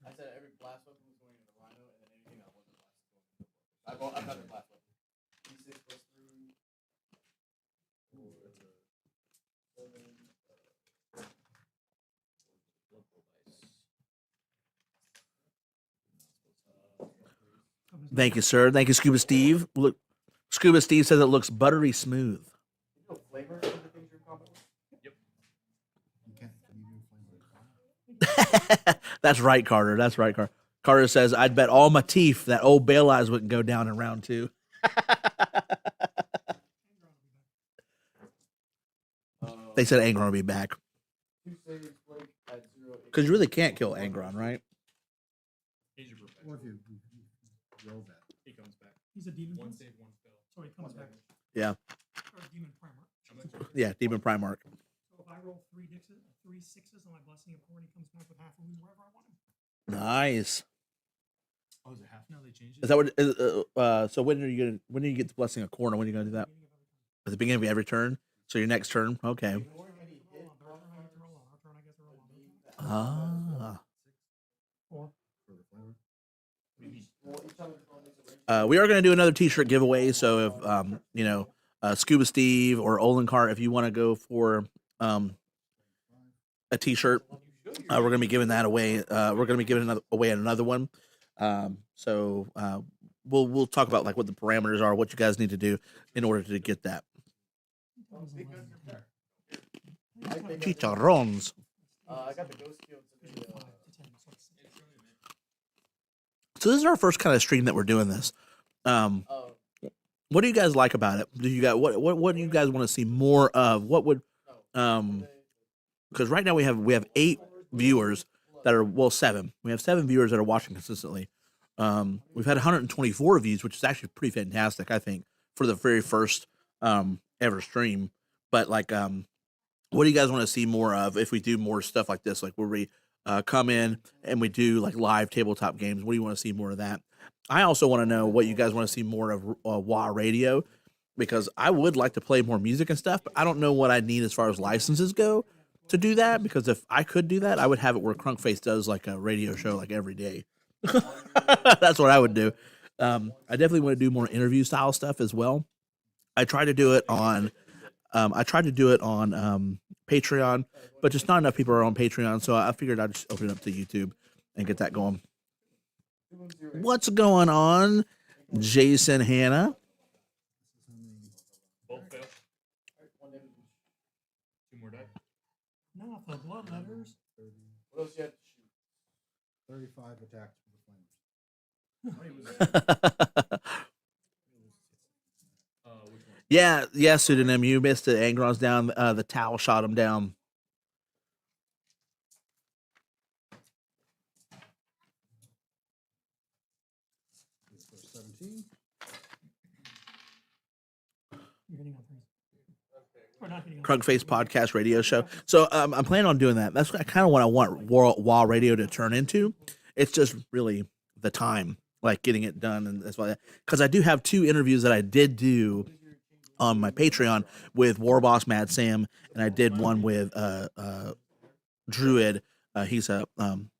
I said every blast weapon was going into the rhino, and then anything that wasn't blast was going into the I've got the blast weapon. D6 plus 3. Ooh, that's a 7. Thank you, sir. Thank you, Scuba Steve. Look, Scuba Steve says it looks buttery smooth. You know flavor of the things you're combo with? You can't. Can you do flame? That's right, Carter. That's right, Carter. Carter says, I'd bet all my teeth that old Bale Eyes wouldn't go down in round 2. They said Angron will be back. 2 saves, Blake, at 0. Because you really can't kill Angron, right? He's your perfect. Or if you roll that. He comes back. He's a demon. 1 prince? save, 1 fail. So he comes back. Yeah. Or demon primer. Yeah, Demon Primarch. So if I roll 3 6s on my blessing of corn, he comes back with half a wound wherever I want him. Nice. Oh, is it half now? They changed it? Is that what? So when do you get the Blessing of Corn? When are you going to do that? At the beginning of every turn. So your next turn. Okay. Ah. We are going to do another T-shirt giveaway. So if Scuba Steve or Olenkart, if you want to go for a T-shirt, we're going to be giving that away. We're going to be giving away another one. So we'll talk about like what the parameters are, what you guys need to do in order to get that. Chicharrones. I got the ghost field to the, So this is our first kind of stream that we're doing this. What do you guys like about it? Do you guys what do you guys want to see more of? What would because right now we have 8 viewers that are, well, 7. We have 7 viewers that are watching consistently. We've had 124 views, which is actually pretty fantastic, I think, for the very first ever stream. But like, what do you guys want to see more of if we do more stuff like this? Like where we come in and we do like live tabletop games. What do you want to see more of that? I also want to know what you guys want to see more of WA Radio, because I would like to play more music and stuff, but I don't know what I need as far as licenses go to do that, because if I could do that, I would have it where Krunkface does like a radio show like every day. That's what I would do. I definitely want to do more interview style stuff as well. I tried to do it on Patreon, but just not enough people are on Patreon, so I figured I'd just open it up to YouTube and get that going. What's going on, Jason Hanna? Both fail. 2 more die. No, the blood letters. what else you had to shoot? 35 attacks with the flames. Which one? Yeah, pseudonym. You missed it. Angron's down. The towel shot him down. For 17. You're hitting on 3. Or not hitting on Krunkface podcast radio show. So I'm planning on doing that. That's kind of what I want WA Radio to turn into. It's just really the time, like getting it done, and that's why. Because I do have 2 interviews that I did do on my Patreon with War Boss Mad Sam, and I did one with Druid. He's a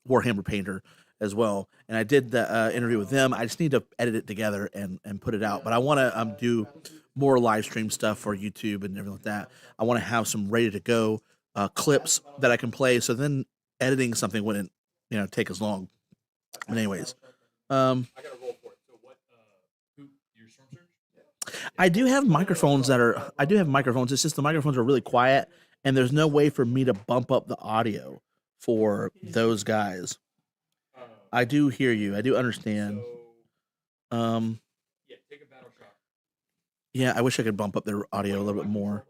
Warhammer painter as well, and I did the interview with them. I just need to edit it together and put it out. But I want to do more live stream stuff for YouTube and everything like that. I want to have some ready to go clips that I can play, so then editing something wouldn't take as long. But anyways, I got to roll for it. So what? Who? Your storm surge? I do have microphones It's just the microphones are really quiet, and there's no way for me to bump up the audio for those guys. I do hear you. I do understand. Yeah, take a battle shock. Yeah, I wish I could bump up their audio a little bit more,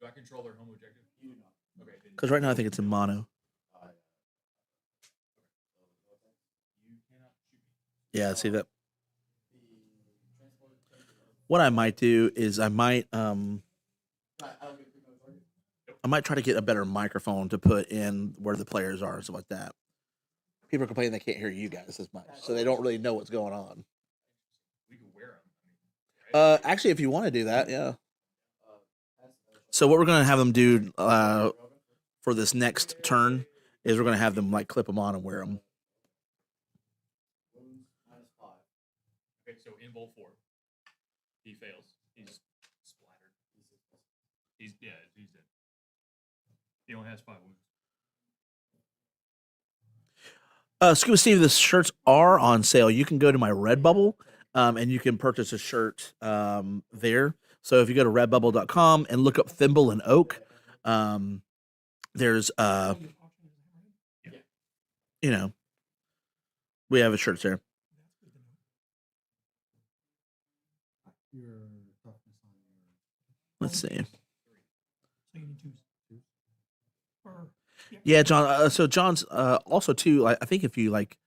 Do I control their home objective? You do not. Okay. then because right now I think it's in mono. you cannot shoot me. Yeah, see that. What I might do is I might try to get a better microphone to put in where the players are and stuff like that. People are complaining they can't hear you guys as much, so they don't really know what's going on. We can wear them. Actually, if you want to do that, yeah. So what we're gonna have them do for this next turn is we're gonna have them like clip them on and wear them. Okay, so in bowl 4, he fails. He's splattered. He's dead. He only has 5 wounds. Scuba Steve, the shirts are on sale. You can go to my Redbubble, and you can purchase a shirt there. So if you go to redbubble.com and look up Thimble and Oak, there's we have a shirt there. Your toughness on your. Let's see. So you need 2. Or Yeah, John. So John's also too. I think if you like,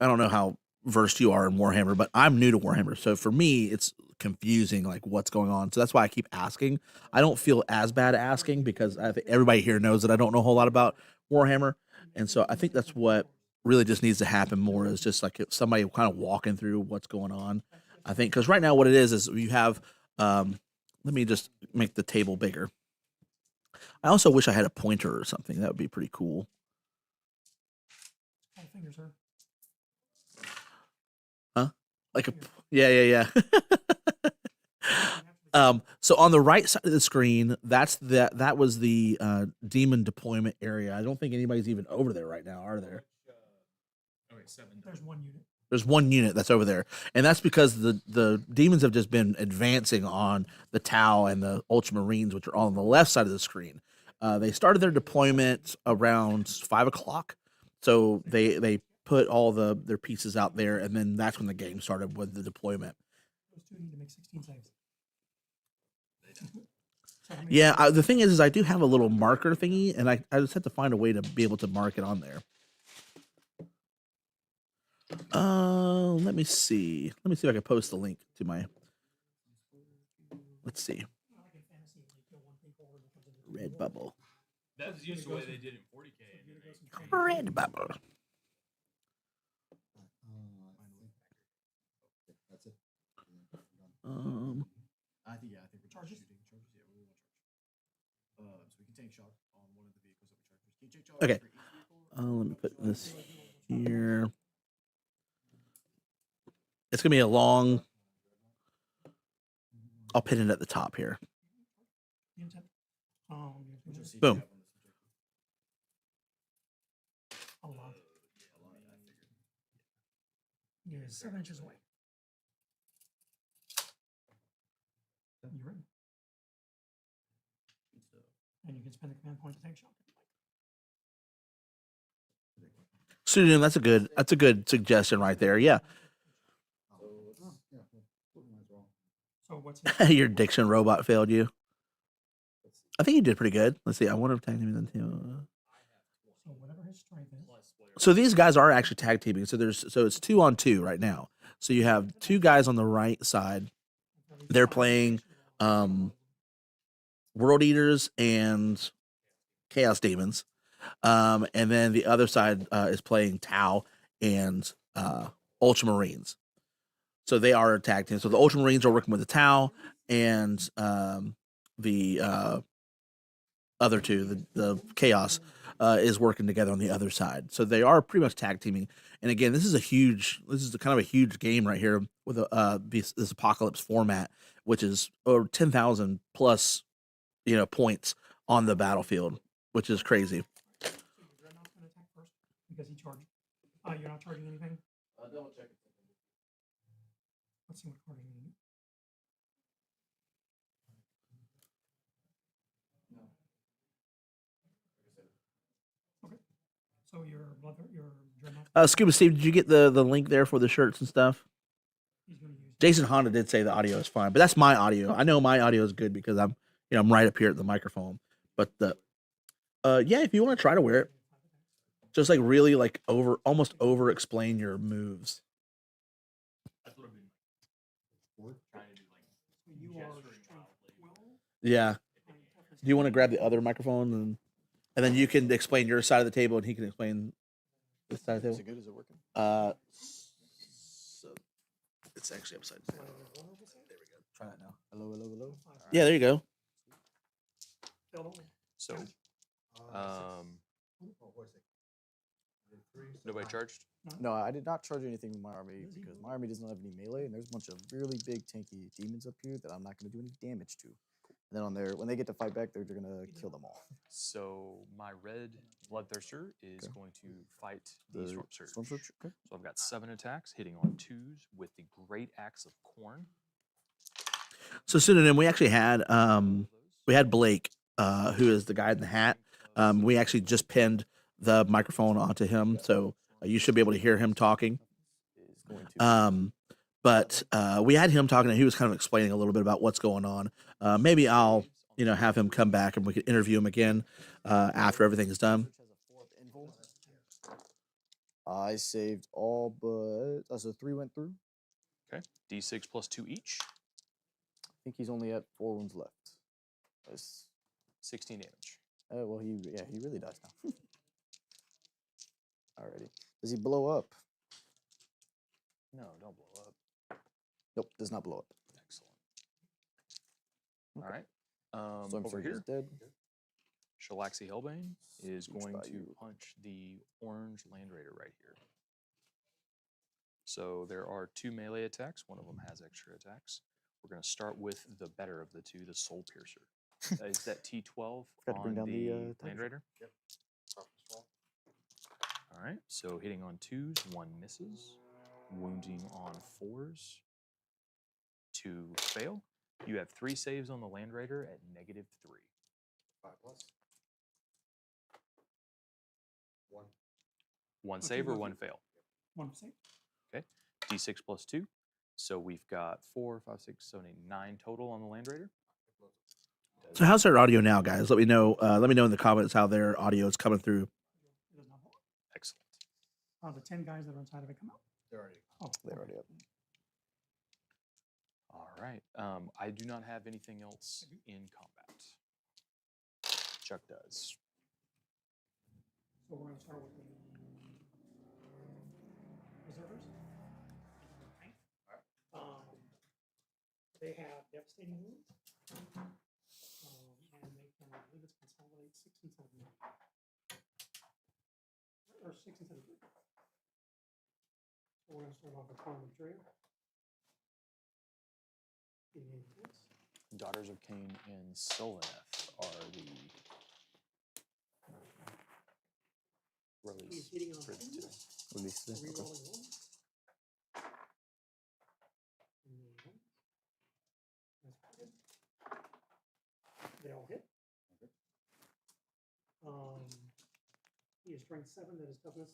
I don't know how versed you are in Warhammer, but I'm new to Warhammer, so for me it's confusing, like what's going on. So that's why I keep asking. I don't feel as bad asking because I think everybody here knows that I don't know a whole lot about Warhammer, and so I think that's what really just needs to happen more is just like somebody kind of walking through what's going on. I think because right now what it is you have. Let me just make the table bigger. I also wish I had a pointer or something. That would be pretty cool. all fingers, sir. Like yeah. So on the right side of the screen, that was the demon deployment area. I don't think anybody's even over there right now, are there? Okay, There's one unit. There's one unit that's over there, and that's because the demons have just been advancing on the Tau and the Ultramarines, which are all on the left side of the screen. They started their deployment around 5 o'clock, so they put all their pieces out there, and then that's when the game started with the deployment. Those two need to make 16 saves. So how many Yeah, saves? the thing is I do have a little marker thingy, and I just have to find a way to be able to mark it on there. Let me see. Let me see if I can post the link to my. Let's see. Like in fantasy, you kill one thing forward and it comes into Red bubble. That's just the way they did it in 40K. Red bubble. That's it. I think we're Charges? shooting charges. Yeah, we want charges. So we can tank shock on one of the vehicles that we charge. Can you take charge Okay. for each vehicle? Let me put this here. It's gonna be a long. I'll pin it at the top here. the intent. Which one seat do you Boom. have on this objective? A lot. He is 7 inches away. You're in. And you can spend the command point to tank shock. Pseudonym. That's a good suggestion right there. Yeah. So what's his Your diction robot failed you. I think you did pretty good. Let's see. I wonder if tag teaming then too. So whatever his strength is. So these guys are actually tag teaming. So it's 2-on-2 right now. So you have two guys on the right side. They're playing World Eaters and Chaos Demons. And then the other side is playing Tau and Ultramarines. So they are a tag team. So the Ultramarines are working with the Tau, and the other two, the Chaos, is working together on the other side. So they are pretty much tag teaming. And again, this is kind of a huge game right here with this apocalypse format, which is over 10,000 plus, points on the battlefield, which is crazy. So your dreadnought's going to attack first because he charged. You're not charging anything. Double check it. Let's see what card you need. Okay. So your dreadnought. Scuba Steve, did you get the link there for the shirts and stuff? He's going to use. Jason Honda did say the audio is fine, but that's my audio. I know my audio is good because I'm right up here at the microphone. But yeah, if you want to try to wear it, just like really like almost over explain your moves. That's what I've been trying to do. Like, You are gesturing strength wildly. 12. Yeah. Do you want to grab the other microphone and then you can explain your side of the table and he can explain this side of the Is it table? good? Is it working? So it's actually upside down. There we go. Try that now. Hello, hello, hello. Yeah, there you go. So, nobody charged? No, I did not charge anything with my army because my army does not have any melee, and there's a bunch of really big tanky demons up here that I'm not going to do any damage to. And then when they get to fight back, they're going to kill them all. So my red bloodthirster is going to fight the storm surge. Storm Surge, okay. So I've got 7 attacks hitting on 2s with the Great Axe of Corn. So Pseudonym, we actually had Blake, who is the guy in the hat. We actually just pinned the microphone onto him, so you should be able to hear him talking. But we had him talking, and he was kind of explaining a little bit about what's going on. Maybe I'll have him come back and we could interview him again after everything is done. I saved all but so 3 went through. Okay. D6 plus 2 each. I think he's only at 4 wounds left. That's 16 damage. well, he really dies now. Alrighty. Does he blow up? No, don't blow up. Nope, does not blow up. Excellent. All right. Storm Over Surge is here, dead. Shalaxi Hellbane is Which going by to you? punch the orange Land Raider right here. So there are 2 melee attacks. One of them has extra attacks. We're going to start with the better of the 2, the Soul Piercer. Is that T12 Forgot to bring on down the the Land Tiger. Raider? Yep. All All right. So hitting on 2s, 1 misses. Wounding on 4s. 2 fail. You have 3 saves on the Land Raider at -3. 5+. 1. 1 Okay, save or well- 1 fail. 1%. Okay. D6 plus 2. So we've got 4, 5, 6, 7, 8, 9 total on the Land Raider. So how's their audio now, guys? Let me know. Let me know in the comments how their audio is coming through. It does not hold. Excellent. The 10 guys that are inside of it come out. They're already. Oh, They're already up. All right. I do not have anything else in combat. Chuck does. So we're going to start with the Reservers. They have devastating wounds. And they can, I believe it's consolidate 6 instead of 9. Or 6 instead of 3. So we're going to start off with Farm Material. Daughters of Cain and Sylvaneth are the release He's hitting on for things. today. Release this. Okay. Rerolling one. And then one. That's good. They all hit. He is strength 7, that is toughness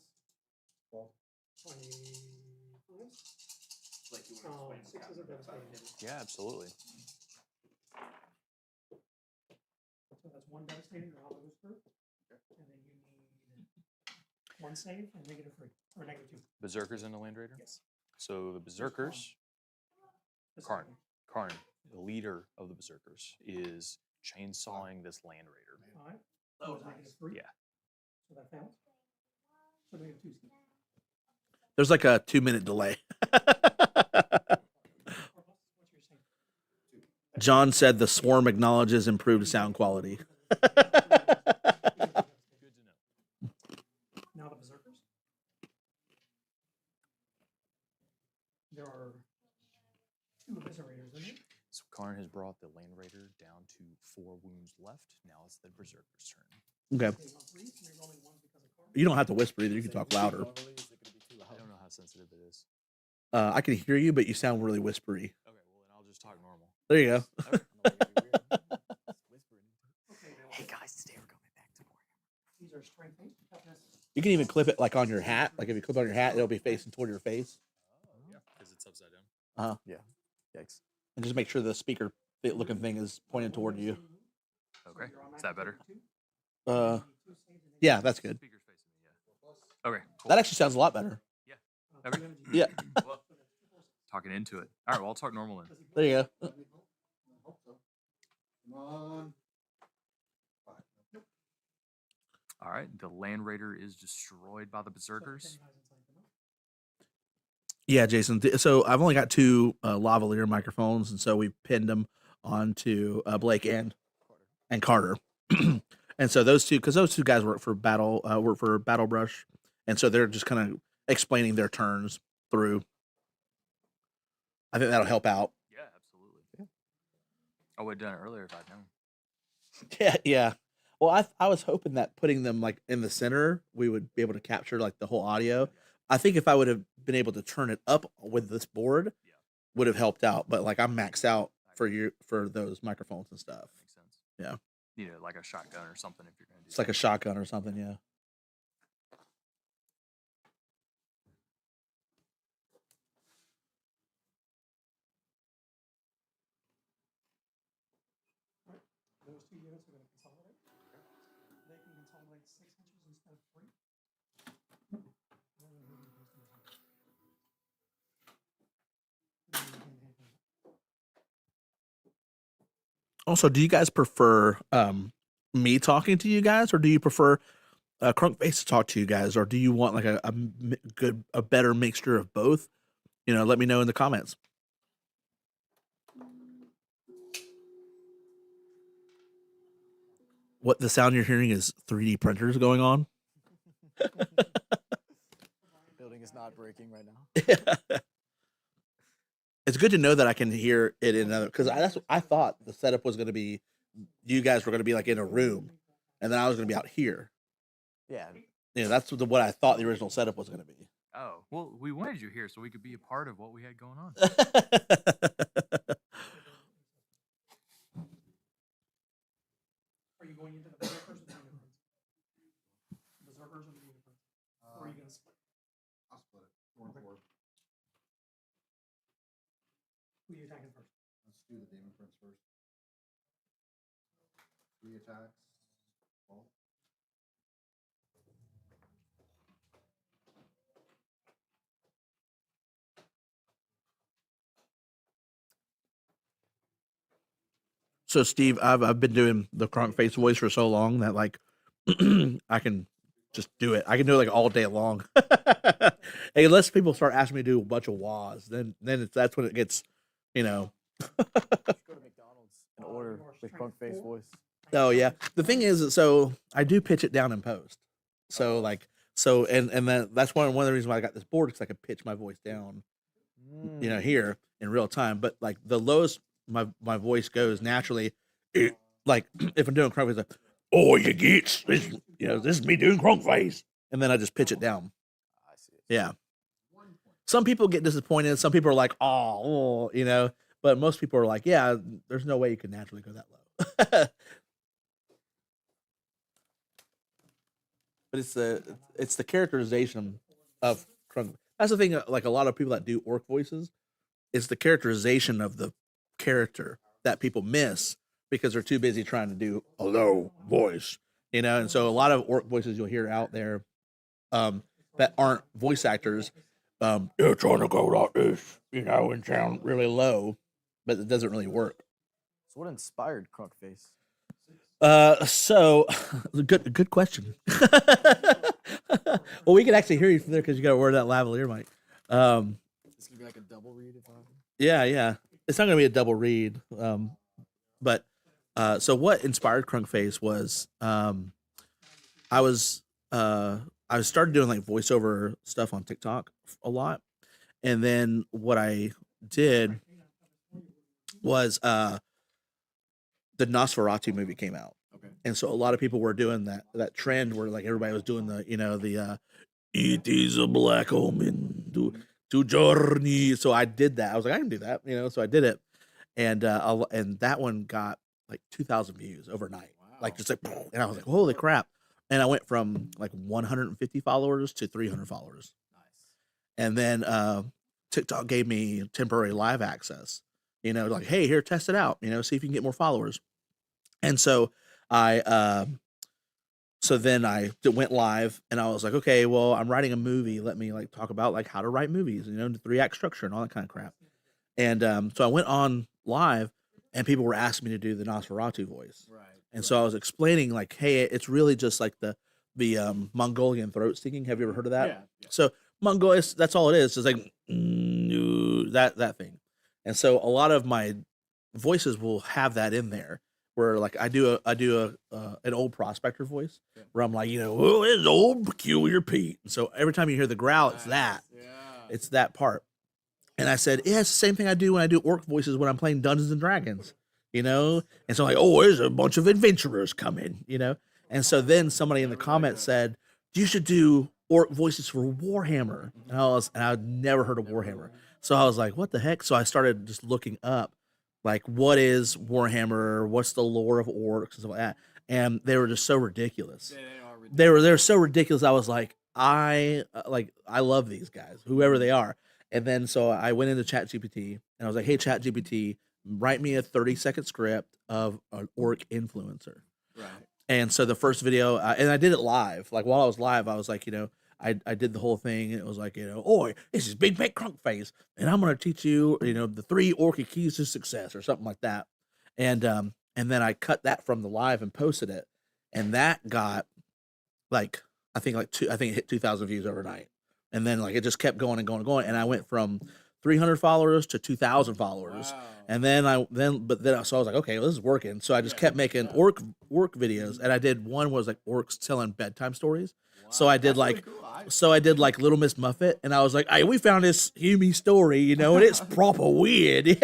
25. Like you want to explain 6 is a devastating. Yeah, absolutely. So that's 1 devastating or all those through. And then you need 1 save and -3 or -2. Berserkers in the Land Raider? Yes. So the Berserkers, This is Karn, one. Karn, the leader of the Berserkers, is chainsawing this Land Raider. All right. Oh, So nice. -3. Yeah. So that fails. So -2. There's like a 2-minute delay. What's your save? John said the swarm acknowledges improved sound quality. Good to know. Now the Berserkers. There are 2 Eviscerators in it. So Karn has brought the Land Raider down to 4 wounds left. Now it's the Berserker's turn. Okay. Hitting on 3, rerolling 1 because of Karn. You don't have to whisper either. You can talk louder. I don't know how sensitive it is. I can hear you, but you sound really whispery. Okay, well then I'll just talk normal. There you go. Hey guys, today we're going back to Warhammer. These are strength 8, toughness. You can even clip it like on your hat. Like if you clip on your hat, it'll be facing toward your face. Yeah, because it's upside down. Yikes. And just make sure the speaker looking thing is pointed toward you. Okay, is that better? Yeah, that's good. Speaker's facing me, yeah. Okay, cool. That actually sounds a lot better. Okay. Yeah. Well, talking into it. All right, well, I'll talk normal then. There you go. Hope so. Come on. 5. Nope. All right, the Land Raider is destroyed by the Berserkers. Yeah, Jason. So I've only got 2 lavalier microphones, and so we pinned them onto Blake and Carter. And so those 2, because those 2 guys work for Battlebrush, and so they're just kind of explaining their turns through. I think that'll help out. Yeah, absolutely. Yeah. I would have done it earlier if I'd known. Yeah, yeah. Well, I was hoping that putting them like in the center, we would be able to capture like the whole audio. I think if I would have been able to turn it up with this board, Yeah. would have helped out. But like I'm maxed out for those microphones and stuff. Makes sense. Yeah. Need like a shotgun or something if you're going to do It's like a shotgun or something. Yeah. Those 2 units are going to consolidate. They can consolidate 6 inches instead of 3. Also, do you guys prefer me talking to you guys, or do you prefer Krunkface to talk to you guys, or do you want like a better mixture of both? You know, let me know in the comments. What the sound you're hearing is 3D printers going on. Building is not breaking right now. It's good to know that I can hear it in another, because I thought the setup was going to be, you guys were going to be like in a room, and then I was going to be out here. Yeah, you know, that's what I thought the original setup was going to be. Oh, well, we wanted you here so we could be a part of what we had going on. Are you going into the berserkers or the unicorns? Berserkers or the unicorns? Or are you gonna split? I'll split it. 4 and 4. Who are you attacking first? Let's do the Demon Prince first. 3 attacks. Fall. So Steve, I've been doing the Krunkface voice for so long that like I can just do it. I can do it like all day long. Unless people start asking me to do a bunch of wahs, then that's when it gets, you know. Go to McDonald's and order the Krunkface voice. Oh yeah. The thing is, so I do pitch it down in post. So like, so and that's one of the reasons why I got this board, because I could pitch my voice down, you know, here in real time. But like the lowest my voice goes naturally, like if I'm doing Krunkface, like, oh, you get this, you know, this is me doing Krunkface, and then I just pitch it down. I see it. Yeah. Some people get disappointed. Some people are like, oh, you know, but most people are like, yeah, there's no way you can naturally go that low. But it's the characterization of Krunk. That's the thing. Like a lot of people that do orc voices, it's the characterization of the character that people miss because they're too busy trying to do a low voice, you know. And so a lot of orc voices you'll hear out there, that aren't voice actors, they're trying to go like this, you know, and sound really low, but it doesn't really work. So what inspired Krunkface? So good question. Well, we can actually hear you from there because you got to wear that lavalier mic. It's gonna be like a double read if I. Yeah. It's not gonna be a double read. But so what inspired Krunkface was I started doing like voiceover stuff on TikTok a lot, and then what I did was the Nosferatu movie came out. Okay. And so a lot of people were doing that trend where like everybody was doing the, you know, the it is a black omen to journey. So I did that. I was like, I can do that, you know. So I did it, and that one got like 2,000 views overnight. Wow. Like just like, and I was like, holy crap! And I went from like 150 followers to 300 followers. Nice. And then TikTok gave me temporary live access. You know, like, hey, here, test it out. You know, see if you can get more followers. And so then I went live, and I was like, okay, well, I'm writing a movie. Let me like talk about like how to write movies, you know, the 3-act structure and all that kind of crap. And so I went on live, and people were asking me to do the Nosferatu voice. Right. And so I was explaining like, hey, it's really just like the Mongolian throat singing. Have you ever heard of that? Yeah. So Mongolian, that's all it is. It's like that thing. And so a lot of my voices will have that in there, where like I do an old prospector voice, where I'm like, you know, oh, it's old peculiar Pete. And so every time you hear the growl, it's that. Yeah. It's that part. And I said, yeah, it's the same thing I do when I do orc voices when I'm playing Dungeons and Dragons, you know? And so I'm like, oh, there's a bunch of adventurers coming, you know? And so then somebody in the comments said, you should do orc voices for Warhammer. And I'd never heard of Warhammer. So I was like, what the heck? So I started just looking up, like, what is Warhammer? What's the lore of orcs and stuff like that? And they were just so ridiculous. They were so ridiculous. I was like, I love these guys, whoever they are. And then so I went into ChatGPT, and I was like, hey, ChatGPT, write me a 30-second script of an orc influencer. Right. And so the first video, and I did it live. Like while I was live, I was like, you know, I did the whole thing, and it was like, you know, oh, this is Big Fat Krunkface, and I'm going to teach you, you know, the 3 orky keys to success or something like that. And then I cut that from the live and posted it, and that got like I think it hit 2,000 views overnight, and then like it just kept going and going and going, and I went from 300 followers to 2,000 followers. Wow. And then so I was like, okay, well, this is working. So I just kept making orc videos, and I did one was like orcs telling bedtime stories. Wow. So I did like Little Miss Muffet, and I was like, hey, we found this Humy story, you know, and it's proper weird, you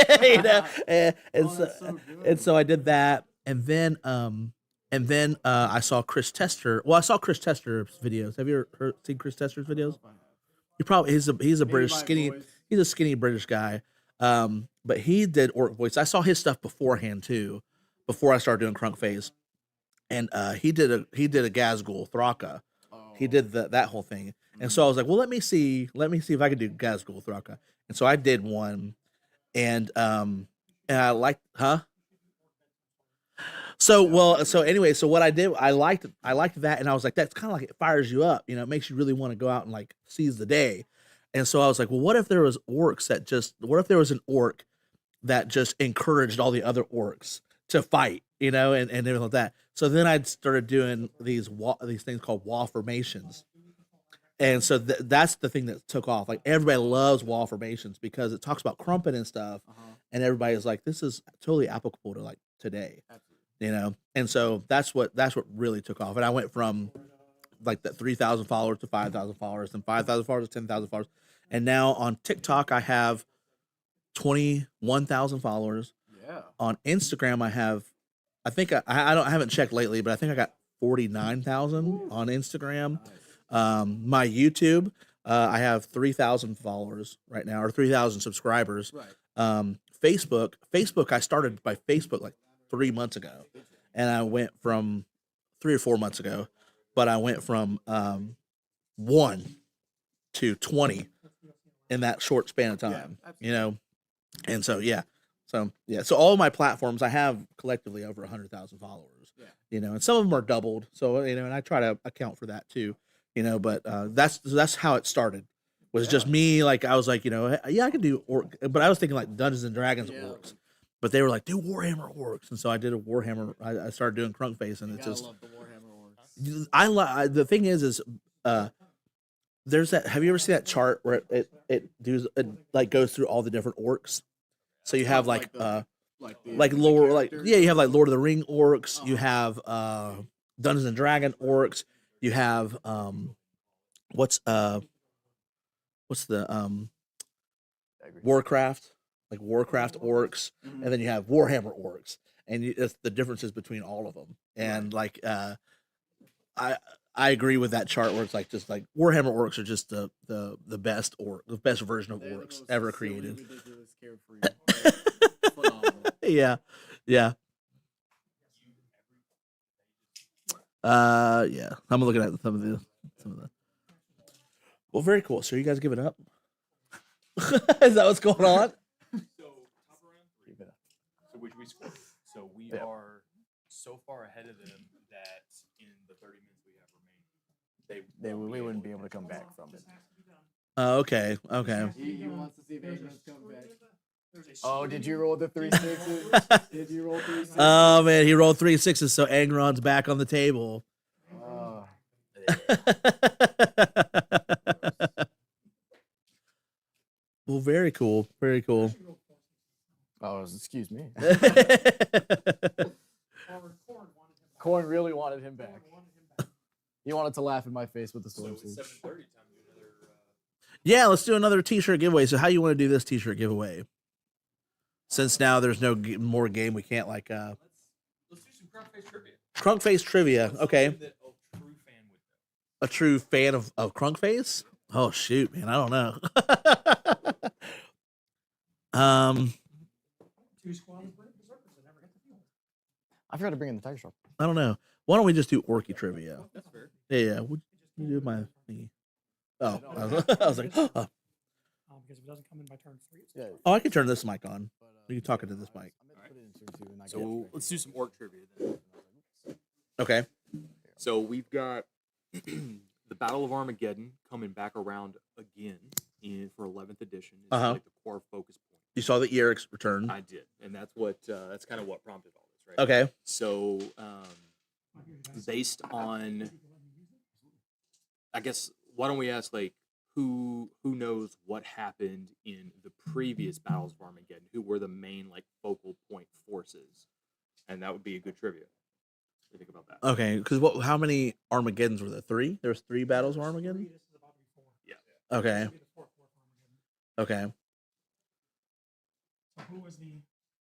know. And so I did that, and then And then I saw Chris Tester. Well, I saw Chris Tester's videos. Have you ever seen Chris Tester's videos? You probably he's a British my skinny. voice. He's a skinny British guy. But he did orc voice. I saw his stuff beforehand too, before I started doing Krunkface. And he did a Gazgul Thraka. He did that whole thing. And so I was like, well, let me see if I could do Gazgul Thraka. And so I did one, and I liked, huh? So so anyway, so what I did, I liked that, and I was like, that's kind of like it fires you up, it makes you really want to go out and like seize the day. And so I was like, well, what if there was what if there was an orc that just encouraged all the other orcs to fight, and everything like that. So then I started doing these things called wall formations. And so that's the thing that took off. Like everybody loves wall formations because it talks about crumping and stuff, and everybody's like, this is totally applicable to like today. And so that's what really took off. And I went from like that 3,000 followers to 5,000 followers, and 5,000 followers to 10,000 followers, and now on TikTok I have 21,000 followers. Yeah. On Instagram I have, I think I haven't checked lately, but I think I got 49,000 on Instagram. My YouTube, I have 3,000 followers right now, or 3,000 subscribers. Right. Facebook, I started by Facebook like 3 months ago, and I went from 3 or 4 months ago, but I went from 1 to 20 in that short span of time. And so so all of my platforms I have collectively over 100,000 followers. And some of them are doubled, so and I try to account for that too. But that's how it started. Was just me, like I was like, I can do orc, but I was thinking like Dungeons and Dragons orcs. But they were like, do Warhammer orcs, and so I did a Warhammer. I started doing Krunkface, and it's just love the Warhammer orcs. the thing is there's that. Have you ever seen that chart where it like goes through all the different orcs? So you have like lower, like you have like Lord of the Ring orcs. You have Dungeons and Dragon orcs. You have what's the Warcraft, like Warcraft orcs, and then you have Warhammer orcs, and it's the differences between all of them. And like I agree with that chart where it's like just like Warhammer orcs are just the best the best version of orcs ever created. Yeah. I'm looking at some of the. Well, very cool. So you guys give it up? Is that what's going on? So top of round 3. So which we scored. So we are so far ahead of them that in the 30 minutes we have remaining, we wouldn't be able to come back from it. Okay. He wants to see if Agnes come back. Oh, did you roll the 3 sixes? Did you roll 3 sixes? Oh man, he rolled 3 sixes, so Angron's back on the table. Well, very cool. Very cool. Oh, excuse me. Corn really wanted him back. He wanted to laugh in my face with the storm siege. 7:30 time to do another. Yeah, let's do another T-shirt giveaway. So, how you want to do this T-shirt giveaway? Since now there's no more game, we can't like. Let's do some Krunkface trivia. Krunkface trivia. Okay. That a true fan would know. A true fan of Krunkface? Oh shoot, man, I don't know. 2 squadrons berserkers that never hit the field. I forgot to bring in the tiger shop. I don't know. Why don't we just do Orky trivia? That's fair. Yeah. Would you do my thingy? Oh, I was like, Because if it doesn't come in by turn 3, it's oh, I can turn this mic on. You can talk into this mic. So let's do some orc trivia then. Okay. So we've got the Battle of Armageddon coming back around again for 11th edition. It's like the core focus point. You saw the ERX return. I did, and that's kind of what prompted all this, right? Okay. So based on, I guess, why don't we ask like who knows what happened in the previous battles of Armageddon? Who were the main like focal point forces? And that would be a good trivia. What do you think about that? Okay, because how many Armageddons were there? 3? There was 3 battles of Armageddon? This is about to be 4. Okay. This will be the 4th Armageddon. Okay. So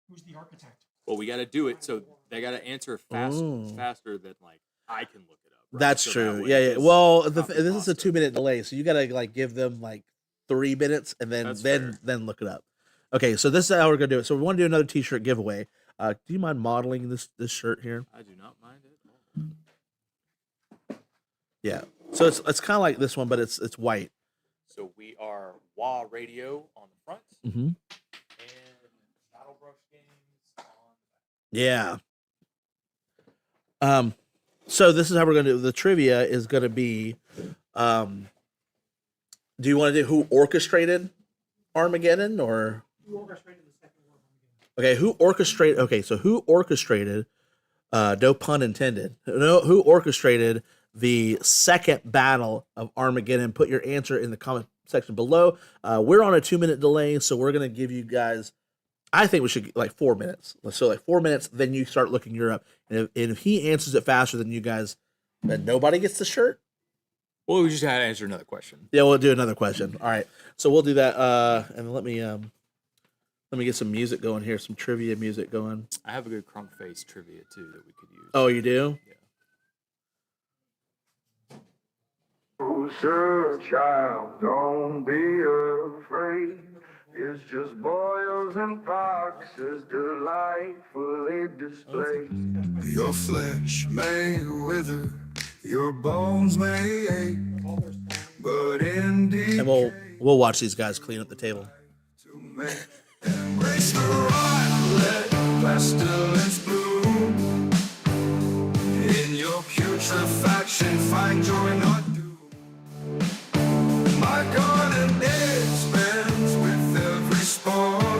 who's the architect? Well, we got to do it so they got to answer Ooh. faster than like I can look it up. Right? That's So true. that way, Yeah, yeah. because Well, copy this is a pasta. 2-minute delay, so you gotta like give them like 3 minutes and That's fair. then look it up. Okay, so this is how we're gonna do it. So we want to do another T-shirt giveaway. Do you mind modeling this shirt here? I do not mind it at all. Yeah. So it's kind of like this one, but it's white. So we are WA Radio on the front Mm-hmm. and Battlebrush games on Yeah. So this is how we're gonna do the trivia is gonna be do you want to do who orchestrated Armageddon or You orchestrated the second war of Armageddon. okay, who orchestrated no pun intended. No, who orchestrated the second battle of Armageddon? Put your answer in the comment section below. We're on a 2-minute delay, so we're gonna give you guys. I think we should like 4 minutes. So like 4 minutes, then you start looking Europe, and if he answers it faster than you guys, then nobody gets the shirt. Well, we just had to answer another question. Yeah, we'll do another question. All right, so we'll do that. And let me get some music going here, some trivia music going. I have a good Krunkface trivia too that we could use. Oh, you do? Yeah. Oh, sir, child, don't be afraid. It's just boils and boxes delightfully displayed. Your flesh may wither, your bones may ache, but in And we'll watch these guys clean up the table. to make embrace the rot, let pestilence bloom. In your putrefaction, find joy not doom. My garden expands with every spore.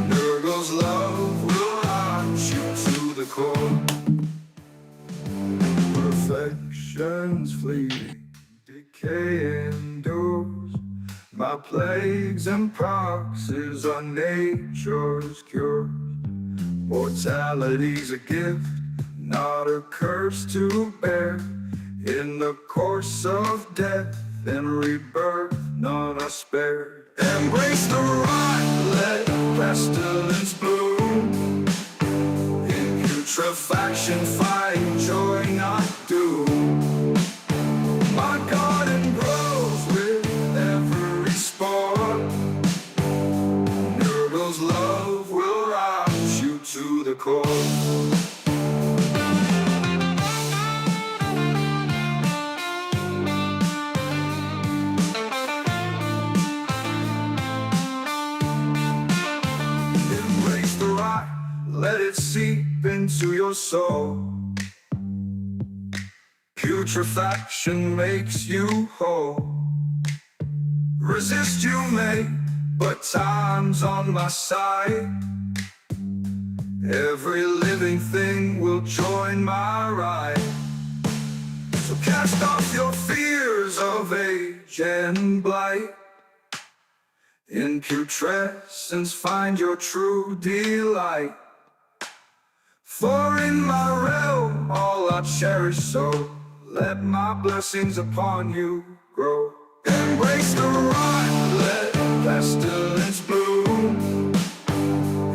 Nurgle's love will haunt you to the core. Perfection's fleeting, decay endures. My plagues and proxies are nature's cure. Mortality's a gift, not a curse to bear. In the course of death and rebirth, none are spared. Embrace the rot, let pestilence bloom. In putrefaction, find joy, not doom. My garden grows with every spore. Nurgle's love will rock you to the core. Embrace the rot, let it seep into your soul. Putrefaction makes you whole. Resist you may, but time's on my side. Every living thing will join my ride. So cast off your fears of age and blight. In putrescence find your true delight. For in my realm all I cherish so, let my blessings upon you grow. Embrace the rot, let pestilence bloom.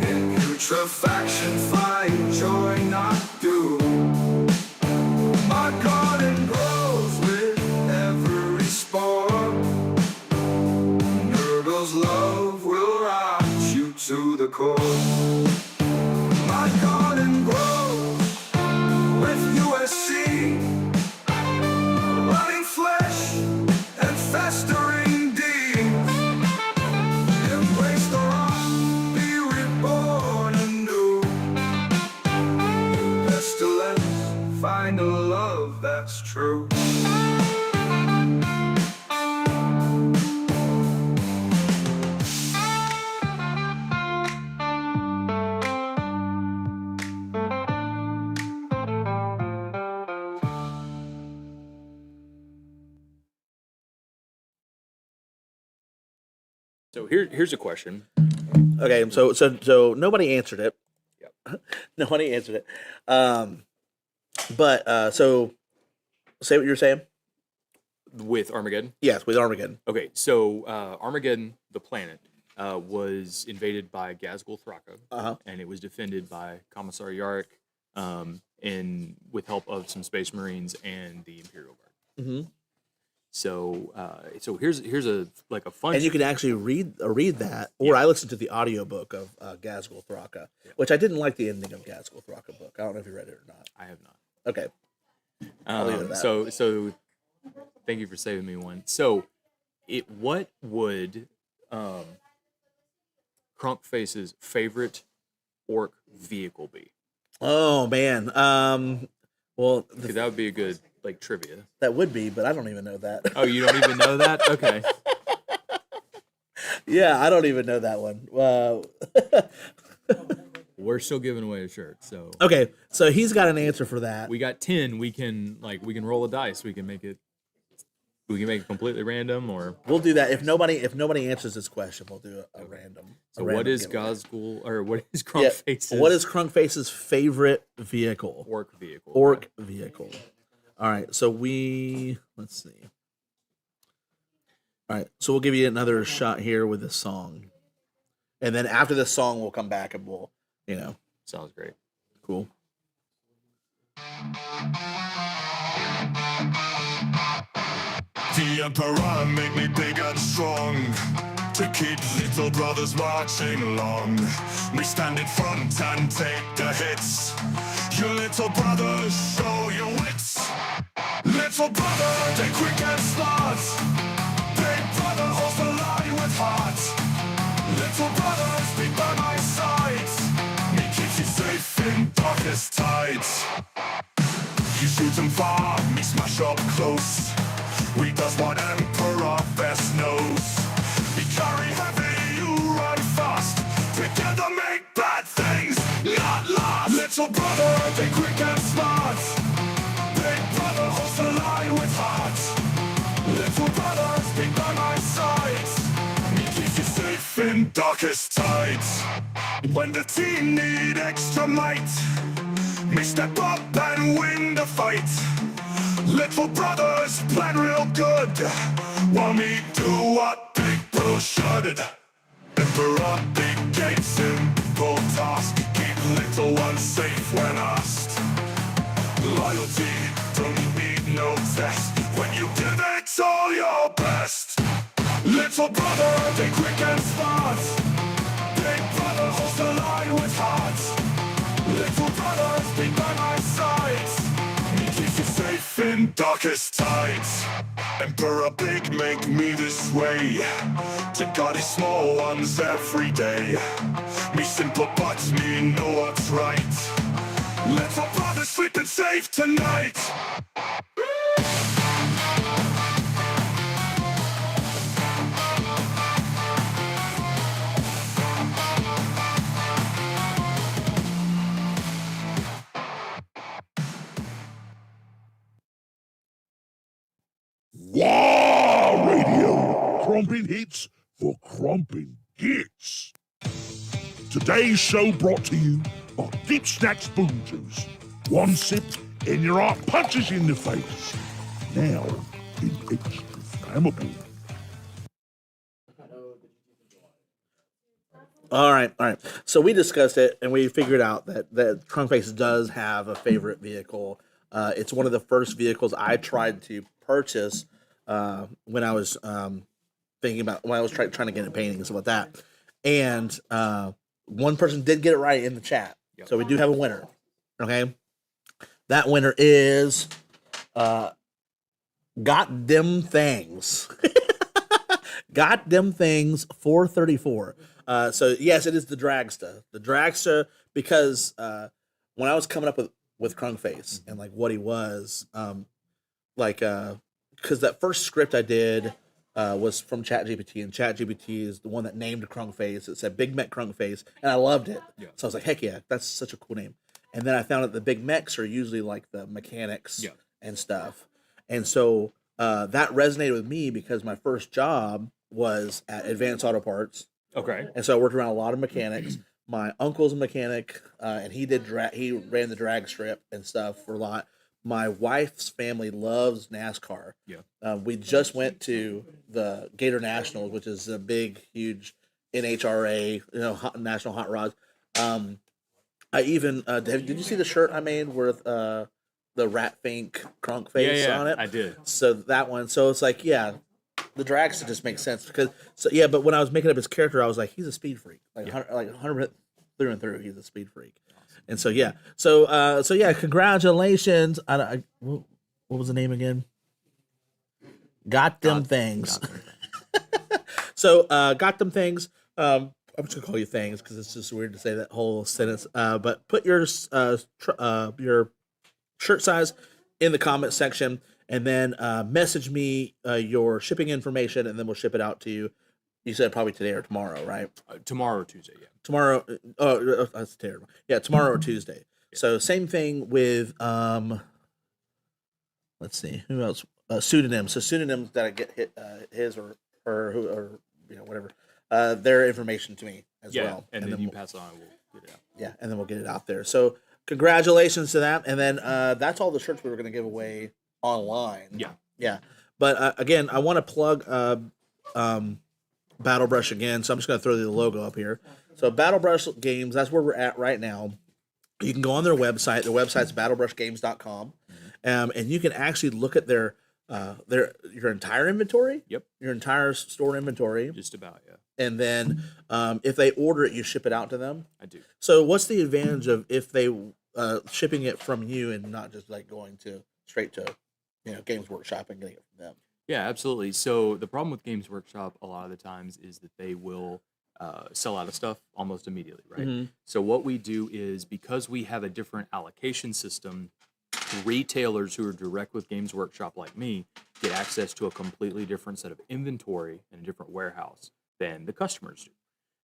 In putrefaction find joy, not doom. My garden grows with every spore. Nurgle's love will rock you to the core. My garden grows with USC, rotting flesh and festering deeds. Embrace the rot, be reborn anew. Pestilence, find a love that's true. So here's a question. Okay, so nobody answered it. Yep. Nobody answered it. But so say what you're saying. With Armageddon. Yes, with Armageddon. Okay, so Armageddon, the planet, was invaded by Gazgul Thraka, Uh-huh. and it was defended by Commissar Yarrick, and with help of some Space Marines and the Imperial Guard. Mm-hmm. So, so here's a like a fun. And you can actually read that, or I listened to the audiobook of Gazgul Thraka, which I didn't like the ending of Gazgul Thraka book. I don't know if you read it or not. I have not. Okay. I'll leave it at that. So thank you for saving me one. So, what would Krunkface's favorite orc vehicle be? Oh man. Well, That would be a good like trivia. that would be, but I don't even know that. Oh, you don't even know that? Okay. Yeah, I don't even know that one. We're still giving away a shirt, so Okay, so he's got an answer for that. we got 10. We can roll a dice. We can make it completely random, or We'll do that if nobody answers this question. We'll do a random. so. a What random is giveaway. Gazgul or what is Yeah, Krunkface's what is Krunkface's favorite vehicle? orc vehicle? Orc vehicle. All right, so let's see. All right, so we'll give you another shot here with this song, and then after this song, we'll come back and we'll, Sounds great. cool. The Emperor made me big and strong to keep little brothers marching along. We stand in front and take the hits. Your little brothers show your wits. Little brother, they quick and smart. Big brother holds the line with heart. Little brothers be by my side. Me keeps you safe in darkest tides. You shoot them far, me smash up close. We does what Emperor best knows. We carry heavy, you run fast. Together make bad things not last. Little brother, they quick and smart. Big brother holds the line with heart. Little brother, stick by my side. Me keeps you safe in darkest tides. When the team need extra might, me step up and win the fight. Little brothers plan real good, while me do what big bro should. Emperor, big gates, simple task. Keep little ones safe when asked. Loyalty don't need no test when you give it all your best. Little brother, they quick and smart. Big brother holds the line with heart. Little brothers be by my side. Me keeps you safe in darkest tides. Emperor big make me this way. To guard his small ones every day. Me simple but me know what's right. Little brothers sleeping safe tonight. Wow, radio. Crumpin' hits for crumpin' gits. Today's show brought to you by Dip Snack Spoon Juice. One sip and your heart punches you in the face. Now, in extra flammable. All right. So we discussed it, and we figured out that Krunkface does have a favorite vehicle. It's one of the first vehicles I tried to purchase when I was thinking about when I was trying to get into painting and stuff like that. And one person did get it right in the chat, so we do have a winner. Okay, that winner is Got Them Things. Got Them Things 434. So yes, it is the dragster. The dragster, because when I was coming up with Krunkface and like what he was, because that first script I did was from ChatGPT, and ChatGPT is the one that named Krunkface. It said Big Mech Krunkface, and I loved it. Yeah. So I was like, heck yeah, that's such a cool name. And then I found out the big mechs are usually like the mechanics and stuff. And so that resonated with me because my first job was at Advanced Auto Parts. Okay. And so I worked around a lot of mechanics. My uncle's a mechanic, and he ran the drag strip and stuff for a lot. My wife's family loves NASCAR. Yeah. We just went to the Gator Nationals, which is a big, huge NHRA, National Hot Rods. I even did you see the shirt I made with the rat fink Krunkface on it? I did. So that one. So it's like, yeah, the dragster just makes sense because but when I was making up his character, I was like, he's a speed freak, like 100 through and through. He's a speed freak, and so yeah, so yeah, congratulations. What was the name again? Got them things. So got them things. I'm just gonna call you things because it's just weird to say that whole sentence. But put your shirt size in the comment section, and then message me your shipping information, and then we'll ship it out to you. You said probably today or tomorrow, right? Tomorrow or Tuesday, yeah. Tomorrow. That's terrible. Yeah, tomorrow or Tuesday. So same thing with let's see who else. Pseudonyms. So pseudonyms that I get his or her who or whatever their information to me as well. And then you pass it on, and we'll get it out. Yeah, and then we'll get it out there. So congratulations to that. And then that's all the shirts we were going to give away online. Yeah. But again, I want to plug Battlebrush again. So I'm just going to throw the logo up here. So Battlebrush Games, that's where we're at right now. You can go on their website. Their website's battlebrushgames.com. And you can actually look at your entire inventory. Yep. Your entire store inventory. Just about, yeah. And then if they order it, you ship it out to them. I do. So what's the advantage of if they shipping it from you and not just like going straight to Games Workshop and getting it from them? Yeah, absolutely. So the problem with Games Workshop a lot of the times is that they will sell out of stuff almost immediately, right? Mhm. So what we do is, because we have a different allocation system, retailers who are direct with Games Workshop like me get access to a completely different set of inventory in a different warehouse than the customers do.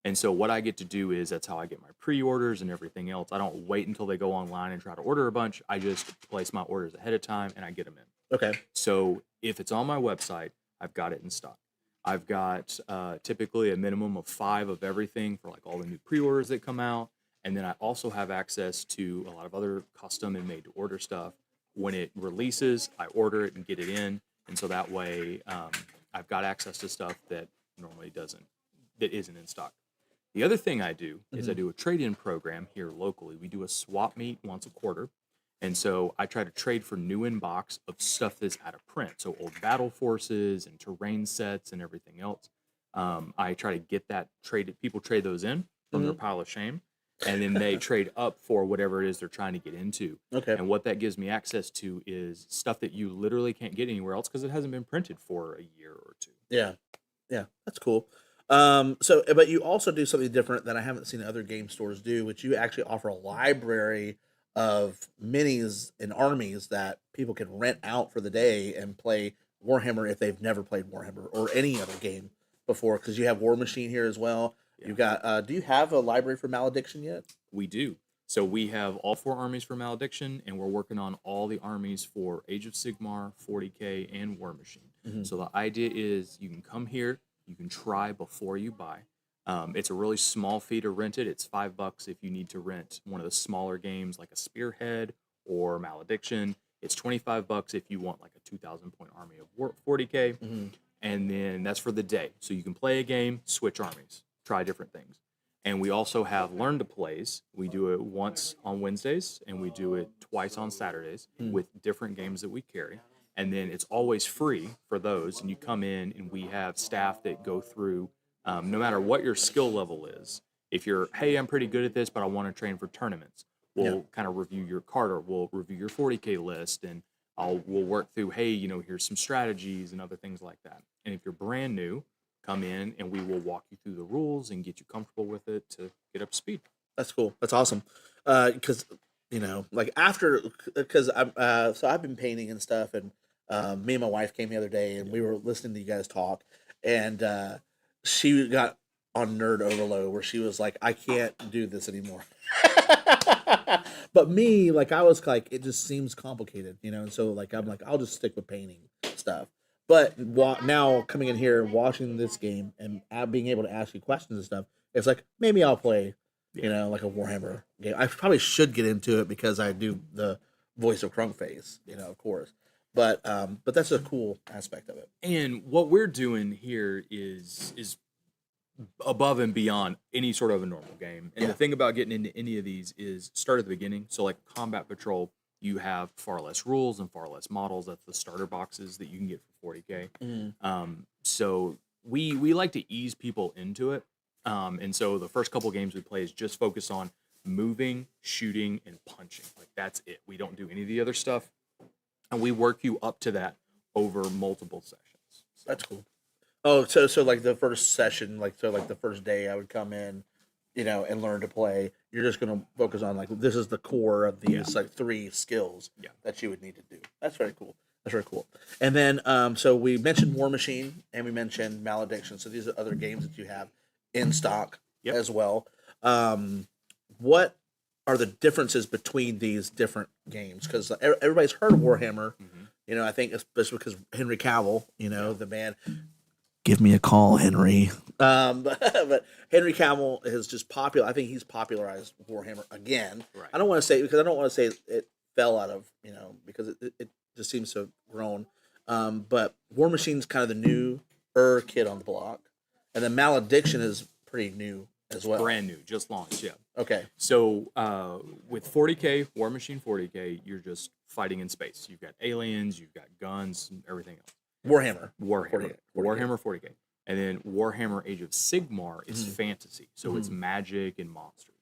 And so what I get to do is, that's how I get my pre-orders and everything else. I don't wait until they go online and try to order a bunch. I just place my orders ahead of time and I get them in. Okay. So if it's on my website, I've got it in stock. I've got typically a minimum of 5 of everything for like all the new pre-orders that come out. And then I also have access to a lot of other custom and made to order stuff. When it releases, I order it and get it in. And so that way I've got access to stuff that normally isn't in stock. The other thing I do is I do a trade-in program here locally. We do a swap meet once a quarter. And so I try to trade for new in box of stuff that's out of print. So old battle forces and terrain sets and everything else. I try to get that traded. People trade those in from their pile of shame. And then they trade up for whatever it is they're trying to get into. Okay. And what that gives me access to is stuff that you literally can't get anywhere else because it hasn't been printed for a year or two. Yeah. Yeah. That's cool. But you also do something different that I haven't seen other game stores do, which you actually offer a library of minis and armies that people can rent out for the day and play Warhammer if they've never played Warhammer or any other game before, because you have War Machine here as well. Yeah. You've got do you have a library for Malediction yet? We do. So we have all 4 armies for Malediction, and we're working on all the armies for Age of Sigmar, 40K, and War Machine. So the idea is you can come here, you can try before you buy. It's a really small fee to rent it. It's $5 if you need to rent one of the smaller games like a Spearhead or Malediction. It's $25 if you want like a 2,000-point army of 40K. And then that's for the day. So you can play a game, switch armies, try different things. And we also have Learn to Plays. We do it once on Wednesdays, and we do it twice on Saturdays with different games that we carry. And then it's always free for those. And you come in, and we have staff that go through, no matter what your skill level is. If you're, hey, I'm pretty good at this, but I want to train for tournaments, we'll kind of review your card, or we'll review your 40K list, and we'll work through, hey, here's some strategies and other things like that. And if you're brand new, come in and we will walk you through the rules and get you comfortable with it to get up to speed. That's cool. That's awesome. Because because I've been painting and stuff, and me and my wife came the other day, and we were listening to you guys talk, and she got on nerd overload where she was like, I can't do this anymore. But me, I was like, it just seems complicated, and so I'm like, I'll just stick with painting stuff. But now coming in here, watching this game, and being able to ask you questions and stuff, it's like, maybe I'll play, like a Warhammer game. I probably should get into it because I do the voice of Krunkface, of course. But that's a cool aspect of it. And what we're doing here is above and beyond any sort of a normal game. And the thing about getting into any of these is start at the beginning. So like Combat Patrol, you have far less rules and far less models. That's the starter boxes that you can get for 40K. So we like to ease people into it. And so the first couple games we play is just focus on moving, shooting, and punching. Like that's it. We don't do any of the other stuff. And we work you up to that over multiple sessions. So, That's cool. Oh, so like the first session, like the first day, I would come in, and learn to play. You're just gonna focus on like this is the core of these like 3 skills that you would need to do. That's very cool. That's very cool. And then so we mentioned War Machine and we mentioned Malediction. So these are other games that you have in stock as well. What are the differences between these different games? Because everybody's heard of Warhammer. I think especially because Henry Cavill, the man. Give me a call, Henry. But Henry Cavill is just popular. I think he's popularized Warhammer again. Right. I don't want to say it fell out of because it just seems to have grown. But War Machine's kind of the new kid on the block, and then Malediction is pretty new as well. brand new, just launched. Yeah. Okay. So with 40K, War Machine 40K, you're just fighting in space. You've got aliens, you've got guns, and everything else. Warhammer. 40K. Warhammer 40K. And then Warhammer Age of Sigmar is fantasy. So it's magic and monsters.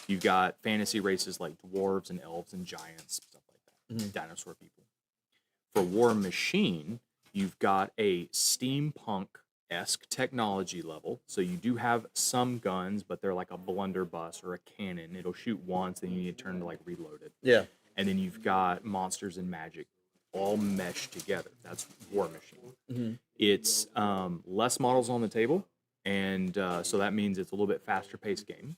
You've got fantasy races like dwarves and elves and giants, stuff like that. Dinosaur people. For War Machine, you've got a steampunk-esque technology level. So you do have some guns, but they're like a blunderbuss or a cannon. It'll shoot once, then you need to turn to like reload it. Yeah. And then you've got monsters and magic all meshed together. That's War Machine. It's less models on the table, and so that means it's a little bit faster paced game.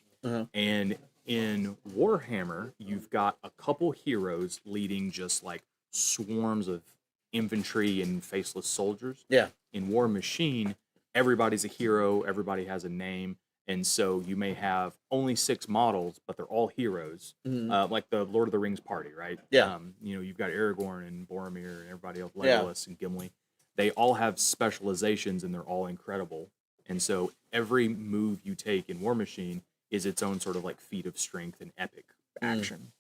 And in Warhammer, you've got a couple heroes leading just like swarms of infantry and faceless soldiers. Yeah. In War Machine, everybody's a hero, everybody has a name. And so you may have only 6 models, but they're all heroes, like the Lord of the Rings party, right? Yeah. You've got Aragorn and Boromir and everybody else, Yeah. Legolas and Gimli. They all have specializations, and they're all incredible. And so every move you take in War Machine is its own sort of like feat of strength and epic action.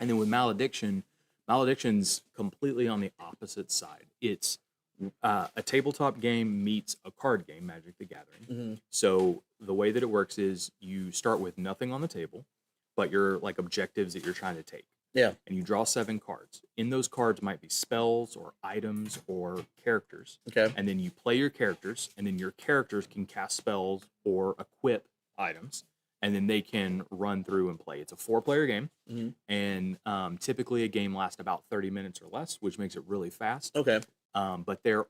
And then with Malediction's completely on the opposite side. It's a tabletop game meets a card game, Magic the Gathering. So the way that it works is you start with nothing on the table, but your like objectives that you're trying to take. Yeah. And you draw 7 cards. In those cards might be spells or items or characters. Okay. And then you play your characters, and then your characters can cast spells or equip items, and then they can run through and play. It's a 4-player game, and typically a game lasts about 30 minutes or less, which makes it really fast. Okay. But there's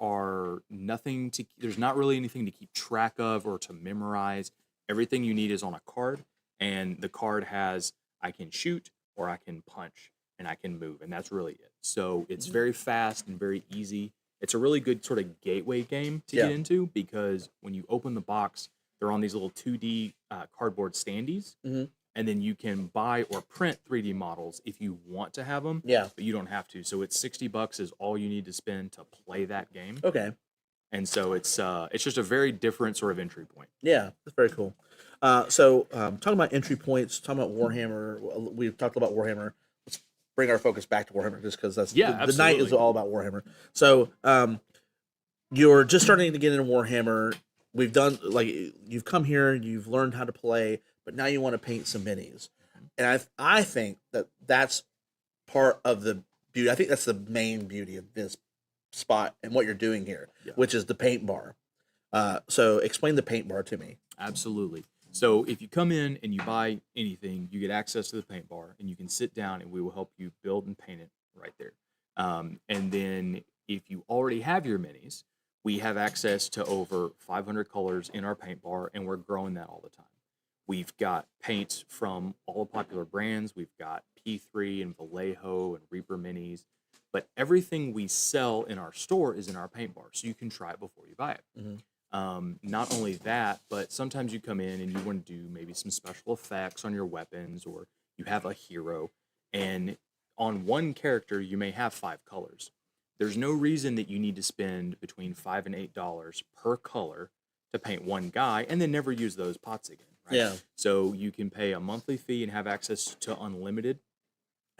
not really anything to keep track of or to memorize. Everything you need is on a card, and the card has, I can shoot, or I can punch, and I can move, and that's really it. So it's very fast and very easy. It's a really good sort of gateway game to get into, because when you open the box, they're on these little 2D cardboard standees, and then you can buy or print 3D models if you want to have them. Yeah. But you don't have to. So it's $60 is all you need to spend to play that game. Okay. And so it's just a very different sort of entry point. Yeah, that's very cool. So talking about entry points, talking about Warhammer, we've talked about Warhammer. Let's bring our focus back to Warhammer, just because that's the night is all about Warhammer. So you're just starting to get into Warhammer. We've done like you've come here, you've learned how to play, but now you want to paint some minis, and I think that's part of the beauty. I think that's the main beauty of this spot and what you're doing here, which is the paint bar. So explain the paint bar to me. Absolutely. So if you come in and you buy anything, you get access to the paint bar, and you can sit down and we will help you build and paint it right there. And then if you already have your minis, we have access to over 500 colors in our paint bar, and we're growing that all the time. We've got paints from all the popular brands. We've got P3 and Vallejo and Reaper minis, but everything we sell in our store is in our paint bar, so you can try it before you buy it. Not only that, but sometimes you come in and you want to do maybe some special effects on your weapons, or you have a hero, and on one character you may have 5 colors. There's no reason that you need to spend between $5 and $8 per color to paint one guy and then never use those pots again. Right? Yeah. So you can pay a monthly fee and have access to unlimited,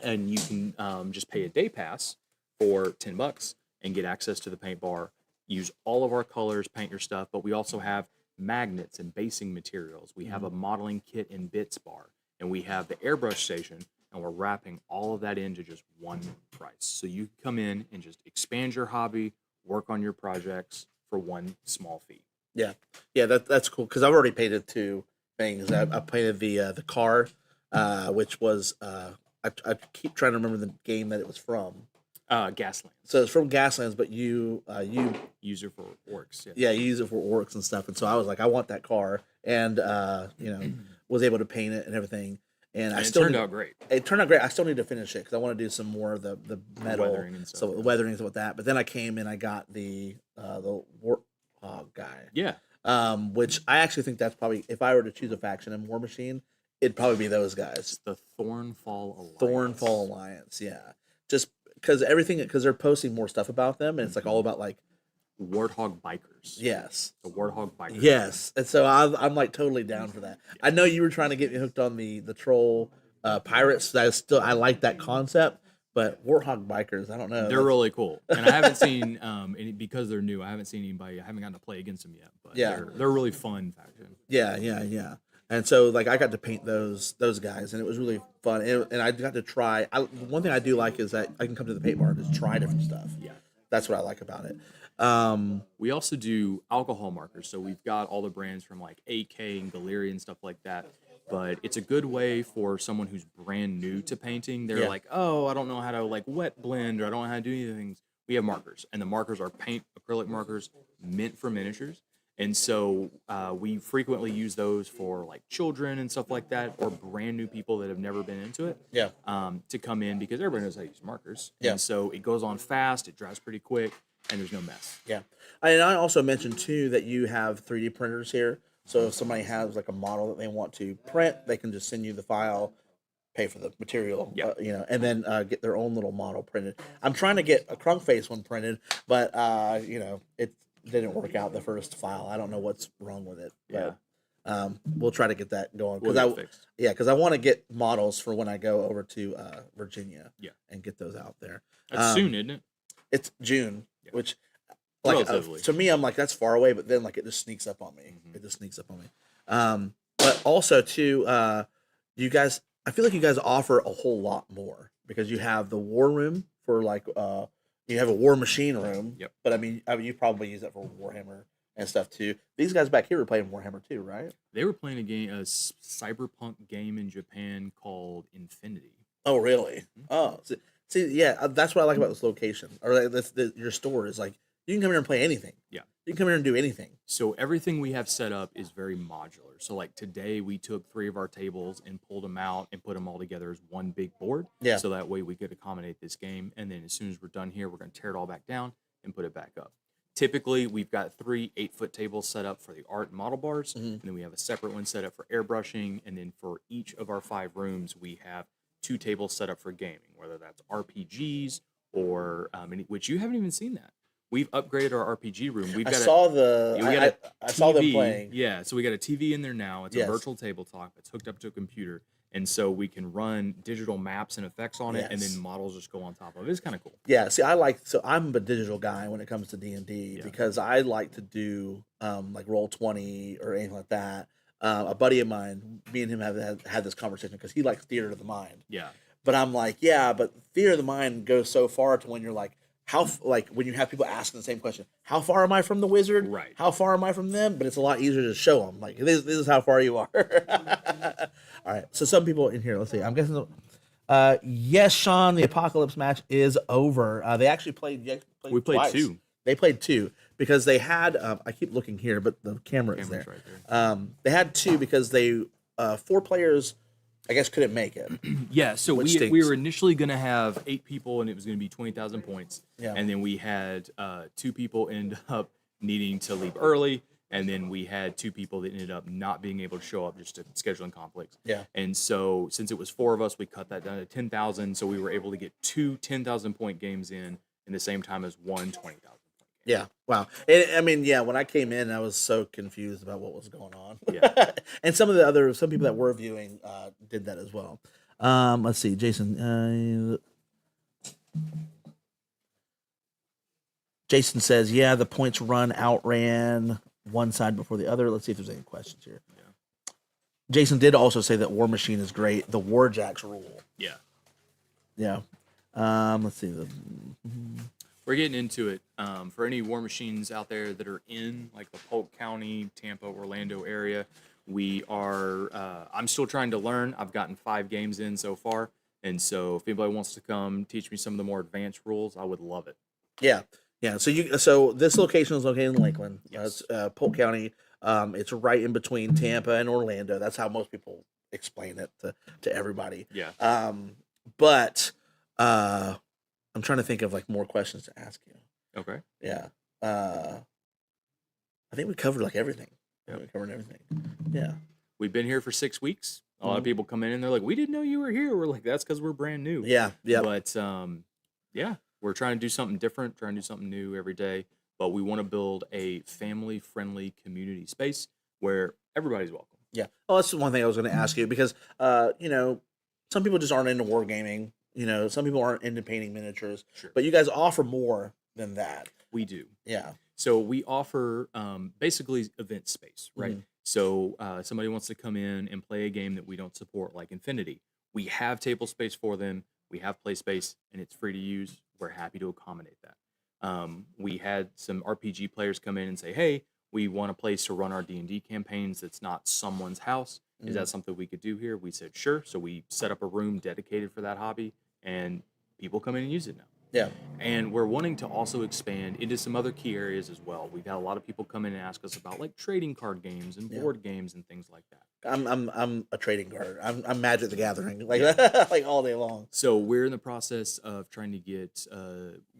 and you can just pay a day pass for $10 and get access to the paint bar. Use all of our colors, paint your stuff, but we also have magnets and basing materials. We have a modeling kit and bits bar, and we have the airbrush station, and we're wrapping all of that into just one price. So you can come in and just expand your hobby, work on your projects for one small fee. Yeah, that's cool because I've already painted 2 things. I painted the car, which was I keep trying to remember the game that it was from. Gasland. So it's from Gaslands, but you Use it for orcs. yeah, you use it for orcs and stuff. And so I was like, I want that car, and was able to paint it and everything. And I And it still turned out great. It turned out great. I still need to finish it because I want to do some more of the metal, Weathering and stuff, so yeah. the weathering and stuff like that. But then I came and I got the warthog guy. Yeah. Which I actually think that's probably, if I were to choose a faction in War Machine, it'd probably be those guys. It's the Thornfall Alliance. Thornfall Alliance, yeah. Just because they're posting more stuff about them, and it's like all about like Warthog Bikers. yes, The Warthog Bikers. yes, and so I'm like totally down for that. I know you were trying to get me hooked on the troll pirates. I like that concept, but Warthog Bikers, I don't know. They're really cool, and I haven't seen because they're new. I haven't seen anybody. I haven't gotten to play against them yet, but Yeah. they're really fun faction. Yeah. And so, like, I got to paint those guys, and it was really fun. And I got to try. One thing I do like is that I can come to the paint bar and just try different stuff. Yeah, That's what I like about it. we also do alcohol markers, so we've got all the brands from like AK and Galerian and stuff like that. But it's a good way for someone who's brand new to painting. They're Yeah. like, oh, I don't know how to like wet blend, or I don't know how to do anything. We have markers, and the markers are paint acrylic markers meant for miniatures. And so we frequently use those for like children and stuff like that, or brand new people that have never been into it. Yeah. To come in because everybody knows how to use markers. Yeah. And so it goes on fast, it dries pretty quick, and there's no mess. Yeah. And I also mentioned too that you have 3D printers here. So if somebody has like a model that they want to print, they can just send you the file, pay for the material, Yeah. and then get their own little model printed. I'm trying to get a Krunkface one printed, but it didn't work out the first file. I don't know what's wrong with it. But, we'll try to get that going We'll because get it fixed. because I want to get models for when I go over to Virginia. Yeah. And get those out there. That's soon, isn't it? It's June, Yeah. which like Relatively. to me, I'm like that's far away, but then like it just sneaks up on me. Mm-hmm. It just sneaks up on me. But also too, you guys, I feel like you guys offer a whole lot more because you have the war room for like you have a war machine room. Yep. But I mean, you probably use that for Warhammer and stuff too. These guys back here were playing Warhammer too, right? They were playing a cyberpunk game in Japan called Infinity. Oh, really? Oh, see, yeah, that's what I like about this location or like, your store is like you can come here and play anything. Yeah. You can come here and do anything. So everything we have set up is very modular. So like today we took 3 of our tables and pulled them out and put them all together as one big board. Yeah. So that way we could accommodate this game. And then as soon as we're done here, we're going to tear it all back down and put it back up. Typically, we've got 3 8-foot tables set up for the art and model bars. And then we have a separate one set up for airbrushing. And then for each of our 5 rooms, we have 2 tables set up for gaming, whether that's RPGs or which you haven't even seen that. We've upgraded our RPG room. We've got I saw the. we got I saw them TV. playing. Yeah, so we got a TV in there now. It's Yes. a virtual tabletop. It's hooked up to a computer, and so we can run digital maps and effects on it, and Yes. then models just go on top of it. It's kind of cool. Yeah, see, so I'm a digital guy when it comes to D&D because I like to do like Roll20 or anything like that. A buddy of mine, me and him have had this conversation because he likes theater of the mind. Yeah, But I'm like, yeah, but theater of the mind goes so far to when you're like, like when you have people asking the same question, how far am I from the wizard? Right. How far am I from them? But it's a lot easier to show them. Like this is how far you are. All right. So some people in here, let's see. I'm guessing. Yes, Sean. The apocalypse match is over. They actually played. we played twice. 2. They played 2 because they had. I keep looking here, but the camera is there. Camera's right there. They had 2 because they 4 players, I guess, couldn't make it. Yeah, so Which we stinks. were initially going to have 8 people, and it was going to be 20,000 points. Yeah. And then we had 2 people end up needing to leave early, and then we had 2 people that ended up not being able to show up just to scheduling conflicts. Yeah. And so since it was 4 of us, we cut that down to 10,000, so we were able to get 2 10,000 point games in the same time as one 20,000 point Yeah. Wow. I mean, yeah. When I came in, I was so confused about what was going on. Yeah. And some people that were viewing did that as well. Let's see, Jason. Jason says, "Yeah, the points run outran one side before the other." Let's see if there's any questions here. Yeah. Jason did also say that War Machine is great. The Warjacks rule. Yeah. Yeah. Let's see. We're getting into it. For any War Machines out there that are in like the Polk County, Tampa, Orlando area, we are. I'm still trying to learn. I've gotten 5 games in so far, and so if anybody wants to come teach me some of the more advanced rules, I would love it. Yeah. Yeah. So this location is located in Lakeland. Yes. It's Polk County. It's right in between Tampa and Orlando. That's how most people explain it to everybody. Yeah. But I'm trying to think of like more questions to ask you. Okay. Yeah. I think we covered like everything. Yep. We covered everything. Yeah. We've been here for 6 weeks. A lot of people come in and they're like, "We didn't know you were here." We're like, "That's because we're brand new." Yeah. Yeah. But yeah, we're trying to do something different, trying to do something new every day. But we want to build a family-friendly community space where everybody's welcome. Yeah. Oh, that's one thing I was going to ask you because, some people just aren't into wargaming. Some people aren't into painting miniatures. Sure. But you guys offer more than that. We do. Yeah. So we offer basically event space, right? Mhm. So somebody wants to come in and play a game that we don't support, like Infinity. We have table space for them. We have play space, and it's free to use. We're happy to accommodate that. We had some RPG players come in and say, "Hey, we want a place to run our D&D campaigns that's not someone's house. Is that something we could do here?" We said, "Sure." So we set up a room dedicated for that hobby, and people come in and use it now. Yeah. And we're wanting to also expand into some other key areas as well. We've had a lot of people come in and ask us about like trading card games and Yeah. board games and things like that. I'm a trading card. I'm Magic the Gathering, like like all day long. So we're in the process of trying to get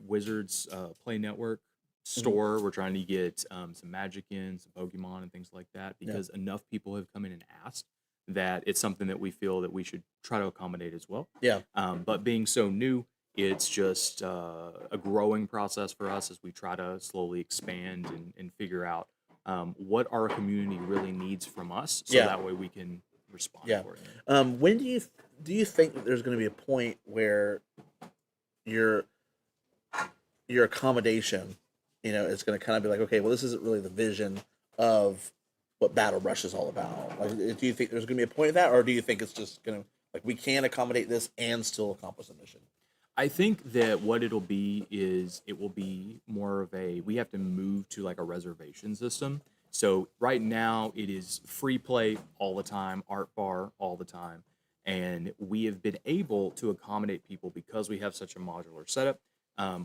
Wizards Play Network store. We're trying to get some Magic in, some Pokemon and things like that because enough people have come in and asked that it's something that we feel that we should try to accommodate as well. Yeah. But being so new, it's just a growing process for us as we try to slowly expand and figure out what our community really needs from us, so Yeah. that way we can respond Yeah. for it. When do you think that there's going to be a point where your accommodation, is going to kind of be like, okay, well, this isn't really the vision of what Battlebrush is all about. Like, do you think there's going to be a point of that, or do you think it's just going to like we can accommodate this and still accomplish the mission? I think that what it'll be is it will be more of we have to move to like a reservation system. So right now it is free play all the time, art bar all the time. And we have been able to accommodate people because we have such a modular setup.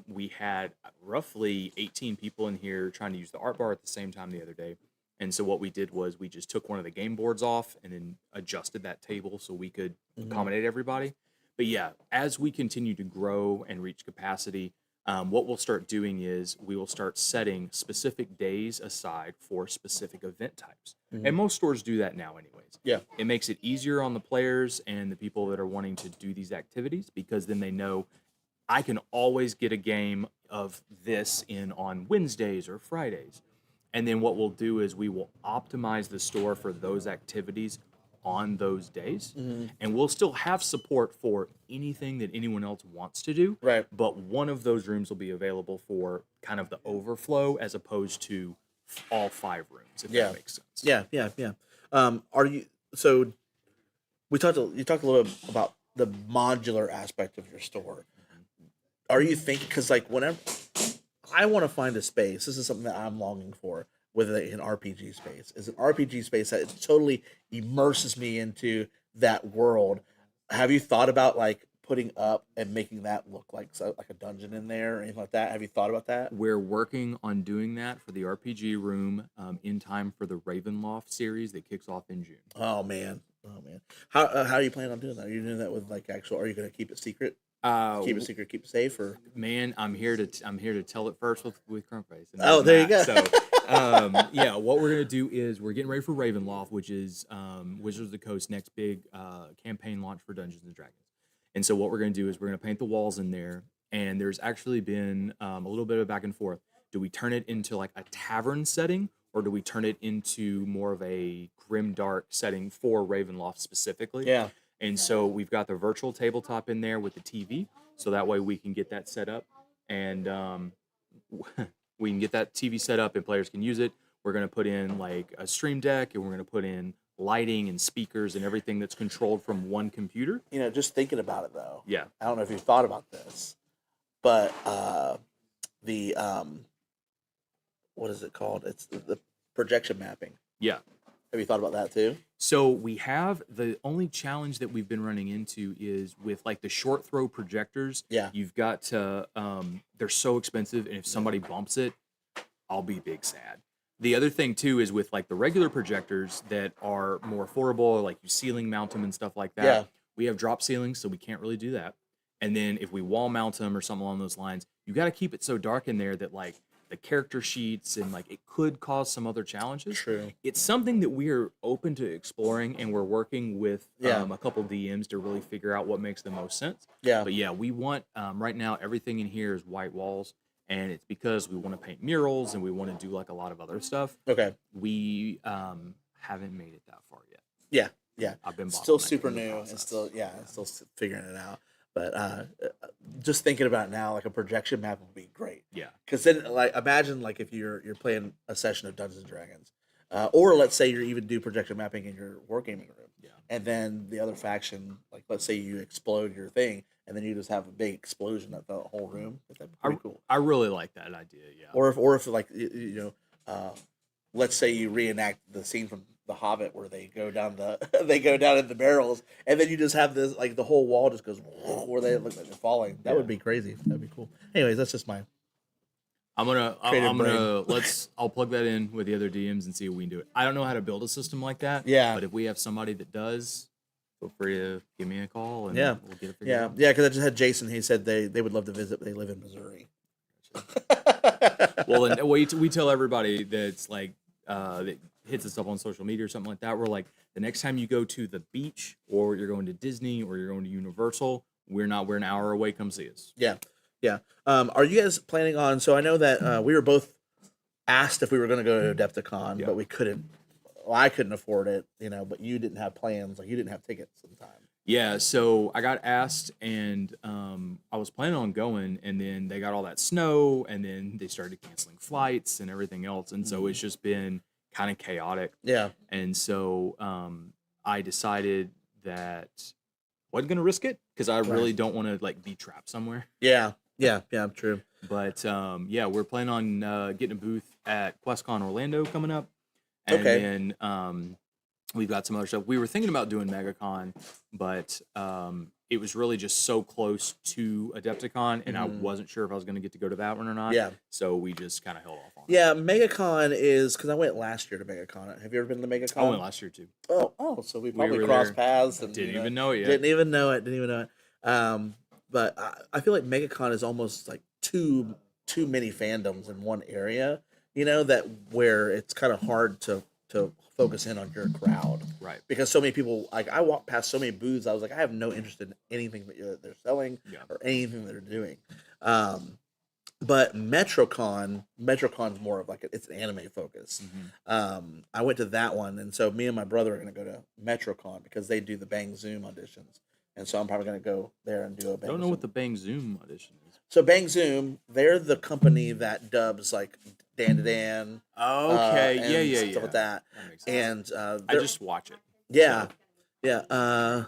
We had roughly 18 people in here trying to use the art bar at the same time the other day. And so what we did was we just took one of the game boards off and then adjusted that table so we could accommodate everybody. But yeah, as we continue to grow and reach capacity, what we'll start doing is we will start setting specific days aside for specific event types. And most stores do that now anyways. Yeah. It makes it easier on the players and the people that are wanting to do these activities because then they know I can always get a game of this in on Wednesdays or Fridays. And then what we'll do is we will optimize the store for those activities on those days, and we'll still have support for anything that anyone else wants to do. Right. But one of those rooms will be available for kind of the overflow as opposed to all 5 rooms, if that makes sense. Yeah. Are you so? You talked a little bit about the modular aspect of your store. Are you thinking because like whenever I want to find a space, this is something that I'm longing for. With an RPG space, is an RPG space that totally immerses me into that world. Have you thought about like putting up and making that look like a dungeon in there or anything like that? Have you thought about that? We're working on doing that for the RPG room in time for the Ravenloft series that kicks off in June. Oh man. How are you planning on doing that? Are you doing that with like actual? Are you going to keep it secret? Keep it secret, keep it safe, or man, I'm here to tell it first with Krunkface. Oh, there you go. So, yeah, what we're gonna do is we're getting ready for Ravenloft, which is Wizards of the Coast's next big campaign launch for Dungeons and Dragons. And so what we're gonna do is we're gonna paint the walls in there. And there's actually been a little bit of back and forth do we turn it into like a tavern setting, or do we turn it into more of a grim dark setting for Ravenloft specifically? Yeah. And so we've got the virtual tabletop in there with the TV, so that way we can get that set up, and we can get that TV set up and players can use it. We're going to put in like a stream deck, and we're going to put in lighting and speakers and everything that's controlled from one computer. You know, just thinking about it though. Yeah. I don't know if you've thought about this, but the what is it called? It's the projection mapping. Yeah. Have you thought about that too? So we have, the only challenge that we've been running into is with like the short throw projectors. Yeah. You've got to, they're so expensive, and if somebody bumps it, I'll be big sad. The other thing too is with like the regular projectors that are more affordable, like you ceiling mount them and stuff like that. Yeah. We have drop ceilings, so we can't really do that. And then if we wall mount them or something along those lines, you got to keep it so dark in there that like the character sheets and like it could cause some other challenges. True. It's something that we are open to exploring, and we're working with Yeah. a couple DMs to really figure out what makes the most sense. Yeah. But yeah, we want right now everything in here is white walls, and it's because we want to paint murals and we want to do like a lot of other stuff. Okay. We haven't made it that far yet. Yeah. Yeah. I've been still bottlenecking super the new and process. still still figuring it out. But just thinking about it now, like a projection map would be great. Yeah. Because then, like, imagine like if you're playing a session of Dungeons and Dragons, or let's say you even do projection mapping in your wargaming room, Yeah. and then the other faction, like let's say you explode your thing, and then you just have a big explosion of the whole room. That'd be pretty cool. I really like that idea. Yeah. Or if like you know, let's say you reenact the scene from The Hobbit where they go down in the barrels, and then you just have this like the whole wall just goes where they look like they're falling. That would be crazy. That'd be cool. Anyways, that's just my. I'm gonna Creative I'll plug that in with the other DMs and see if we can do it. I don't know how to build a system like that. Yeah. But if we have somebody that does, feel free to give me a call and Yeah. we'll get it figured Yeah, out. yeah, because I just had Jason. He said they would love to visit, but they live in Missouri. Well, and we tell everybody that's like that hits us up on social media or something like that. We're like, the next time you go to the beach, or you're going to Disney, or you're going to Universal, we're an hour away. Come see us. Yeah, yeah. Are you guys planning on? So I know that we were both asked if we were going to go to Adepticon, Yeah. but we couldn't. Well, I couldn't afford it, you know. But you didn't have plans, like you didn't have tickets at the time. Yeah, so I got asked, and I was planning on going, and then they got all that snow, and then they started canceling flights and everything else, and so it's just been kind of chaotic. Yeah, And so I decided that I wasn't gonna risk it because I really don't want to like be trapped somewhere. yeah, yeah, yeah. True. But yeah, we're planning on getting a booth at QuestCon Orlando coming up, and Okay. then we've got some other stuff. We were thinking about doing MegaCon, but it was really just so close to Adepticon, and I wasn't sure if I was going to get to go to that one or not. Yeah. So we just kind of held off on it. Yeah, MegaCon is because I went last year to MegaCon. Have you ever been to MegaCon? I went last year too. Oh, so we probably were crossed there. paths and Didn't you even know it yet. Didn't even know it. But I feel like MegaCon is almost like too many fandoms in one area. You know, that where it's kind of hard to focus in on your crowd. Right. Because so many people, like I walked past so many booths, I was like, I have no interest in anything that they're selling Yeah. or anything they're doing. But MetroCon's more of like it's an anime focus. I went to that one, and so me and my brother are going to go to MetroCon because they do the Bang Zoom auditions, and so I'm probably going to go there and do a Bang. I don't know Zoom. what the Bang Zoom audition is. So Bang Zoom, they're the company that dubs like Dan to Dan. Okay. and Yeah. stuff like that. That makes sense. And I just watch it. yeah, yeah.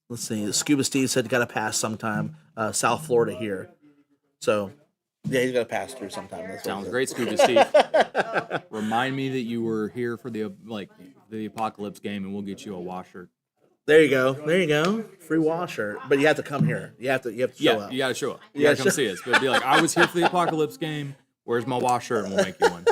Let's see. Scuba Steve said got to pass sometime. South Florida here, so yeah, he's got to pass through sometime. That's what Sounds he said. great, Scuba Steve. Remind me that you were here for the Apocalypse game, and we'll get you a washer. There you go. There you go. Free washer, but you have to come here. You have to show Yeah, up. you gotta show up. You Yeah, gotta come show- see us. But be like, I was here for the Apocalypse game. Where's my washer? And we'll make you one.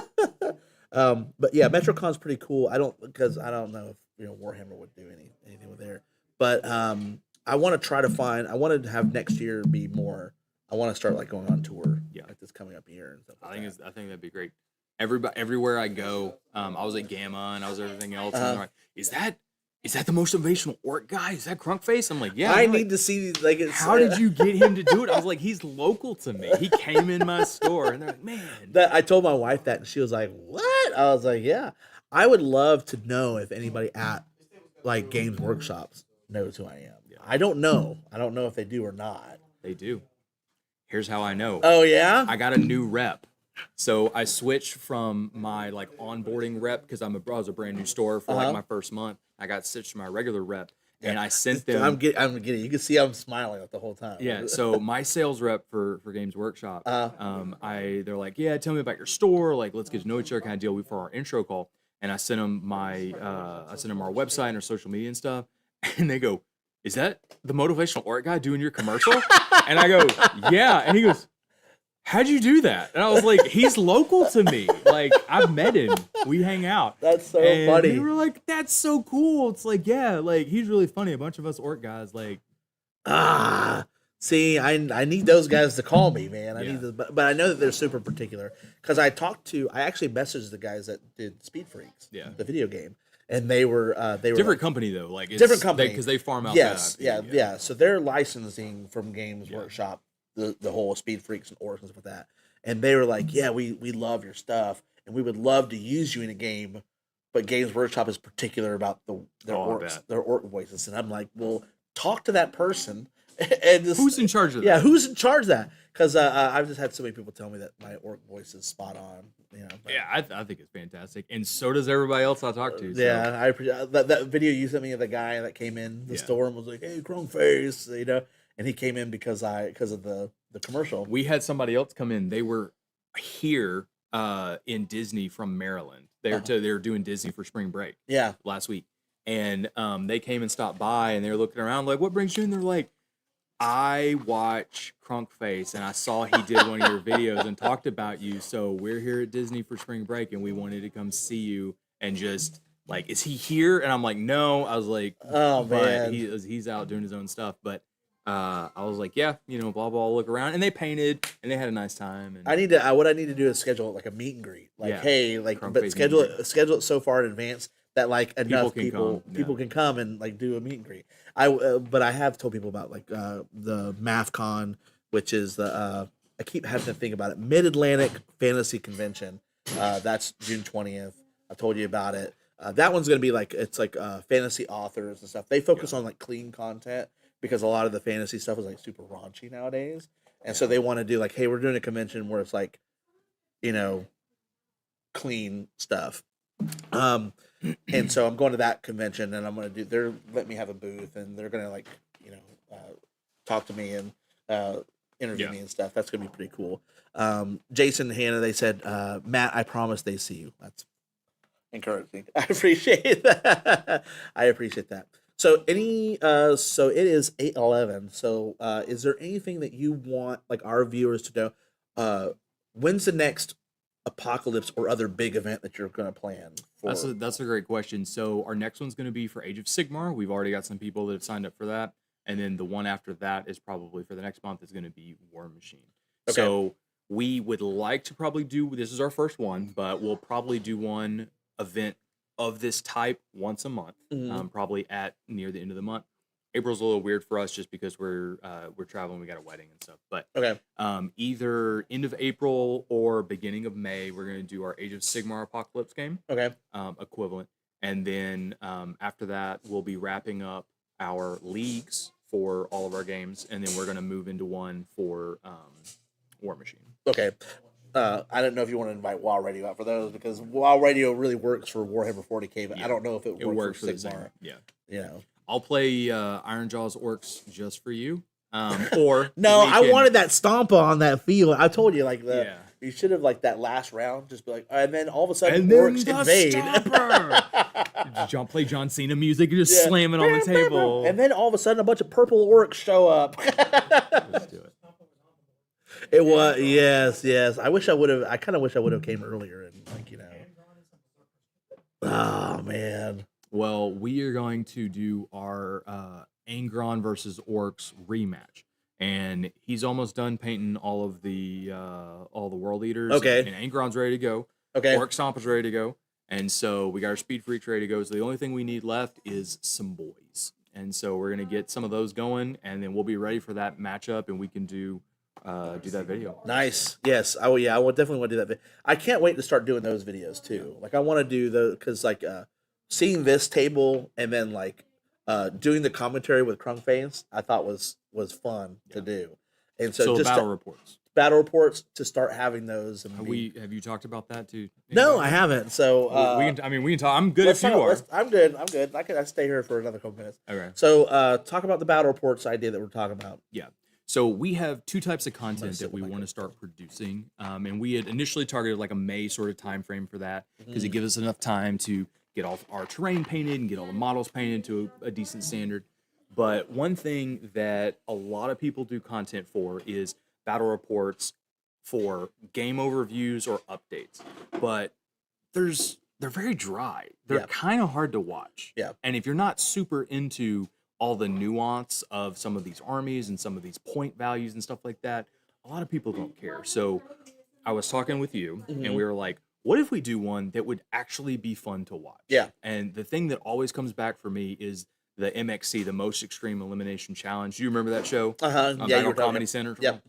But yeah, MetroCon's pretty cool. I don't know if Warhammer would do anything with there. But I want to try to find. I wanted to have next year be more. I want to start like going on tour. Yeah. like this coming up year and stuff. I Like think that. I think that'd be great. Everywhere I go, I was at Gamma and I was everything else. And they're like, is that is that the motivational orc guy? Is that Krunkface? I'm like, yeah. I I'm like, need to see like it's, how did you get him to do it? I was like, he's local to me. He came in my store, and they're like, man. that I told my wife that, and she was like, "What?" I was like, "Yeah." I would love to know if anybody at like Games Workshops knows who I am. I don't know. I don't know if they do or not. They do. Here's how I know. Oh yeah. I got a new rep. So I switched from my like onboarding rep because I was a brand new store for like my first month. I got switched to my regular rep, and I sent them. I'm getting. You can see I'm smiling the whole time. Yeah. So my sales rep for Games Workshop, they're like, yeah, tell me about your store. Like, let's get to know each other, kind of deal for our intro call. And I sent them our website and our social media and stuff, and they go, "Is that the motivational art guy doing your commercial?" And I go, "Yeah," and he goes, "How'd you do that?" And I was like, "He's local to me. Like, I've met him. We hang out." That's so and funny. They were like, "That's so cool." It's like, yeah, like he's really funny. A bunch of us orc guys, like, see, I need those guys to call me, man. I Yeah. need this, but I know that they're super particular because I actually messaged the guys that did Speed Freaks, the video game, and they were different like, company though. Like, it's, different company because they farm out. Yes, that IP, yeah. So they're licensing from Games Workshop the whole Speed Freaks and Orcs and stuff like that, and they were like, "Yeah, we love your stuff, and we would love to use you in a game, but Games Workshop is particular about their orc voices." And I'm like, "Well, talk to that person." And just, who's in charge of that? Yeah, who's in charge of that? Because I've just had so many people tell me that my orc voice is spot on. You know. But, Yeah, I think it's fantastic, and so does everybody else I talk to. So. yeah, I appreciate that video you sent me of the guy that came in the store and was like, "Hey, Krunkface," you know, and he came in because of the commercial. We had somebody else come in. They were here in Disney from Maryland. They were doing Disney for spring break. Yeah, last week, and they came and stopped by, and they were looking around like, "What brings you in?" They're like, "I watch Krunkface, and I saw he did one of your videos and talked about you. So we're here at Disney for spring break, and we wanted to come see you and just like, is he here?" And I'm like, "No." I was like, "Oh but man, he's out doing his own stuff." But I was like, "Yeah, you know, blah blah." Look around, and they painted, and they had a nice time. And what I need to do is schedule like a meet and greet. Like, hey, like, but Krunkface schedule meet and it so far in advance that like enough people can come and like do a meet and greet. But I have told people about like the MathCon, which is the I keep having to think about it. Mid Atlantic Fantasy Convention. That's June 20th. I told you about it. That one's gonna be like it's like fantasy authors and stuff. They focus on like clean content because a lot of the fantasy stuff is like super raunchy nowadays, and so they want to do like, hey, we're doing a convention where it's like, you know, clean stuff. And so I'm going to that convention, and I'm going to do. They're letting me have a booth, and they're going to like, you know, talk to me and interview me and stuff. That's going to be pretty cool. Jason and Hannah, they said, Matt, I promise they see you. That's encouraging. I appreciate that. I appreciate that. So so it is 8:11. So is there anything that you want like our viewers to know? When's the next apocalypse or other big event that you're going to plan for? That's a great question. So our next one's going to be for Age of Sigmar. We've already got some people that have signed up for that, and then the one after that is probably for the next month is going to be War Machine. Okay. So we would like to probably do, this is our first one, but we'll probably do one event of this type once a month, probably at near the end of the month. April's a little weird for us just because we're traveling, we got a wedding and stuff. But either end of April or beginning of May, we're going to do our Age of Sigmar Apocalypse game. Equivalent. And then after that, we'll be wrapping up our leagues for all of our games, and then we're going to move into one for War Machine. Okay. I don't know if you want to invite WoW Radio out for those, because WoW Radio really works for Warhammer 40K, but I don't know if it works for Sigmar. Yeah. You know. I'll play Ironjaw's Orcs just for you. Or no, I wanted that stomp on that field. I told you, like, you should have, like, that last round, just be like, and then all of a sudden, Orcs invade. Play John Cena music and just slam it on the table. And then all of a sudden, a bunch of purple Orcs show up. Let's do it. It was, yes. I kind of wish I would have came earlier and, like, you know. Oh, man. Well, we are going to do our Angron versus Orcs rematch, and he's almost done painting all the world eaters. Okay. And Angron's ready to go. Okay. Orc Stompa's ready to go, And so we got our Speed Freaks ready to go. So the only thing we need left is some boys. And so we're gonna get some of those going, and then we'll be ready for that matchup, and we can do that video. Nice. Yes. I will. Yeah. I will definitely want to do that. I can't wait to start doing those videos too. Like I want to do the because like seeing this table and then like doing the commentary with Krunkface, I thought was fun to do. And so just battle reports. Battle reports to start having those. And Have you talked about that too? No, I haven't. So we can talk. I'm good if you are. I'm good. I can stay here for another couple minutes. Okay. So talk about the battle reports idea that we're talking about. Yeah. So we have two types of content that we want to start producing, and we had initially targeted like a May sort of time frame for that because it gives us enough time to get all our terrain painted and get all the models painted to a decent standard. But one thing that a lot of people do content for is battle reports for game overviews or updates, but they're very dry. They're kind of hard to watch. Yeah. And if you're not super into all the nuance of some of these armies and some of these point values and stuff like that, a lot of people don't care. So I was talking with you and we were like, what if we do one that would actually be fun to watch? Yeah. And the thing that always comes back for me is the MXC, the Most Extreme Elimination Challenge. Do you remember that show? Yeah, Battle Comedy Center. Yep.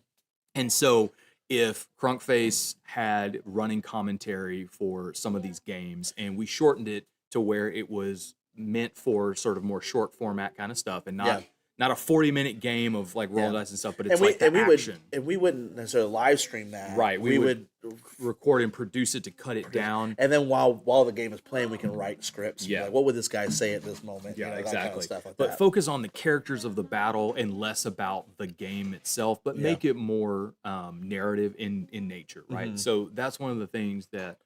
And so if Krunkface had running commentary for some of these games and we shortened it to where it was meant for sort of more short format kind of stuff and not a 40-minute game of like roll dice and stuff, but it's like the action. We wouldn't necessarily live stream that. Right. We would record and produce it to cut it down. And then while the game is playing, we can write scripts. Yeah. Like, what would this guy say at this moment? Yeah, that exactly. kind of stuff like but that. focus on the characters of the battle and less about the game itself, but make it more narrative in nature, right? So that's one of the things that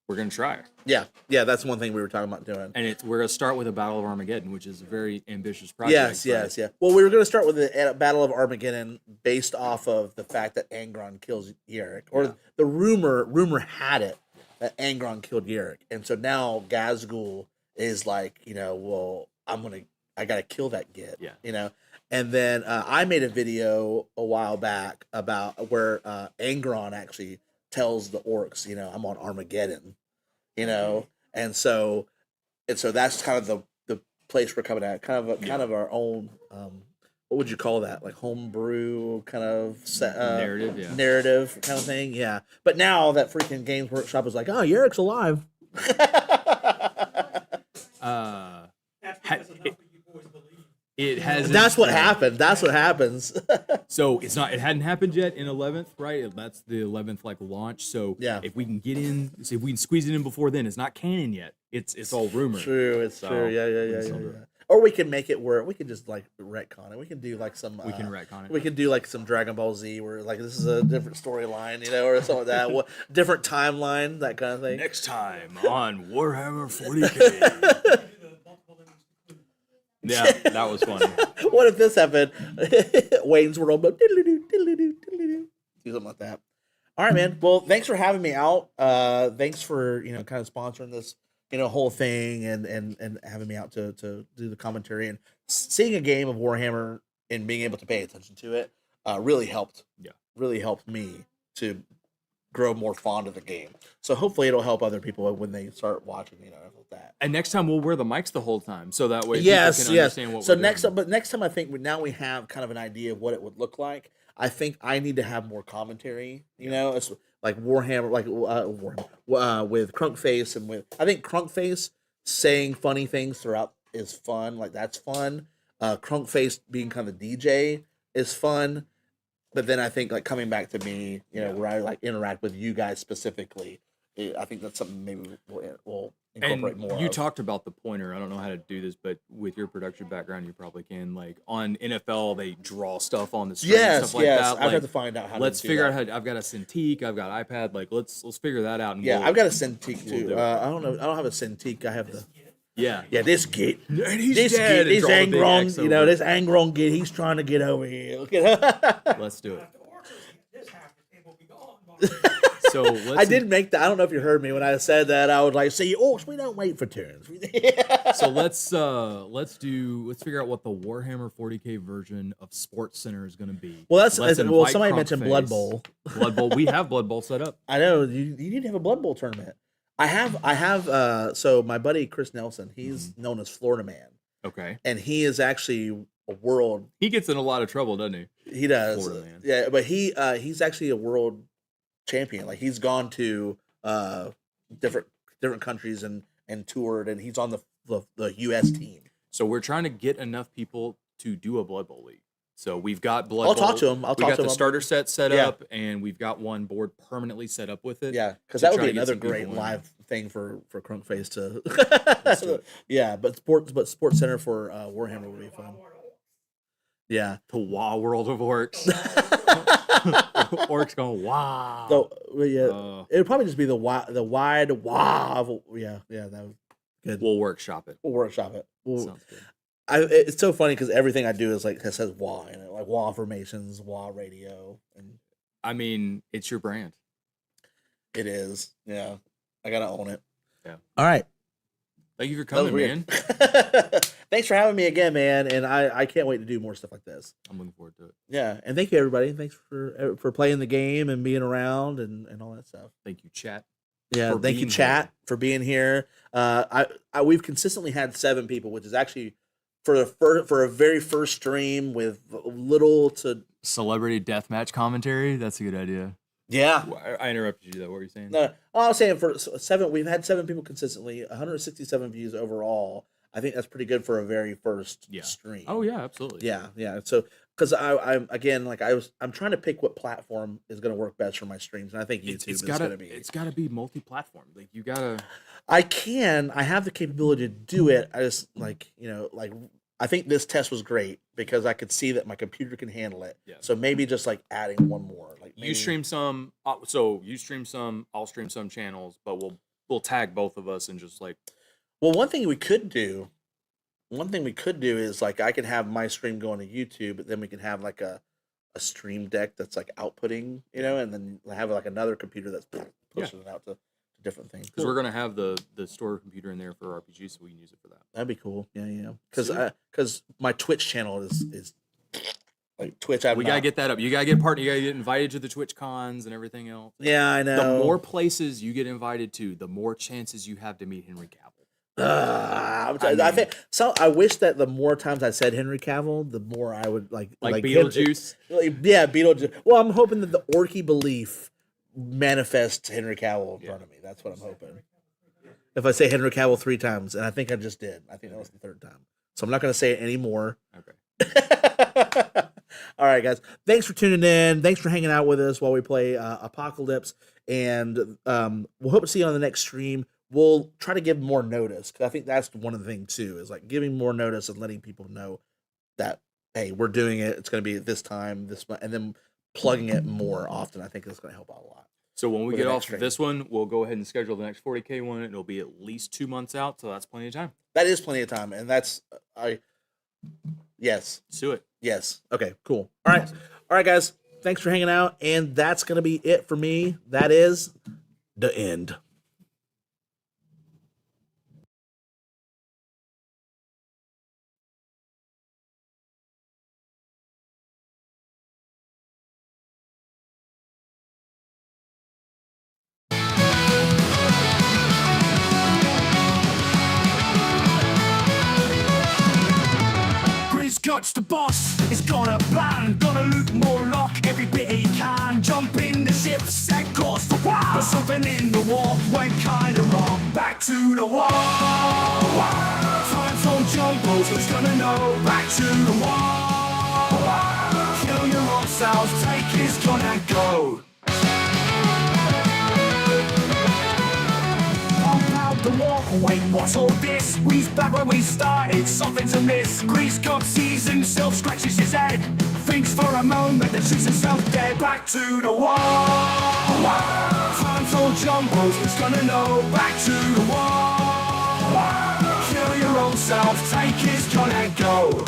we're going to try. Yeah, that's one thing we were talking about doing. And we're going to start with a Battle of Armageddon, which is a very ambitious project. Yes. Well, we were going to start with the Battle of Armageddon based off of the fact that Angron kills Yarick, or the rumor had it that Angron killed Yarick, and so now Gazgul is like, well, I got to kill that git, And then I made a video a while back about where Angron actually tells the orcs, I'm on Armageddon, and so that's kind of the place we're coming at, kind of our own, what would you call that, like homebrew kind of narrative kind of thing, But now that freaking Games Workshop is like, oh, Yarick's alive. It has. That's what happened. That's what happens. So it's not. It hadn't happened yet in 11th, right? That's the 11th like launch. So if we can get in, see if we can squeeze it in before then. It's not canon yet. It's all rumor. True. It's true. Yeah. Or we can make it where we can just like retcon it. We can do like some. We can retcon it. We can do like some Dragon Ball Z where like this is a different storyline, or something like that. What different timeline, that kind of thing. Next time on Warhammer 40K. Yeah, that was funny. What if this happened? Wayne's World, do something like that. All right, man. Well, thanks for having me out. Thanks for kind of sponsoring this whole thing and having me out to do the commentary, and seeing a game of Warhammer and being able to pay attention to it really helped. Yeah, really helped me to grow more fond of the game. So hopefully it'll help other people when they start watching, like that. And next time we'll wear the mics the whole time, so that way people can understand what so we're next doing. But next time I think now we have kind of an idea of what it would look like. I think I need to have more commentary. It's like Warhammer, with Krunkface and with I think Krunkface saying funny things throughout is fun. Like that's fun. Krunkface being kind of the DJ is fun. But then I think like coming back to me, where I like interact with you guys specifically, I think that's something maybe we'll incorporate more. You of. talked about the pointer. I don't know how to do this, but with your production background, you probably can. Like on NFL, they draw stuff on the screen, stuff like that. I have to find out how. Let's to figure that. out how. I've got a Cintiq. I've got iPad. Like let's figure that out. And I've got a Cintiq too. I don't know. I don't have a Cintiq. I have the. Yeah. This git. And he's this dead. git. This And draw a big Angron. X over This Angron git. He's trying to get over here. Look at Let's do it. So let's did make that. I don't know if you heard me when I said that. I was like, "See, orcs, we don't wait for turns." So let's figure out what the Warhammer 40K version of Sports Center is going to be. Well, Let's somebody invite mentioned Krunkface. Blood Bowl. Blood Bowl. We have Blood Bowl set up. I know you need to have a Blood Bowl tournament. I have. So my buddy Chris Nelson, he's known as Florida Man, Okay. and he is actually a world. He gets in a lot of trouble, doesn't he? He does. Florida Man. Yeah, but he's actually a world champion. Like he's gone to different countries and toured, and he's on the U.S. team. So we're trying to get enough people to do a Blood Bowl league. So we've got Blood I'll Bowl. talk to him. We got the him. starter set set Yeah. up, and we've got one board permanently set up with it. Yeah, because to that would try be to get another some people great in. live thing for Krunkface to. do it. Yeah, but Sports Center for Warhammer would be fun. Yeah. The WoW World of Orcs. Orcs going wow. So yeah, it would probably just be the wide wow. Yeah, that was good. We'll workshop it. We'll workshop it. Sounds good. It's so funny because everything I do is like it says WA in it, like WA formations, WA radio, and I mean, it's your brand. it is. Yeah, I gotta own it. Yeah. All right. Thank you for That was coming, man. weird. Thanks for having me again, man. And I can't wait to do more stuff like this. I'm looking forward to it. Yeah, and thank you everybody. Thanks for playing the game and being around and all that stuff. Thank you, chat. Yeah, for thank you, being chat, here. for being here. We've consistently had 7 people, which is actually for a very first stream with little to Celebrity deathmatch commentary. That's a good idea. yeah. I interrupted you though. What were you saying? No, I was saying for 7, we've had 7 people consistently, 167 views overall. I think that's pretty good for a very first stream. Oh yeah, absolutely. Yeah. So because I'm again like I'm trying to pick what platform is going to work best for my streams, and I think YouTube is going to be. It's gotta be multi-platform. Like you gotta. I have the capability to do it. I just I think this test was great because I could see that my computer can handle it. Yeah. So maybe just like adding one more. Like You stream some. So you stream some. I'll stream some channels, but we'll tag both of us and just like. Well, one thing we could do is like I could have my stream going to YouTube, but then we can have like a stream deck that's like outputting, and then have like another computer that's pushing it out to different things. Because we're gonna have the store computer in there for RPG, so we can use it for that. That'd be cool. Yeah. Because my Twitch channel is like Twitch. We gotta get that up. You gotta get part. You gotta get invited to the Twitch cons and everything else. Yeah, I know. The more places you get invited to, the more chances you have to meet Henry Cavill. I think so. I wish that the more times I said Henry Cavill, the more I would like Beetlejuice. Yeah, Beetlejuice. Well, I'm hoping that the Orky belief manifests Henry Cavill in front of me. That's what I'm hoping. If I say Henry Cavill 3 times, and I think I just did. I think that was the 3rd time. So I'm not going to say it anymore. Okay. All right, guys. Thanks for tuning in. Thanks for hanging out with us while we play Apocalypse. And we'll hope to see you on the next stream. We'll try to give more notice because I think that's one of the things too is like giving more notice and letting people know that hey, we're doing it. It's going to be this time, this month, and then plugging it more often. I think that's going to help out a lot. So when we For get the off next stream. this one, we'll go ahead and schedule the next 40K one. It'll be at least 2 months out, so that's plenty of time. That is plenty of time, and that's yes, Let's do it. yes. Okay, cool. All right, guys. Thanks for hanging out, and that's going to be it for me. That is the end. Grizz Guts the boss is gonna plan, gonna loot more lock every bit he can. Jump in the ships and course for war, but something in the war went kinda wrong. Back to the war. Time zone jungles, who's gonna know? Back to the war. Kill your own selves, take his gun and go. The walk, wait, what's all this? We's back where we started, something's amiss. Grease God sees himself, scratches his head. Thinks for a moment that shoots himself dead. Back to the wall. Time's all jumbles, who's gonna know? Back to the wall. Kill your own self, take his gun and go.